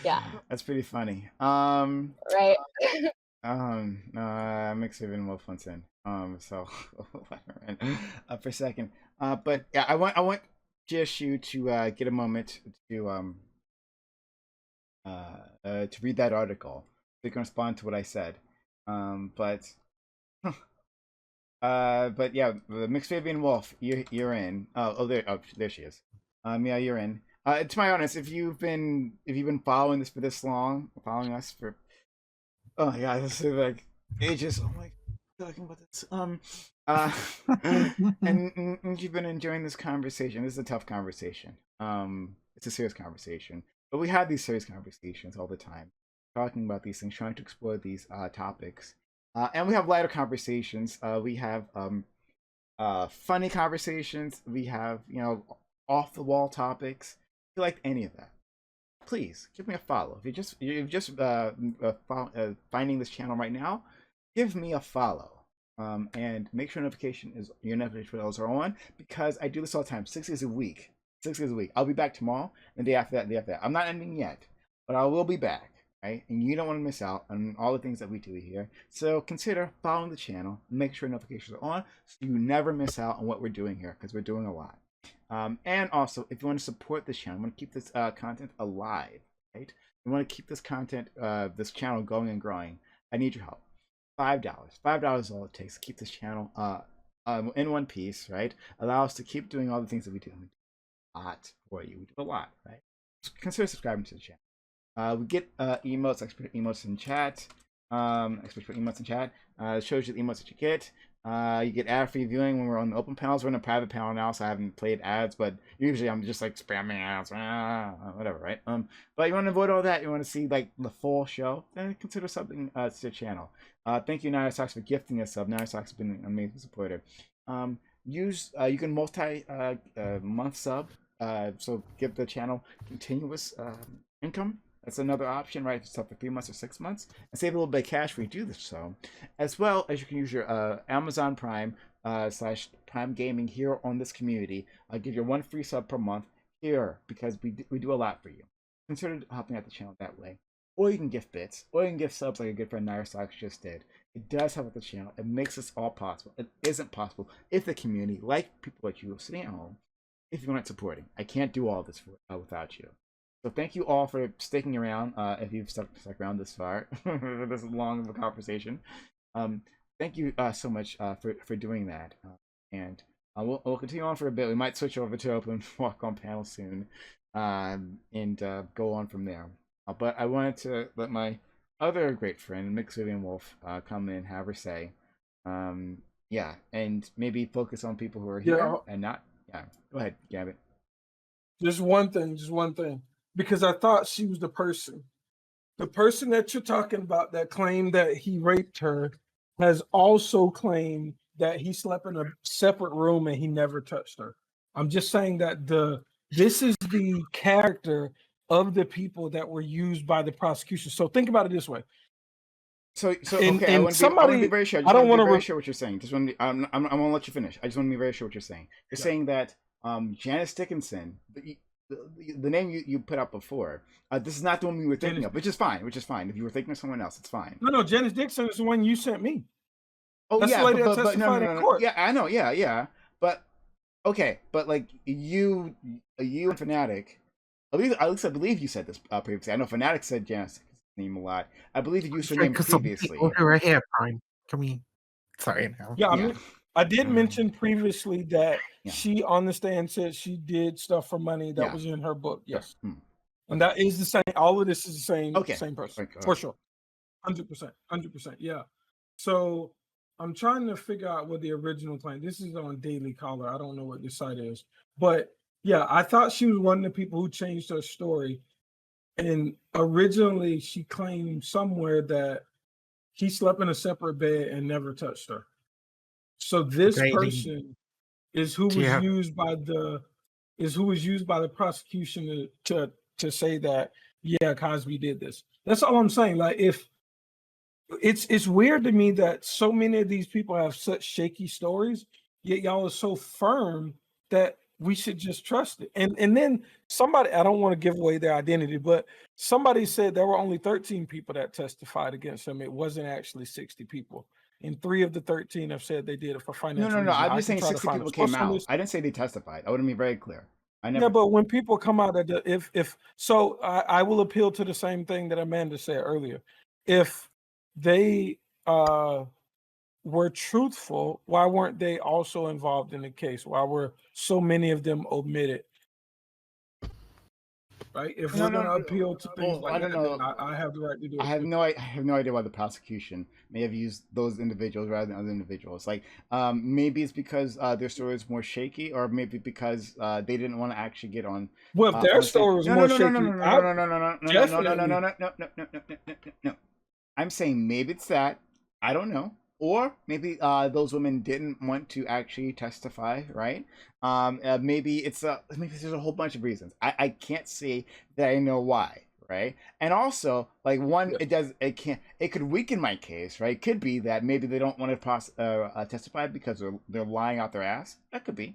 Yeah. That's pretty funny. Right. Mixed even Wolf wants in. So for a second. But yeah, I want GSU to get a moment to read that article. So you can respond to what I said. But yeah, Mixed Fabian Wolf, you're in. There she is. Yeah, you're in. To my honest, if you've been following us for Oh my god, this is like ages. Oh my god, talking about this. And you've been enjoying this conversation. This is a tough conversation. It's a serious conversation, but we have these serious conversations all the time, talking about these things, trying to explore these topics. And we have lighter conversations. We have funny conversations. We have off the wall topics. If you like any of that, please give me a follow. If you're just finding this channel right now, give me a follow. And make sure your notification bells are on, because I do this all the time, 6 days a week. 6 days a week. I'll be back tomorrow, and the day after that, and the day after that. I'm not ending yet, but I will be back, right? And you don't want to miss out on all the things that we do here. So consider following the channel. Make sure notifications are on, so you never miss out on what we're doing here, because we're doing a lot. And also, if you want to support this channel, want to keep this content alive, right? You want to keep this content, this channel going and growing, I need your help. $5. $5 is all it takes to keep this channel in one piece, right? Allow us to keep doing all the things that we do. We do a lot for you. We do a lot, right? So consider subscribing to the channel. We get emotes, expert emotes in chat. Expert emotes in chat. It shows you the emotes that you get. You get ad-free viewing when we're on the open panels. We're in a private panel now, so I haven't played ads, but usually I'm just like spamming ads, whatever, right? But you want to avoid all that, you want to see like the full show, then consider subbing to the channel. Thank you, Nine Socks, for gifting us sub. Nine Socks has been an amazing supporter. You can month sub, so give the channel continuous income. That's another option, right? Sub for 3 months or 6 months, and save a little bit of cash when you do this. So, as well as you can use your Amazon Prime / Prime Gaming here on this community. I'll give you 1 free sub per month here, because we do a lot for you. Consider helping out the channel that way. Or you can gift bits, or you can gift subs like a good friend Nair Socks just did. It does help out the channel. It makes this all possible. It isn't possible if the community, like people like you sitting at home, if you weren't supporting. I can't do all this without you. So thank you all for sticking around. If you've stuck around this far, this long of a conversation. Thank you so much for doing that. And we'll continue on for a bit. We might switch over to open walk on panel soon, and go on from there. But I wanted to let my other great friend, Mixilian Wolf, come in, have her say. Yeah, and maybe focus on people who are here and not. Yeah, go ahead, Gambit. Just one thing. Because I thought she was the person. The person that you're talking about that claimed that he raped her has also claimed that he slept in a separate room and he never touched her. I'm just saying that this is the character of the people that were used by the prosecution. So think about it this way. So okay, I want to be very sure. I don't want to be very sure what you're saying. I'm gonna let you finish. I just want to be very sure what you're saying. You're saying that Janice Dickinson, the name you put up before, this is not the one we were thinking of, which is fine. If you were thinking of someone else, it's fine. No, Janice Dickinson is the one you sent me. Oh, that's yeah, the lady that testified in court. Yeah, I know. Yeah. But okay, but like you and Fanatic, at least I believe you said this previously. I know Fanatic said Janice name a lot. I believe you used her name previously. Right here, fine. Can we? Sorry. No. Yeah, I did mention previously that she on the stand said she did stuff for money that was in her book. Yes, and that is the same. All of this is the same. Same person for sure. 100%. Yeah. So I'm trying to figure out what the original claim. This is on Daily Caller. I don't know what this site is, but yeah, I thought she was one of the people who changed her story. And originally, she claimed somewhere that he slept in a separate bed and never touched her. So this person is who was used by the prosecution to say that Cosby did this. That's all I'm saying. Like, if it's weird to me that so many of these people have such shaky stories, yet y'all are so firm that we should just trust it. And then somebody, I don't want to give away their identity, but somebody said there were only 13 people that testified against him. It wasn't actually 60 people. And 3 of the 13 have said they did it for financial No. I'm just saying 60 people came out. I didn't say they testified. I want to be very clear. Yeah, but when people come out, I will appeal to the same thing that Amanda said earlier. If they were truthful, why weren't they also involved in the case? Why were so many of them omitted? right? If No, we're no, going to appeal to things I like don't that, then know. I have the right to do I it have too. I have no idea why the prosecution may have used those individuals rather than other individuals. Like, maybe it's because their story is more shaky, or maybe because they didn't want to actually get on. Well, if their On stand. story was No, more no, no, no, shaky, no, no, I no, no, no, no, no, no, no, no, no, definitely. no, no, no, no, no, no, no, no. I'm saying maybe it's that. I don't know. Or maybe those women didn't want to actually testify, right? Maybe it's maybe there's a whole bunch of reasons. I can't say that I know why, right? And also, like, one, Yes. it could weaken my case, right? It could be that maybe they don't want to testify because they're lying out their ass. That could be.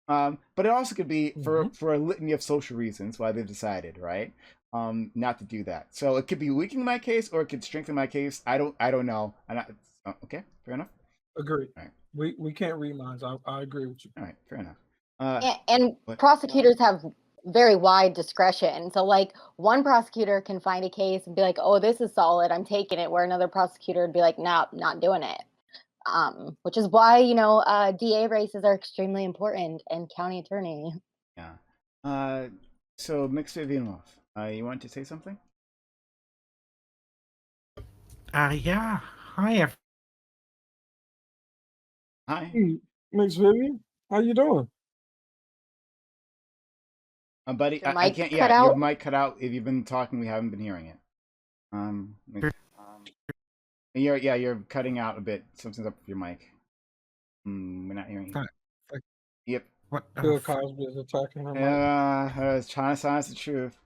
But it also could be for a litany of social reasons why they've decided, right, not to do that. So it could be weakening my case, or it could strengthen my case. I don't know. Okay, fair enough. Agreed. All right. We can't read minds. I agree with you. All right, fair enough. And prosecutors have very wide discretion. So, like, one prosecutor can find a case and be like, "Oh, this is solid. I'm taking it," where another prosecutor would be like, "No, not doing it." Which is why, DA races are extremely important, and county attorney. Yeah. So Mix Vivian Wolf, you want to say something? Yeah. Hi. Hi. Hey, Mix Vivian, how you doing? Buddy, I can't. Cut Yeah, your out? mic cut out. If you've been talking, we haven't been hearing it. You're cutting out a bit. Something's up with your mic. We're not hearing you. Yep. What? Bill Cosby is attacking her mic. I was trying to silence the truth.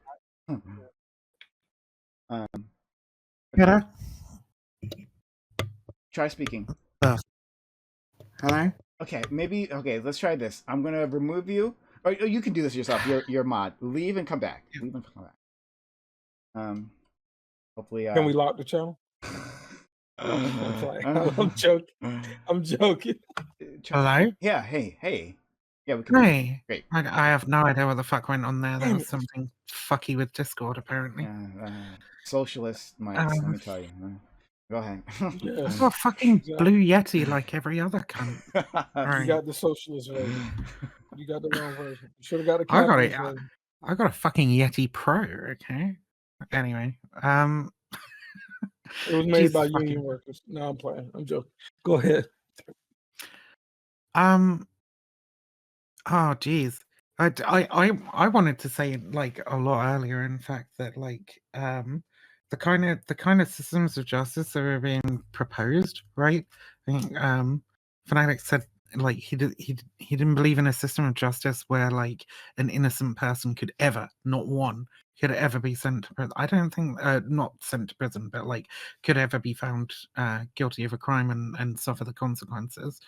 Hello. Try speaking. Hello. Okay, maybe. Okay, let's try this. I'm gonna remove you, or you can do this yourself. You're a mod. Leave and come back. Leave and come back. Hopefully. Can we lock the channel? I'm joking. I'm joking. Hello. Yeah. Hey. Yeah, we can. Hey. Great. I have no idea what the fuck went on there. There was something fucky with Discord, apparently. Socialist mics, let me tell you. Go ahead. Yes. Well, fucking Blue Yeti like every other cunt. You got the socialist version. You got the wrong version. You should have got the capitalist version. I got a fucking Yeti Pro, okay? Anyway, it was made by union workers. No, I'm playing. I'm joking. Go ahead. Oh geez. I wanted to say, like, a lot earlier, in fact, that, like, the kind of systems of justice that are being proposed, right? I think Fanatic said, like, he didn't believe in a system of justice where, like, an innocent person could ever, not one, could ever be sent to prison. I don't think not sent to prison, but, like, could ever be found guilty of a crime and suffer the consequences.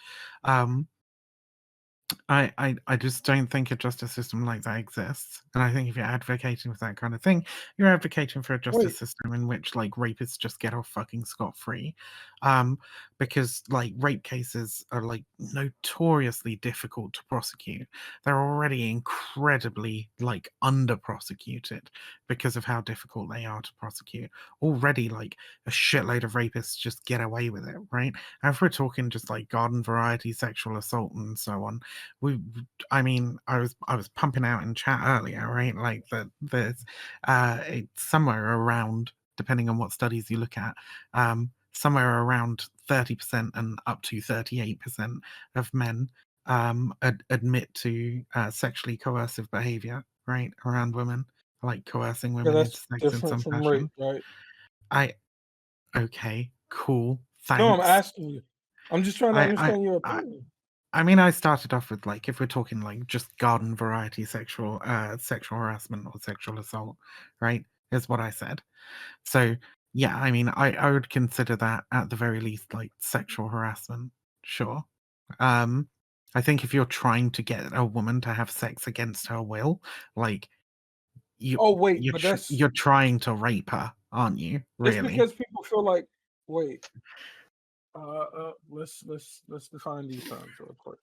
I just don't think a justice system like that exists. And I think if you're advocating for that kind of thing, you're advocating for a justice system in which, like, rapists just get off fucking scot-free. Because, like, rape cases are, like, notoriously difficult to prosecute. They're already incredibly, like, under-prosecuted because of how difficult they are to prosecute. Already, like, a shitload of rapists just get away with it, right? And if we're talking just, like, garden variety sexual assault and so on, I was pumping out in chat earlier, right? Like, that there's it's somewhere around, depending on what studies you look at, somewhere around 30% and up to 38% of men admit to sexually coercive behavior, right, around women, like coercing women into sex in some from fashion. rape, right? Okay, cool, thanks. No, I'm asking you. I'm just trying to understand your opinion. I mean, I started off with, like, if we're talking, like, just garden variety sexual harassment or sexual assault, right, is what I said. So, yeah, I mean, I would consider that at the very least, like, sexual harassment, sure. I think if you're trying to get a woman to have sex against her will, like, you're trying to rape her, aren't you? Really? It's because people feel like, let's define these terms real quick.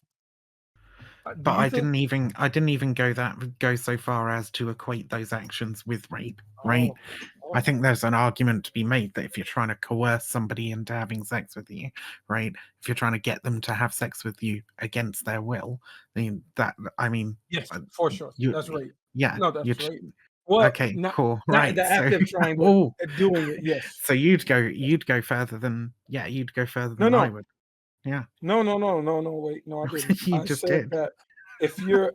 But I didn't even go so far as to equate those actions with rape, right? I think there's an argument to be made that if you're trying to coerce somebody into having sex with you, right? If you're trying to get them to have sex with you against their will, then yes, for sure, that's rape. Yeah, no, that's rape. Well, Okay, cool. not Right. the act So, of trying, but oh, doing it. Yes. so you'd go further than you'd go further No, than I no, would. Yeah. no. Wait, no, I didn't. You I just said did. that if you're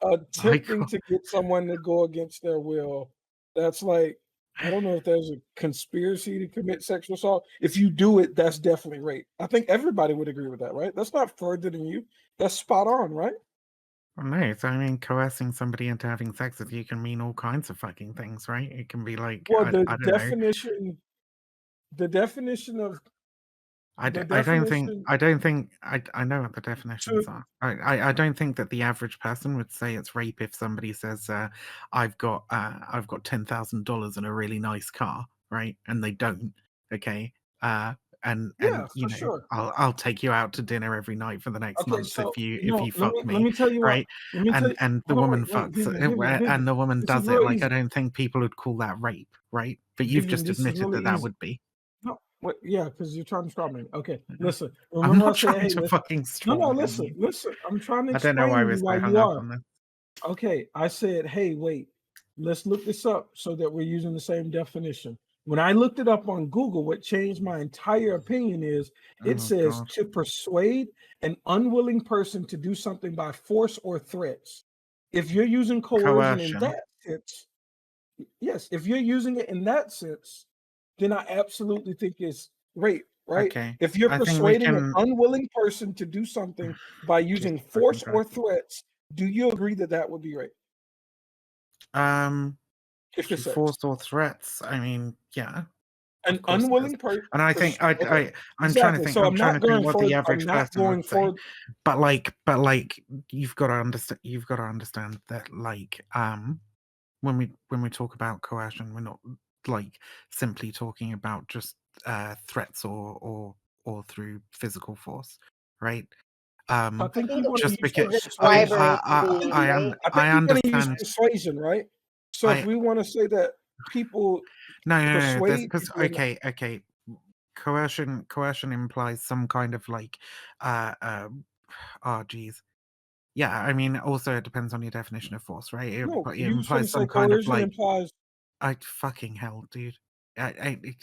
attempting to get someone to go against their will, that's like, I don't know if there's a conspiracy to commit sexual assault. If you do it, that's definitely rape. I think everybody would agree with that, right? That's not further than you. That's spot on, right? Well, no, so I mean, coercing somebody into having sex with you can mean all kinds of fucking things, right? It can be like, Well, I don't know. The definition of I the don't think definition I know what the definitions to are. I don't think that the average person would say it's rape if somebody says I've got $10,000 and a really nice car, right? And they don't. Okay. And yeah, you for know, sure. I'll take you out to dinner every night for the next Okay, month so if you fuck let me, me tell you what. right? Let me tell you. And the Hold on, woman wait, fucks Vivian. and the woman This is does it. real Like, I easy. don't think people would call that rape, right? But you've Vivian, just this is admitted really that easy. would be. No, what? Yeah, because you're trying to stop me. Okay, listen. I'm Remember I not said, trying hey, to listen. fucking No, straw man listen. you. Listen. I'm trying to I don't know why explain to we're you why so hung you up are. on this. Okay, I said, hey, wait. Let's look this up so that we're using the same definition. When I looked it up on Google, what changed my entire opinion is it Oh, says God. to persuade an unwilling person to do something by force or threats. If you're using coercion in Coercion. that sense, yes, if you're using it in that sense, then I absolutely think it's rape, right? Okay. If you're I think we persuading an can. unwilling person to do something by using Jesus fucking force or Christ. threats, do you agree that that would be rape? If it's sex. Force or threats. I mean, yeah. An Of course it is. unwilling person. And I think I'm trying to think. So I'm trying to think what the I'm average not person going would say. for. But like, you've got to understand. You've got to understand that, like, when we talk about coercion, we're not like simply talking about just threats or through physical force, right? I think we want to Just use because bribery, I I think we're going to use understand. persuasion, right? So if we want to say that people No. persuade Because people, okay. Coercion implies some kind of like, oh geez, yeah. I mean, also it depends on your definition of force, right? It no, you just want implies to say some kind of coercion like, implies. I fucking hell, dude.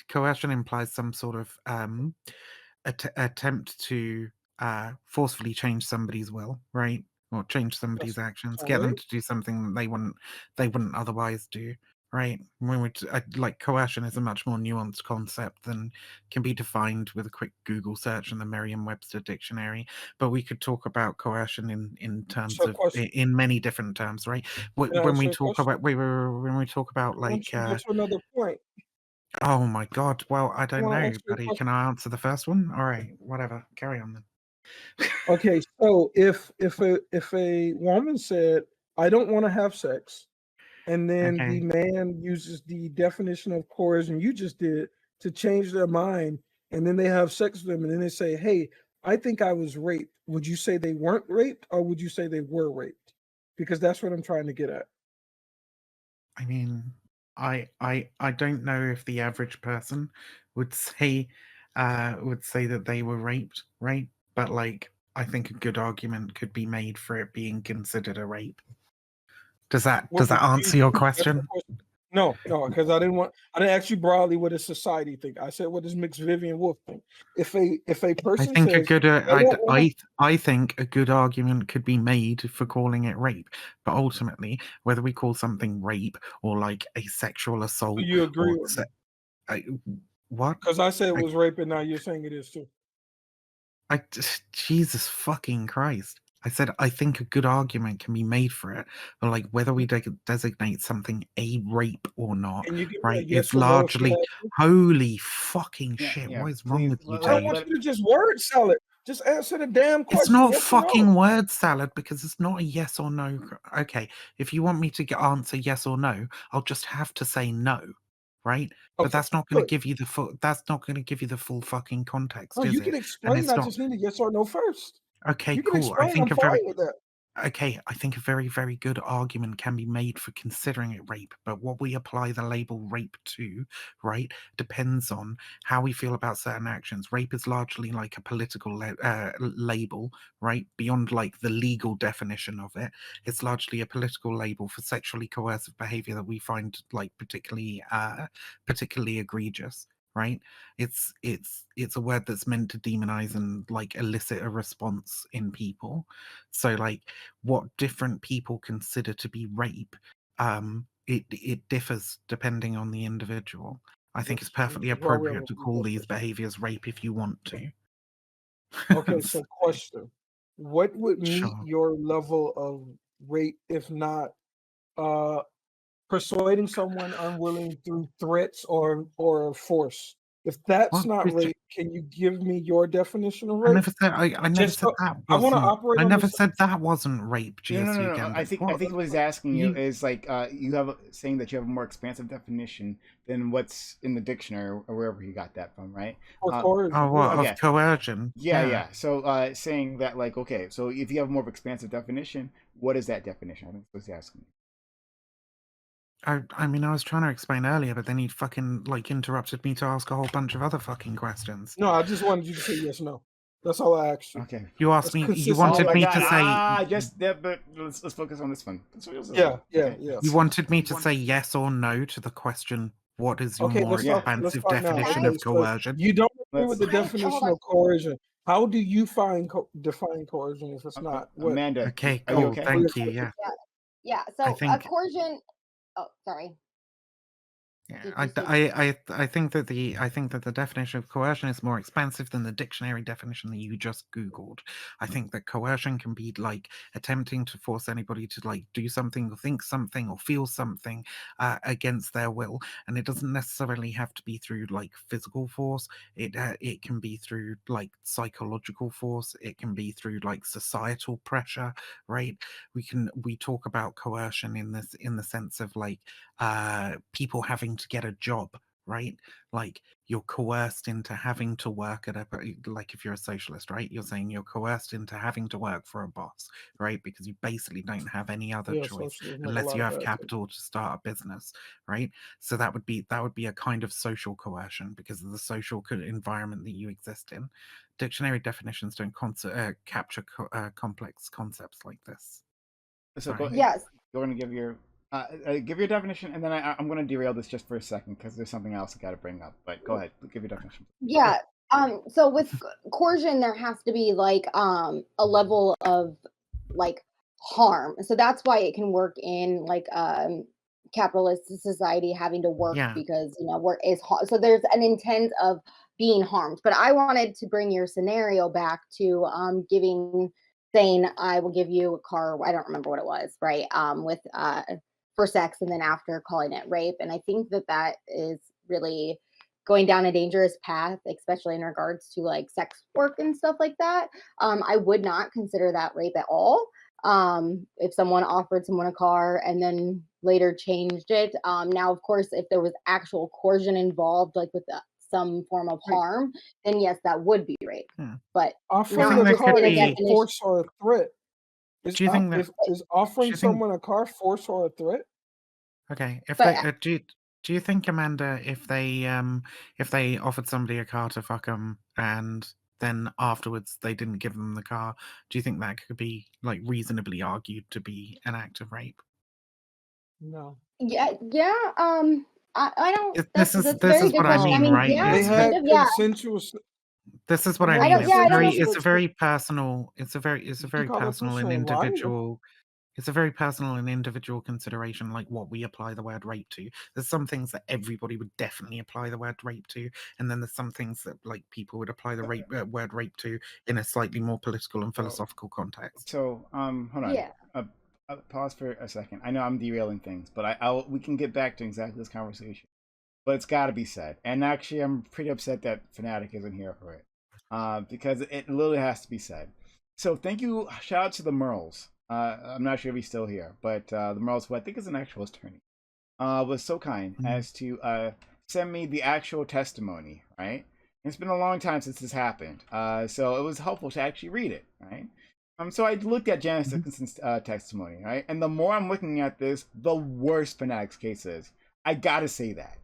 Coercion implies some sort of attempt to forcefully change somebody's will, right? Or change somebody's actions, get them to do something that they wouldn't otherwise do, right? When we like, coercion is a much more nuanced concept than can be defined with a quick Google search in the Merriam-Webster dictionary. But we could talk about coercion in terms of in many different terms, right? When we talk about when we talk about like. Get to another point. Oh my God! Well, I don't know, buddy. Can I answer the first one? All right, whatever. Carry on then. Okay, so if a woman said, "I don't want to have sex," and then the man uses the definition of coercion you just did to change their mind, and then they have sex with them, and then they say, "Hey, I think I was raped," would you say they weren't raped, or would you say they were raped? Because that's what I'm trying to get at. I mean, I don't know if the average person would say that they were raped, right? But like, I think a good argument could be made for it being considered a rape. Does that answer your question? No, because I didn't ask you broadly what does society think. I said, what does Mix Vivian Wolf think? If a person I think says, I think a good argument could be made for calling it rape, but ultimately, whether we call something rape or like a sexual assault, you agree with me? What? Because I said it was rape, and now you're saying it is too. Jesus fucking Christ. I said I think a good argument can be made for it, but like, whether we designate something a rape or not, right? It's largely holy fucking shit. What is wrong with you? I don't want you to just word salad. Just answer the damn question. It's not fucking word salad because it's not a yes or no. Okay, if you want me to answer yes or no, I'll just have to say no, right? But that's not going to give you the full. That's not going to give you the full fucking context. No, is you it? can explain. I just need a yes or no first. Okay, you can cool. Explain, I'm fine with that. Okay, I think a very, very good argument can be made for considering it rape, but what we apply the label rape to, right, depends on how we feel about certain actions. Rape is largely like a political label, right? Beyond like the legal definition of it, it's largely a political label for sexually coercive behavior that we find like particularly egregious. Right, it's a word that's meant to demonize and like elicit a response in people. So like what different people consider to be rape, it differs depending on the individual. I think it's perfectly appropriate to call these behaviors rape if you want to. Okay, so question. What would meet Sure. your level of rape if not persuading someone unwilling through threats or force? If that's Well, not rape, can you give me your definition of I rape? never said I never Just said so that I want to wasn't. operate I on never this. said that wasn't rape. No. GSU I Gambit. think what he's asking you You- is like you have saying that you have a more expansive definition than what's in the dictionary or wherever he got that from, right? coercion, Oh, what okay. of coercion? Yeah. So saying that like okay, so if you have a more expansive definition, what is that definition? I think that's what he's asking. I mean, I was trying to explain earlier, but then he fucking like interrupted me to ask a whole bunch of other fucking questions. No, I just wanted you to say yes, no. That's all I asked you. Okay. You asked That's me. You consistent. wanted Oh my me God. to say. Just that, but let's focus on this one. Yeah. You wanted me to say yes or no to the question. What is your Okay, more let's start expansive now. definition Okay, of so coercion? you don't agree Let's- with the Hold definition on. of coercion. How do you define coercion if it's not what? Amanda. Okay, Are you cool. okay? Thank you. Yeah. Yeah. I So think- coercion. Oh, sorry. Yeah, Did you say- I think that the definition of coercion is more expansive than the dictionary definition that you just Googled. I think that coercion can be like attempting to force anybody to like do something or think something or feel something against their will, and it doesn't necessarily have to be through like physical force. It can be through like psychological force. It can be through like societal pressure. Right? We talk about coercion in the sense of like people having to get a job, right? Like you're coerced into having to work at like if you're a socialist, right? You're saying you're coerced into having to work for a boss, right? Because you basically don't have any other choice unless you have capital to start a business, right? So that would be a kind of social coercion because of the social environment that you exist in. Dictionary definitions don't capture complex concepts like this. So go, Yes. You're going to give your definition, and then I'm going to derail this just for a second because there's something else I got to bring up. But go ahead, give your definition. Yeah. So with coercion, there has to be like a level of like harm. So that's why it can work in like capitalist society, having to work because work is hard. So there's an intent of being harmed. But I wanted to bring your scenario back to saying I will give you a car. I don't remember what it was, right? With for sex, and then after calling it rape. And I think that is really going down a dangerous path, especially in regards to like sex work and stuff like that. I would not consider that rape at all. If someone offered someone a car and then later changed it. Now, of course, if there was actual coercion involved, like with some form of harm, then yes, that would be rape. But offering a car is force or a threat. Do you think that is offering someone a car force or a threat? Okay, if they do you think, Amanda, if they offered somebody a car to fuck them and then afterwards they didn't give them the car, do you think that could be like reasonably argued to be an act of rape? No. Yeah. I don't. This is what I mean, right? Yeah, they had consensual. This is what I mean. It's a very personal and individual consideration, like what we apply the word rape to. There's some things that everybody would definitely apply the word rape to, and then there's some things that like people would apply the word rape to in a slightly more political and philosophical context. So hold on. Yeah. Pause for a second. I know I'm derailing things, but we can get back to exactly this conversation. But it's got to be said. And actually, I'm pretty upset that Fanatic isn't here for it, because it literally has to be said. So thank you. Shout out to the Merles. I'm not sure if he's still here, but the Merles, who I think is an actual attorney, was so kind as to send me the actual testimony. Right. And it's been a long time since this happened, so it was helpful to actually read it. Right. So I looked at Janice Dickinson's testimony, right? And the more I'm looking at this, the worse Fanatic's case is. I gotta say that.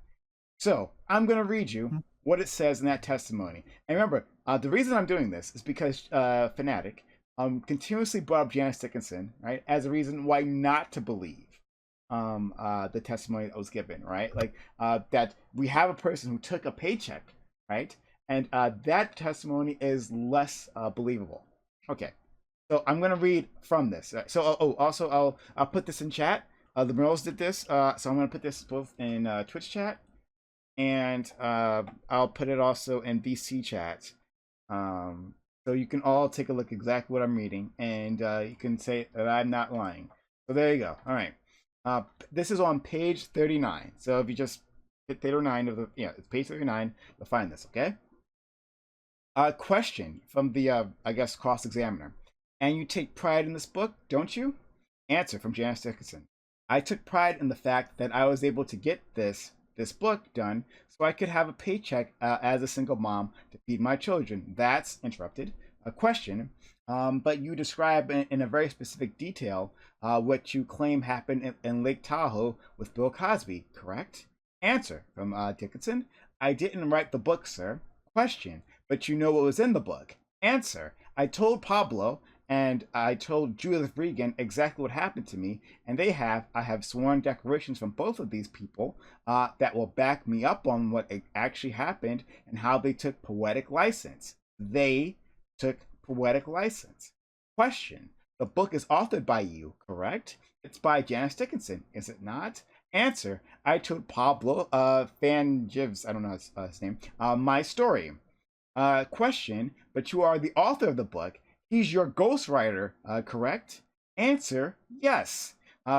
So I'm gonna read you what it says in that testimony. And remember, the reason I'm doing this is because Fanatic continuously brought up Janice Dickinson, right, as a reason why not to believe the testimony that was given, right? Like that we have a person who took a paycheck, right? And that testimony is less believable. Okay, so I'm gonna read from this. So also I'll put this in chat. The Merles did this, so I'm gonna put this both in Twitch chat, and I'll put it also in VC chat. So you can all take a look exactly what I'm reading, and you can say that I'm not lying. So there you go. All right. This is on page 39. So if you just hit 39 of the, it's page 39, you'll find this, okay? Question from the, I guess, cross-examiner. And you take pride in this book, don't you? Answer from Janice Dickinson. I took pride in the fact that I was able to get this book done so I could have a paycheck as a single mom to feed my children. That's interrupted. A question. But you describe in a very specific detail what you claim happened in Lake Tahoe with Bill Cosby, correct? Answer from Dickinson. I didn't write the book, sir. Question. But you know what was in the book. Answer. I told Pablo and I told Judith Regan exactly what happened to me, and I have sworn declarations from both of these people that will back me up on what actually happened and how they took poetic license. They took poetic license. Question. The book is authored by you, correct? It's by Janice Dickinson, is it not? Answer. I told Pablo Fanjivs, I don't know his name, my story. Question. But you are the author of the book. He's your ghostwriter, correct? Answer. Yes.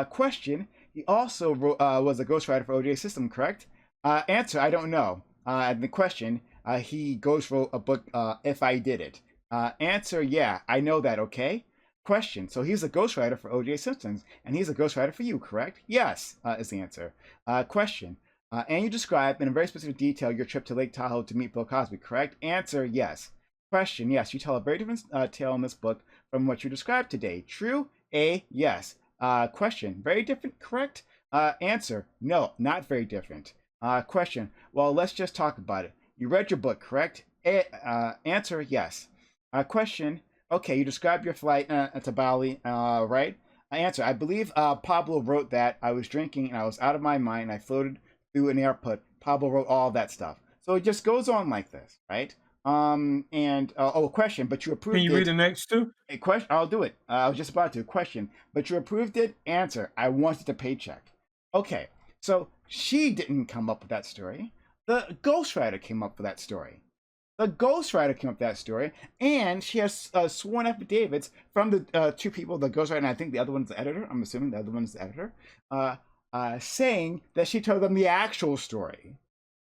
Question. He also was a ghostwriter for OJ System, correct? Answer. I don't know. And the question. He ghost wrote a book, If I Did It. Answer, yeah, I know that, okay? Question, so he's a ghostwriter for O.J. Simpson, and he's a ghostwriter for you, correct? Yes, is the answer. Question, and you describe in a very specific detail your trip to Lake Tahoe to meet Bill Cosby, correct? Answer, yes. Question, yes, you tell a very different tale in this book from what you described today. True? A, yes. Question, very different, correct? Answer, no, not very different. Question, well, let's just talk about it. You read your book, correct? Answer, yes. Question, okay, you described your flight to Bali, right? Answer, I believe Pablo wrote that. I was drinking and I was out of my mind. I floated through an airport. Pablo wrote all that stuff. So it just goes on like this, right? Question, but you approved it. Can you read the next two? A question, I'll do it. I was just about to. Question, but you approved it? Answer, I wanted a paycheck. Okay, so she didn't come up with that story. The ghostwriter came up with that story. The ghostwriter came up with that story, and she has sworn affidavits from the two people, the ghostwriter, and I think the other one's the editor. I'm assuming the other one's the editor, saying that she told them the actual story.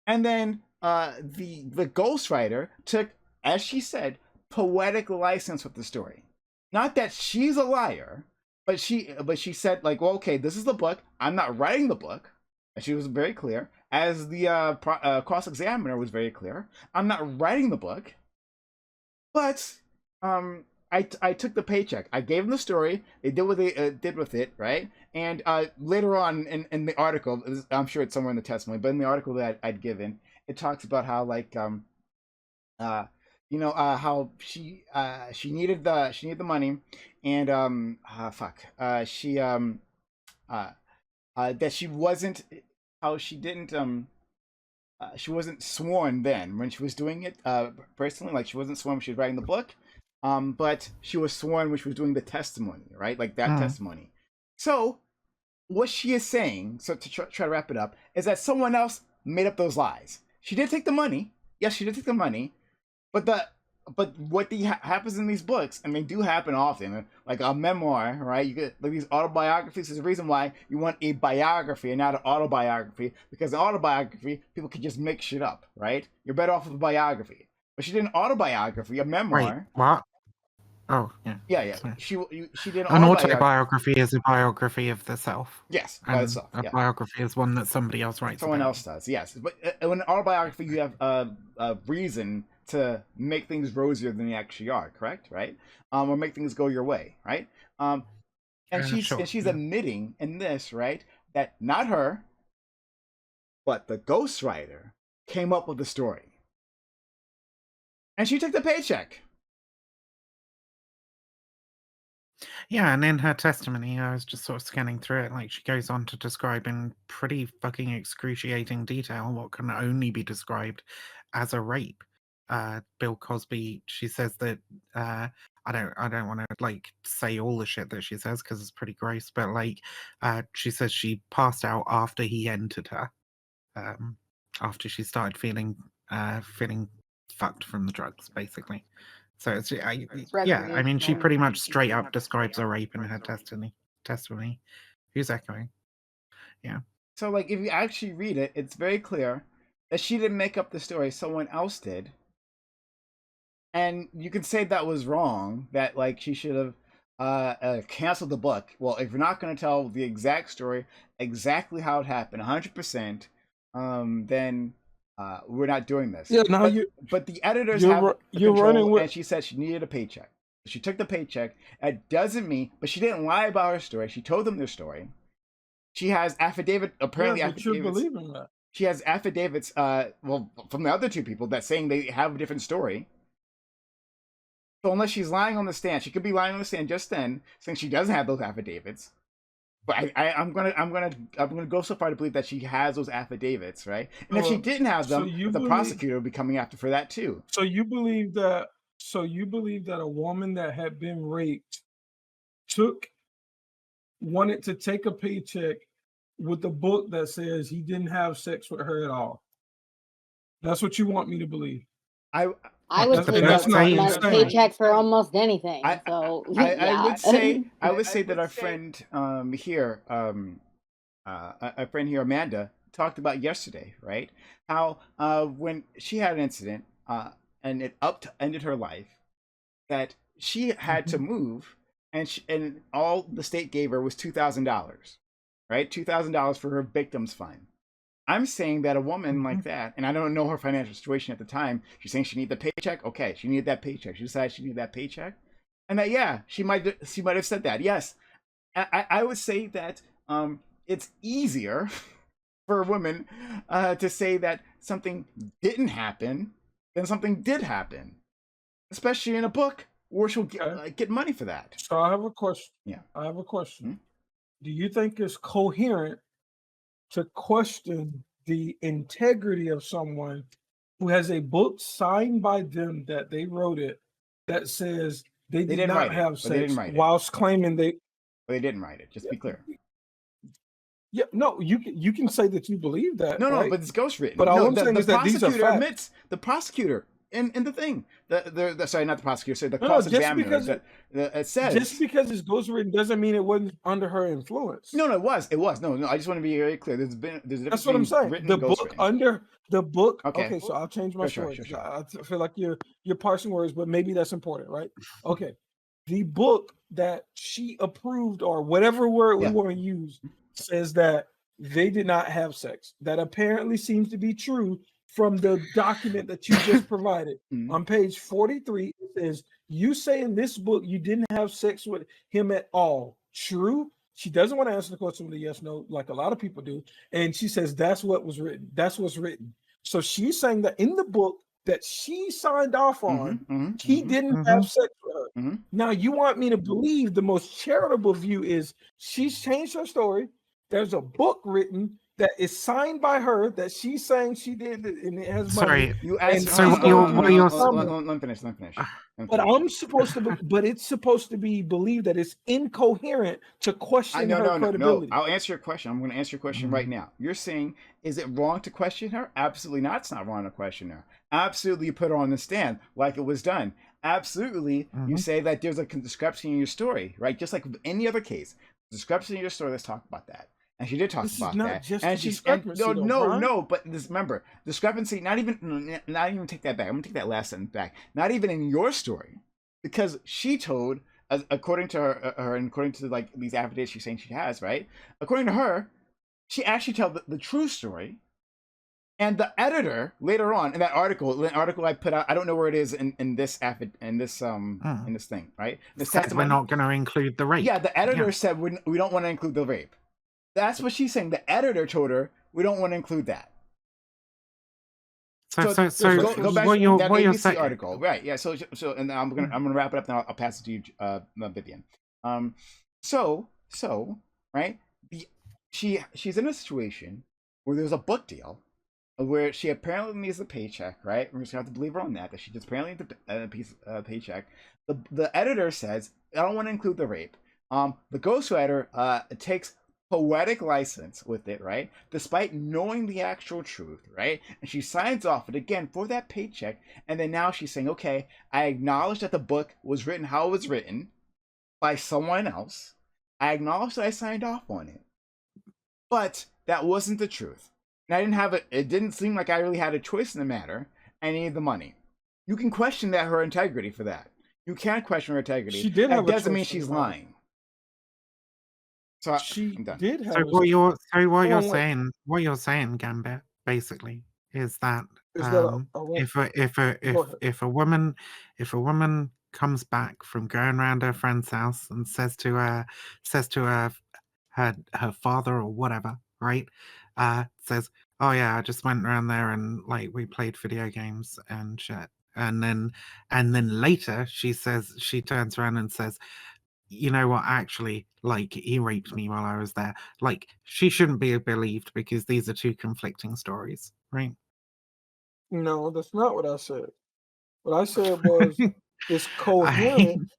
And then the ghostwriter took, as she said, poetic license with the story. Not that she's a liar, but she said, like, well, okay, this is the book. I'm not writing the book. And she was very clear. As the cross-examiner was very clear, I'm not writing the book, but I took the paycheck. I gave them the story. They did what they did with it, right? And later on in the article, I'm sure it's somewhere in the testimony, but in the article that I'd given, it talks about how, like, how she needed the money, and that she wasn't. How she didn't she wasn't sworn then when she was doing it personally, like she wasn't sworn when she was writing the book, but she was sworn when she was doing the testimony, right? Like that testimony. So what she is saying, so to try to wrap it up, is that someone else made up those lies. She did take the money. Yes, she did take the money, but what happens in these books, and they do happen often, like a memoir, right? You get like these autobiographies. There's a reason why you want a biography and not an autobiography, because an autobiography, people can just make shit up, right? You're better off with a biography. But she did an autobiography, a memoir. Wait, what? Oh, yeah. Yeah. Sorry. She did an autobiography is a biography of the self. Yes, and itself, a biography is one that somebody else writes. Someone else does, yes. But in an autobiography, you have a reason to make things rosier than they actually are, correct? Right? Or make things go your way, right? And she's admitting in this, right, that not her, but the ghostwriter came up with the story. And she took the paycheck. Yeah, and in her testimony, I was just sort of scanning through it, like she goes on to describe in pretty fucking excruciating detail what can only be described as a rape. Bill Cosby, she says that I don't want to like say all the shit that she says because it's pretty gross, but like she says she passed out after he entered her, after she started feeling fucked from the drugs, basically. So it's yeah, I mean, she pretty much straight up describes a rape in her testimony. Who's echoing? Yeah. So like, if you actually read it, it's very clear that she didn't make up the story; someone else did. And you can say that was wrong. That like she should have canceled the book. Well, if you're not going to tell the exact story, exactly how it happened, 100%, then we're not doing this. Yeah, now but the editors have control, running with... and she said she needed a paycheck. She took the paycheck. It doesn't mean, but she didn't lie about her story. She told them their story. She has apparently affidavits. You're believing that. She has affidavits, well, from the other two people that saying they have a different story. So unless she's lying on the stand, she could be lying on the stand just then, saying she doesn't have those affidavits. But I'm gonna go so far to believe that she has those affidavits, right? And if she didn't have them, the prosecutor would be coming after for that too. So you believe that a woman that had been raped wanted to take a paycheck with a book that says he didn't have sex with her at all. That's what you want me to believe. I would take a paycheck for almost anything. I would say that our friend here, a friend here, Amanda, talked about yesterday, right? How when she had an incident and it ended her life, that she had to move, and all the state gave her was $2,000, right? $2,000 for her victims fund. I'm saying that a woman like that, and I don't know her financial situation at the time, she's saying she needed the paycheck. Okay, she needed that paycheck. She decided she needed that paycheck. And that, yeah, she might have said that. Yes. I would say that it's easier for a woman to say that something didn't happen than something did happen. Especially in a book where she'll get money for that. So I have a question. Yeah. I have a question. Mm-hmm. Do you think it's coherent to question the integrity of someone who has a book signed by them that they wrote it that says they did not have sex whilst claiming they didn't write it? Just be clear. Yeah, no, you can say that you believe that. No, right? but it's ghostwritten. But all I'm saying is that these are facts. Admits, the prosecutor in the thing. Sorry, not the prosecutor. Sorry, the cross-examiner. It says just because it's ghostwritten doesn't mean it wasn't under her influence. No, it was. It was. No. I just want to be very clear. There's that's what I'm saying. The book under the book. Okay, so I'll change my story. Sure. I feel like you're parsing words, but maybe that's important, right? Okay, the book that she approved, or whatever word we want to use, says that they did not have sex. That apparently seems to be true from the document that you just provided. On page 43, it says, you say in this book you didn't have sex with him at all. True? She doesn't want to answer the question with a yes, no, like a lot of people do. And she says, that's what was written. That's what's written. So she's saying that in the book that she signed off on, he didn't have sex with her. Now, you want me to believe the most charitable view is she's changed her story. There's a book written that is signed by her that she's saying she did, and it has money. Sorry, you asked. So let me finish. But I'm supposed to, but it's supposed to be believed that it's incoherent to question her credibility. No. I'll answer your question. I'm going to answer your question right now. You're saying, is it wrong to question her? Absolutely not. It's not wrong to question her. Absolutely, you put her on the stand like it was done. Absolutely, you say that there's a discrepancy in your story, right? Just like any other case, discrepancy in your story. Let's talk about that. And she did talk about that. And she's no. But remember, discrepancy. Not even take that back. I'm gonna take that last sentence back. Not even in your story, because she told, according to her and according to like these affidavits she's saying she has, right? According to her, she actually told the true story. And the editor later on in that article, I put out, I don't know where it is in this in this thing, right? This We're not going to include the rape. Yeah, the editor said we don't want to include the rape. That's what she's saying. The editor told her we don't want to include that. So go back what to that you're ABC saying, article, right? Yeah. So and I'm gonna wrap it up now. I'll pass it to you, Vivian. So right, she's in a situation where there's a book deal where she apparently needs a paycheck, right? We're just gonna have to believe her on that she just apparently needs a paycheck. The editor says I don't want to include the rape. The ghostwriter takes poetic license with it, right? Despite knowing the actual truth, right? And she signs off it again for that paycheck. And then now she's saying, okay, I acknowledge that the book was written how it was written by someone else. I acknowledge that I signed off on it. But that wasn't the truth. And I didn't have it didn't seem like I really had a choice in the matter. I needed the money. You can question her integrity for that. You can't question her integrity. She did that doesn't mean she's lying. So she did have. So what you're saying, Gambit, basically, is that if a woman comes back from going around her friend's house and says to her father or whatever, right? Says, oh yeah, I just went around there and like we played video games and shit. And then later she turns around and says, you know what, actually, like, he raped me while I was there. Like, she shouldn't be believed because these are two conflicting stories, right? No, that's not what I said. What I said was it's coherent.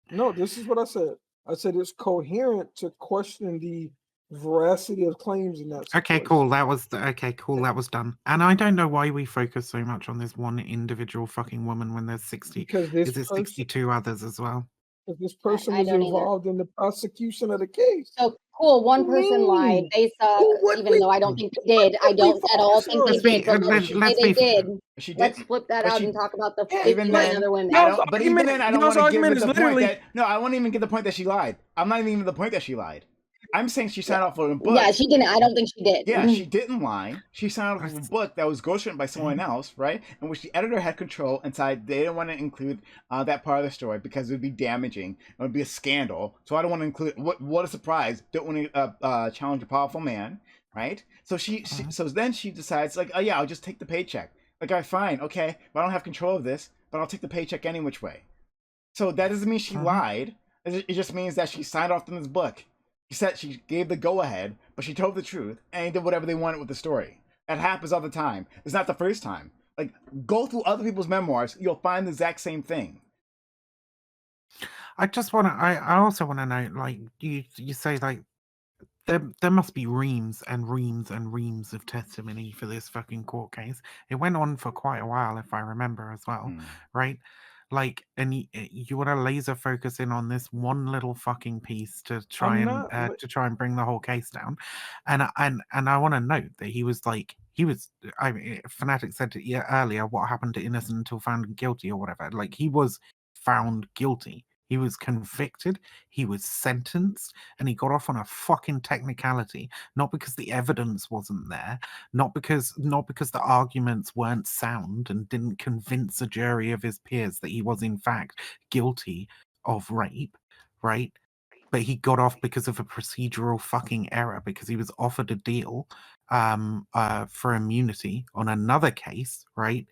No, this is what I said. I said it's coherent to question the veracity of claims in that situation. Okay, cool. That was done. And I don't know why we focus so much on this one individual fucking woman when there's 62 others as well. If this person was involved in the prosecution of the case. So cool, one person lied. They suck, even though I don't think they did. I don't at all think they did. But they did. Let's flip that out and talk about the 59 other women. But even then, I don't want to give it the point that... No, I won't even get the point that she lied. I'm not even the point that she lied. I'm saying she signed off on a book. Yeah, she didn't. I don't think she did. Yeah, she didn't lie. She signed off on a book that was ghostwritten by someone else, right? In which the editor had control and decided they didn't want to include that part of the story because it would be damaging. It would be a scandal. So I don't want to include it. What a surprise. Don't want to challenge a powerful man, right? So so then she decides, like, oh yeah, I'll just take the paycheck. Like, all right, fine, okay, but I don't have control of this, but I'll take the paycheck any which way. So that doesn't mean she lied. It just means that she signed off on this book. She said she gave the go-ahead, but she told the truth, and they did whatever they wanted with the story. That happens all the time. It's not the first time. Like, go through other people's memoirs, you'll find the exact same thing. I also want to know, like, you say, like, there must be reams and reams and reams of testimony for this fucking court case. It went on for quite a while, if I remember as well, right? Like, and you want to laser focus in on this one little fucking piece to try and bring the whole case down, and I want to note that he was. I mean, Fanatic said earlier, what happened to innocent until found guilty or whatever. Like, he was found guilty. He was convicted, he was sentenced, and he got off on a fucking technicality, not because the evidence wasn't there, not because the arguments weren't sound and didn't convince a jury of his peers that he was in fact guilty of rape, right? But he got off because of a procedural fucking error, because he was offered a deal for immunity on another case, right?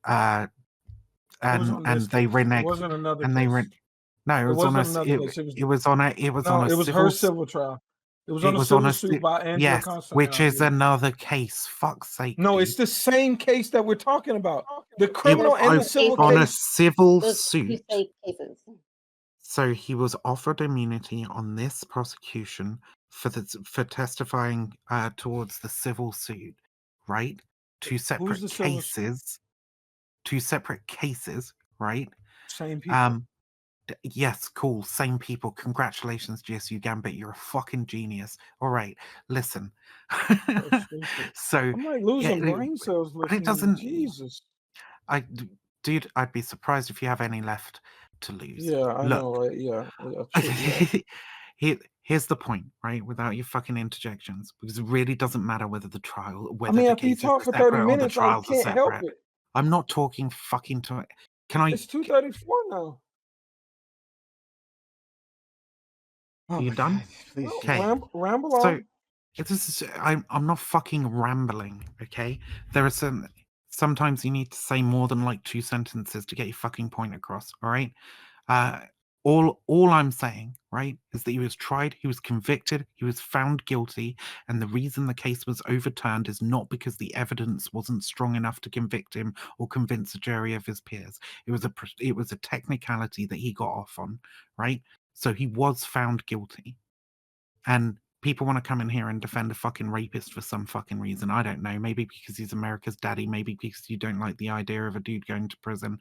And they reneged. No, it was on her civil trial. It was on a civil suit by Angela Consessions. Which is another case. Fuck's sake. No, it's the same case that we're talking about. The criminal and the civil case. On a civil suit. So he was offered immunity on this prosecution for testifying towards the civil suit, right? Two separate cases, right? Same people. Yes, cool. Same people. Congratulations, GSU Gambit. You're a fucking genius. All right, listen. So I'm like losing brain cells. It doesn't. Jesus. Dude, I'd be surprised if you have any left to lose. Yeah, I know. Right? Yeah. here's the point, right? Without your fucking interjections, because it really doesn't matter whether the trial, I whether mean, the if you cases talk are for 30 separate or the minutes, I trials are can't help separate. it. I'm not talking fucking to it. Can I? It's 2:34 now. Oh You my done? God, please. Well, Okay. ramble So on. I'm not fucking rambling, okay? There are sometimes you need to say more than like 2 sentences to get your fucking point across, all right? All I'm saying, right, is that he was tried, he was convicted, he was found guilty, and the reason the case was overturned is not because the evidence wasn't strong enough to convict him or convince a jury of his peers. It was a technicality that he got off on, right? So he was found guilty. And people want to come in here and defend a fucking rapist for some fucking reason. I don't know. Maybe because he's America's daddy. Maybe because you don't like the idea of a dude going to prison.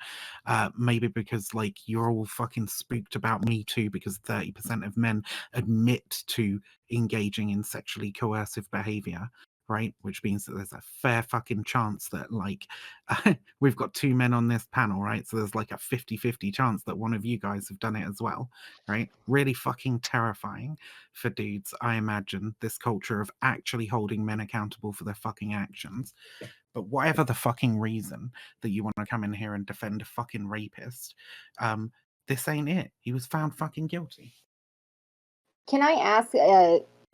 Maybe because like you're all fucking spooked about Me Too because 30% of men admit to engaging in sexually coercive behavior. Right, which means that there's a fair fucking chance that like we've got 2 men on this panel, right? So there's like a 50-50 chance that one of you guys have done it as well, right? Really fucking terrifying for dudes, I imagine, this culture of actually holding men accountable for their fucking actions. But whatever the fucking reason that you want to come in here and defend a fucking rapist, this ain't it. He was found fucking guilty. Can I ask,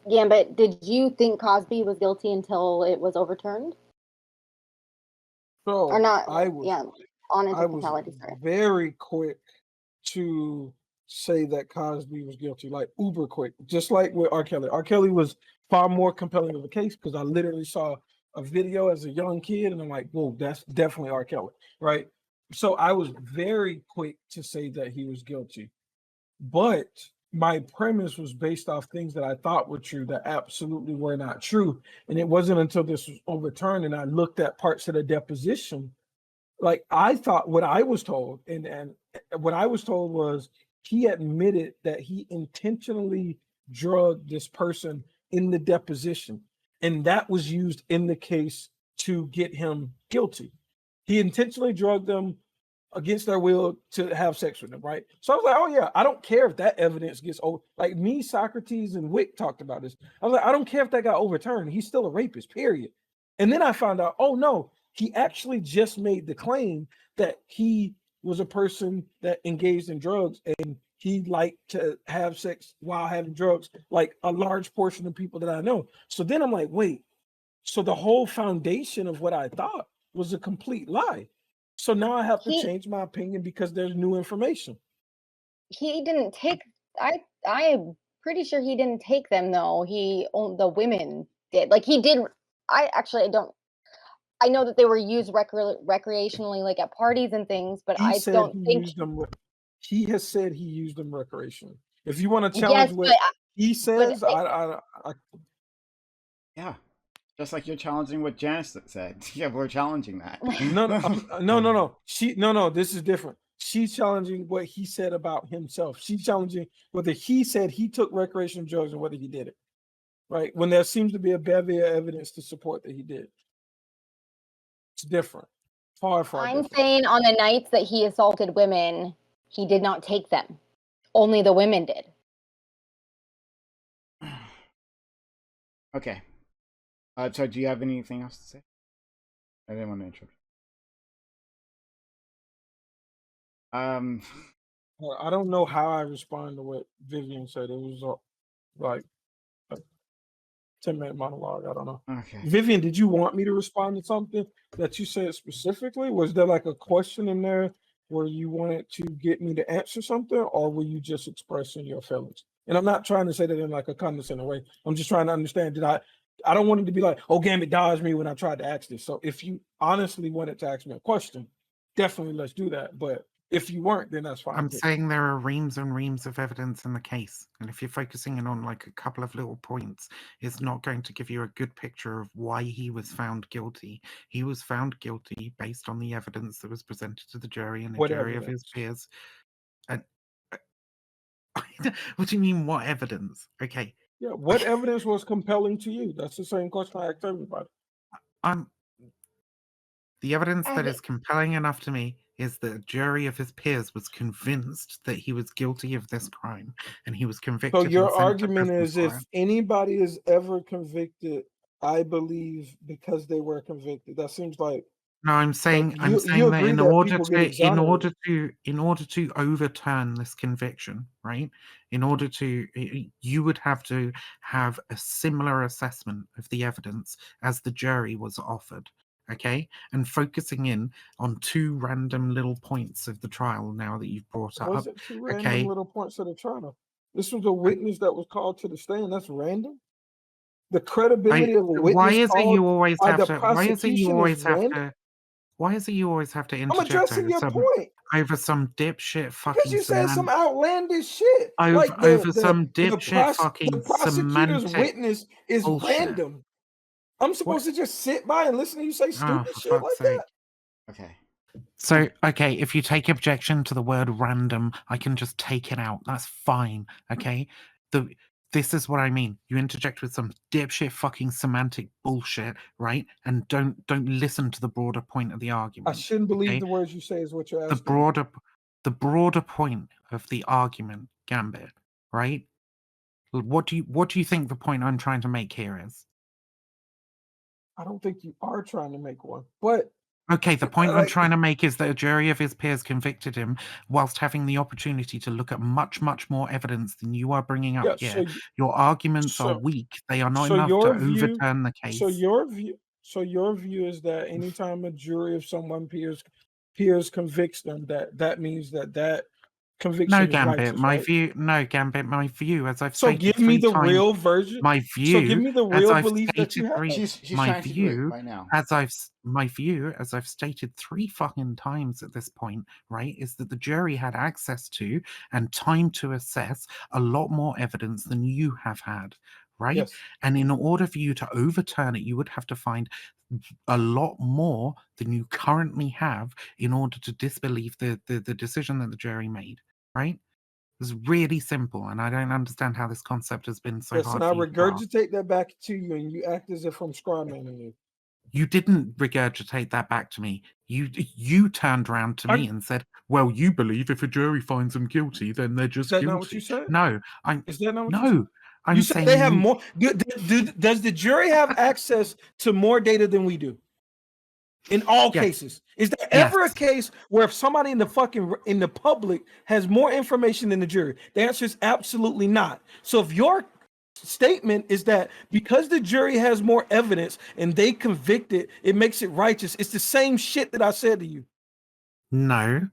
Gambit, did you think Cosby was guilty until it was overturned? So or not? I was, Yeah, on into I was technicalities. Sorry. very quick to say that Cosby was guilty, like uber quick, just like with R. Kelly. R. Kelly was far more compelling of a case because I literally saw a video as a young kid and I'm like, whoa, that's definitely R. Kelly, right? So I was very quick to say that he was guilty. But my premise was based off things that I thought were true that absolutely were not true. And it wasn't until this was overturned and I looked at parts of the deposition, like I thought what I was told, and what I was told was he admitted that he intentionally drugged this person in the deposition, and that was used in the case to get him guilty. He intentionally drugged them against their will to have sex with them, right? So I was like, oh yeah, I don't care if that evidence gets over. Like me, Socrates, and Wick talked about this. I was like, I don't care if that got overturned. He's still a rapist, period. And then I found out, oh no, he actually just made the claim that he was a person that engaged in drugs and he liked to have sex while having drugs, like a large portion of people that I know. So then I'm like, wait, so the whole foundation of what I thought was a complete lie. So now I have to change my opinion because there's new information. He didn't take. I'm pretty sure he didn't take them though. The women did. Like he did. I don't. I know that they were used recreationally, like at parties and things, but I don't think he has said he used them recreationally. If you want to challenge what he says, yeah. Just like you're challenging what Janice said. Yeah, we're challenging that. No. This is different. She's challenging what he said about himself. She's challenging whether he said he took recreational drugs and whether he did it. Right? When there seems to be a bevy of evidence to support that he did. It's different. Far I'm different. saying on the nights that he assaulted women, he did not take them. Only the women did. Okay. So do you have anything else to say? I didn't want to interrupt. I don't know how I respond to what Vivian said. It was like a 10-minute monologue. I don't know. Okay. Vivian, did you want me to respond to something that you said specifically? Was there like a question in there where you wanted to get me to answer something, or were you just expressing your feelings? And I'm not trying to say that in like a condescending way. I'm just trying to understand. I don't want it to be like, oh, Gambit dodged me when I tried to ask this. So if you honestly wanted to ask me a question, definitely let's do that. But if you weren't, then that's fine. I'm saying there are reams and reams of evidence in the case. And if you're focusing in on like a couple of little points, it's not going to give you a good picture of why he was found guilty. He was found guilty based on the evidence that was presented to the jury and the jury of his peers. And what do you mean, what evidence? Okay. Yeah, what evidence was compelling to you? That's the same question I asked everybody. The evidence that is compelling enough to me is that a jury of his peers was convinced that he was guilty of this crime, and he was convicted. So your and sent to argument prison is for if it. anybody is ever convicted, I believe because they were convicted. That seems like No, I'm saying you that agree in that order people get to exonerated. overturn this conviction, right? You would have to have a similar assessment of the evidence as the jury was offered. Okay, and focusing in on two random little points of the trial now that you've brought up. Was it two random Okay, little points of the trial? This was a witness that was called to the stand. That's random. The credibility of a why witness is it called you always by have the to? Why is it you prosecution always is have random. to? Why is it you always have to I'm interject addressing your point over some dipshit because fucking you said some semantic outlandish shit. Like over some dipshit the fucking prosecutor's semantic witness is bullshit? random. I'm supposed to just sit by and listen to you say Oh, stupid for shit fuck's like sake. that? Okay. So, okay, if you take objection to the word random, I can just take it out. That's fine. Okay. This is what I mean. You interject with some dipshit fucking semantic bullshit, right? And don't listen to the broader point of the I argument. shouldn't believe okay? the words you say is what you're asking. The broader point of the argument, Gambit, right? What do you think the point I'm trying to make here is? I don't think you are trying to make one, but okay, the point I'm trying to make is that a jury of his peers convicted him whilst having the opportunity to look at much, much more evidence than you are bringing up here. Your arguments are weak. They are not enough to overturn the case. So your view is that anytime a jury of someone peers convicts them, that means that conviction is righteous, Gambit, my view, as I've so stated give me the times, real version. my view, so give me the real as I've belief that stated you have. She's trying to do it right now. My view, as I've stated 3 fucking times at this point, right, is that the jury had access to and time to assess a lot more evidence than you have had, right? Yes. And in order for you to overturn it, you would have to find a lot more than you currently have in order to disbelieve the decision that the jury made, right? It's really simple, and I don't understand how this concept has been so hard. And I regurgitate that back to you, and you act as if I'm strawmanning you. You didn't regurgitate that back to me. You turned around to me and said, "Well, you believe if a jury finds them guilty, then they're just guilty." Is that not what you said? No, Is that not what you no. said? I'm you saying said they have more. Does the jury have access to more data than we do? In all cases, is there ever a case where if somebody in the public has more information than the jury? The answer is absolutely not. So if your statement is that because the jury has more evidence and they convict it, it makes it righteous, it's the same shit that I said to you. No,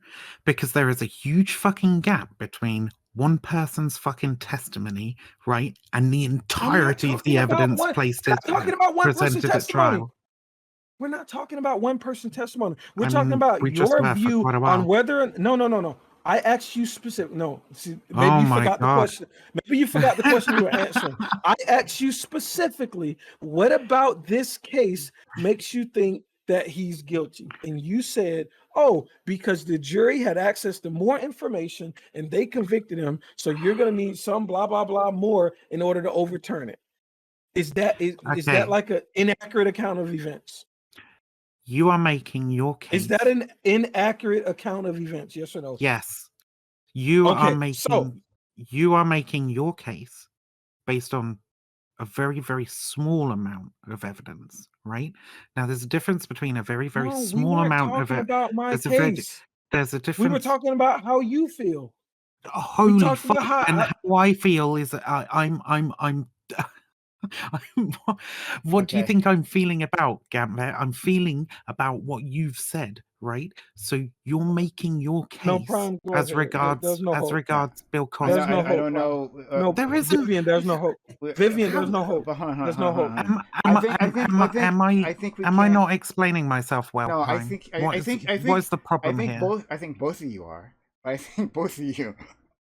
because there is a huge fucking gap between one person's fucking testimony, right, and the entirety of the evidence presented at trial. We're not talking about one person's testimony. We're talking about your view on whether no. I asked you specific. No, see, maybe you forgot the question. Maybe you forgot the question you were answering. I asked you specifically, what about this case makes you think that he's guilty? And you said, oh, because the jury had access to more information and they convicted him. So you're going to need some blah, blah, blah more in order to overturn it. Is that like an inaccurate account of events? You are making your case. Is that an inaccurate account of events? Yes or no? Yes. You are making your case based on a very, very small amount of evidence, right? Now, there's a difference between a very, very small amount of it. There's a difference. We were talking about how you feel. Holy fuck! And how I feel is that I'm what do you think I'm feeling about, Gambit? I'm feeling about what you've said, right? So you're making your case as regards Bill Cosby. I don't know. No, there isn't. Vivian, there's no hope. Vivian, there's no hope. There's no hope. Am I not explaining myself well? No, what is the problem here? I think both of you are. I think both of you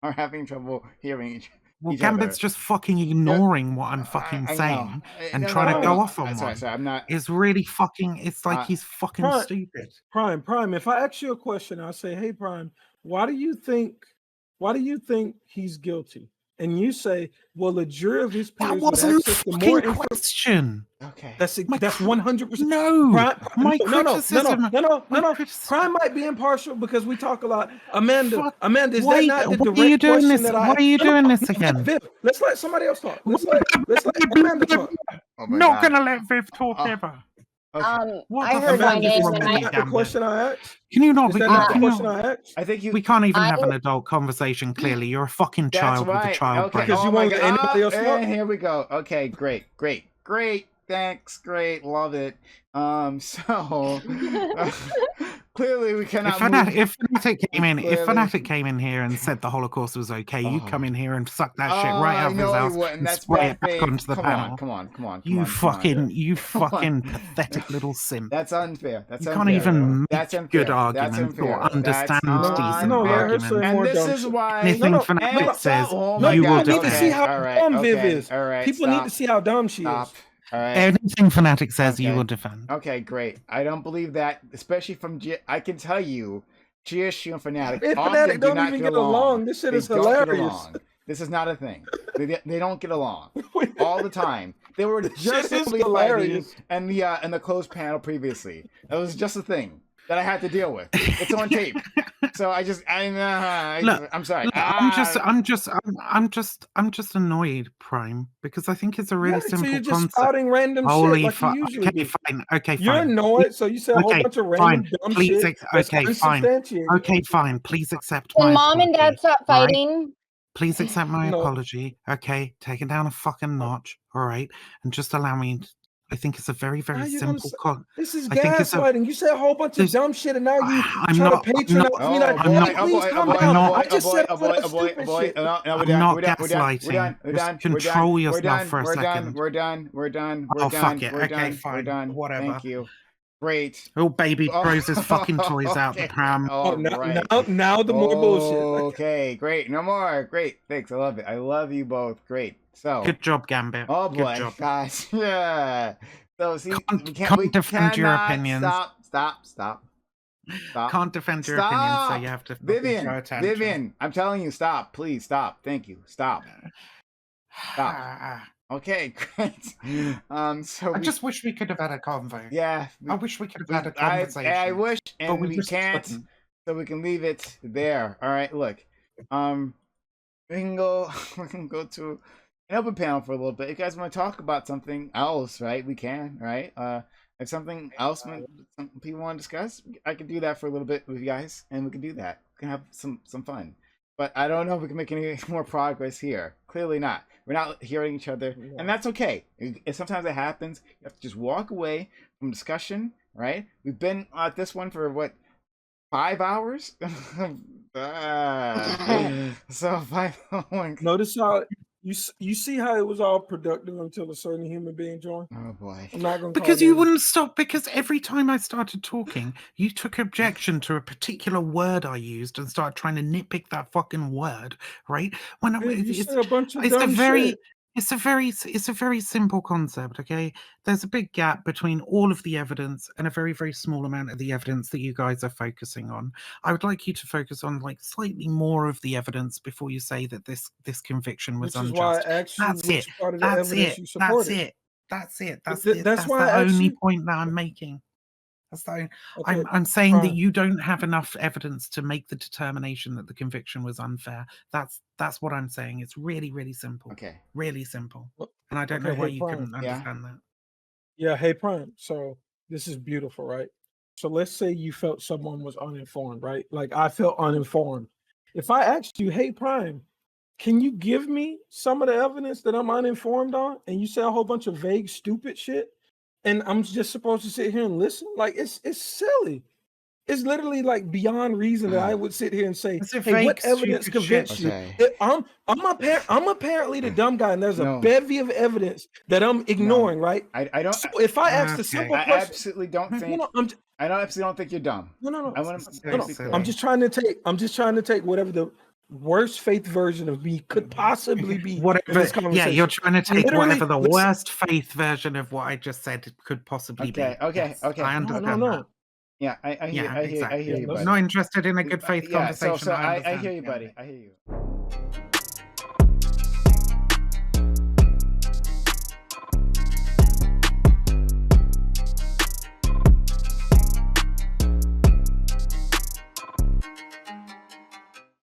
are having trouble hearing each other. Well, Gambit's just fucking ignoring what I'm fucking saying and trying to go off on one. Sorry, I'm not. It's really fucking. It's like he's fucking stupid. Prime. If I ask you a question, I'll say, "Hey, Prime, why do you think he's guilty?" and you say, well, the jury of his peers That would wasn't access a the more fucking question. Okay. That's 100%. No, my No. criticism. Prime might be impartial because we talk a lot. Amanda, is why, that not the why direct are you doing question this? that I? Why are you doing this again? Viv, let's let somebody else talk. Let's let Amanda talk. Oh my Not God. gonna let Viv talk ever. Okay. What I the heard fuck my is name wrong and with Is you, that the Gambit? question I asked? Can you not? Is that not the question I asked? I think you. We can't even have an adult conversation. Clearly, you're a fucking That's child right. with a child Okay. brain. Because you won't let anybody else talk? And here we go. Okay. Great. Thanks. Great. Love it. So clearly we cannot. If Fanatic came in here and said the Holocaust was okay, you come in here and suck that shit right out of his ass and That's spray bad it back faith. onto the panel. Come on. You fucking pathetic little simp. That's unfair. You can't even That's make unfair. good arguments or understand decent arguments. arguments. And this is why Anything Fanatic says, you will need to defend. see how dumb Viv is. All right. People need to see how dumb she is. All right. Anything Fanatic says, you will defend. Okay, great. I don't believe that, especially from I can tell you, GSU and Fanatic And often Fanatic do don't not even get get along. This shit is hilarious. This is not a thing. They don't get along all the time. They were just Shit is simply fighting hilarious. and the closed panel previously. That was just a thing that I had to deal with. It's on tape. So I'm sorry. Look, I'm just annoyed, Prime, because I think it's a really simple so you're just concept. spouting random Holy shit like you usually do. Okay, fine. You're annoyed, so you say a whole bunch of random dumb shit. Okay, fine. Please accept Can my mom and dad apology, stop all right? fighting? Please accept my No. apology. Okay, take it down a fucking notch, all right? And just allow me. I think it's a very, very simple This is I think it's gaslighting. You said a whole bunch of dumb shit, and now you I'm try not- to patronize me. I'm not- Please calm down. I just said all that stupid shit. I'm not gaslighting. Just control yourself for a second. We're done. Oh, fuck it. Okay, fine. We're done. Whatever. Thank you. Great. Oh, baby throws his fucking toys out the pram. Oh, now the more bullshit. Okay, great. No more. Great. Thanks. I love it. I love you both. Great. So. Good job, Gambit. Oh Good boy, job. gosh. Yeah. So see, Can't defend your opinions. Stop. Can't defend your opinions, so you have to show attention. Vivian, I'm telling you, stop. Please stop. Thank you. Stop. Okay, great. So I just wish we could have had a convo. Yeah. I wish we could have had a conversation. I wish, and we can't. couldn't. So we can leave it there. All right. Look, we can go to an open panel for a little bit. If you guys want to talk about something else, right? We can, right? If something else some people want to discuss, I can do that for a little bit with you guys, and we can do that. We can have some fun. But I don't know if we can make any more progress here. Clearly not. We're not hearing each other, and that's okay. Sometimes it happens. You have to just walk away from discussion, right? We've been at this one for what, 5 hours? So 5. Oh my God. Notice how you see how it was all productive until a certain human being joined. Oh boy. I'm not gonna Because you wouldn't stop. Because every time I started talking, you took objection to a particular word I used and started trying to nitpick that fucking word, right? When you said a bunch of dumb shit. It's a very simple concept, okay? There's a big gap between all of the evidence and a very, very small amount of the evidence that you guys are focusing on. I would like you to focus on like slightly more of the evidence before you say that this conviction was unjust. Which is why I asked you which part of the evidence you supported. That's it. That's the only point that I'm making. I'm saying that you don't have enough evidence to make the determination that the conviction was unfair. That's what I'm saying. It's really, really simple. Okay. Really simple. And I don't know why you couldn't understand that. Yeah, hey Prime. So this is beautiful, right? So let's say you felt someone was uninformed, right? Like I felt uninformed. If I asked you, hey Prime, can you give me some of the evidence that I'm uninformed on? And you say a whole bunch of vague, stupid shit. And I'm just supposed to sit here and listen? Like it's silly. It's literally like beyond reason that I would sit here and say, "Hey, what evidence convinced you?" I'm apparently the dumb guy, and there's a bevy of evidence that I'm ignoring, right? I don't. So if I ask the simple question, I absolutely don't think. I absolutely don't think you're dumb. No. I I'm just trying to take whatever the worst faith version of me could possibly be. Yeah, you're trying to take whatever the worst faith version of what I just said could possibly be. Okay. I understand that. Yeah, I hear you. Not interested in a good faith conversation. So I hear you, buddy. I hear you.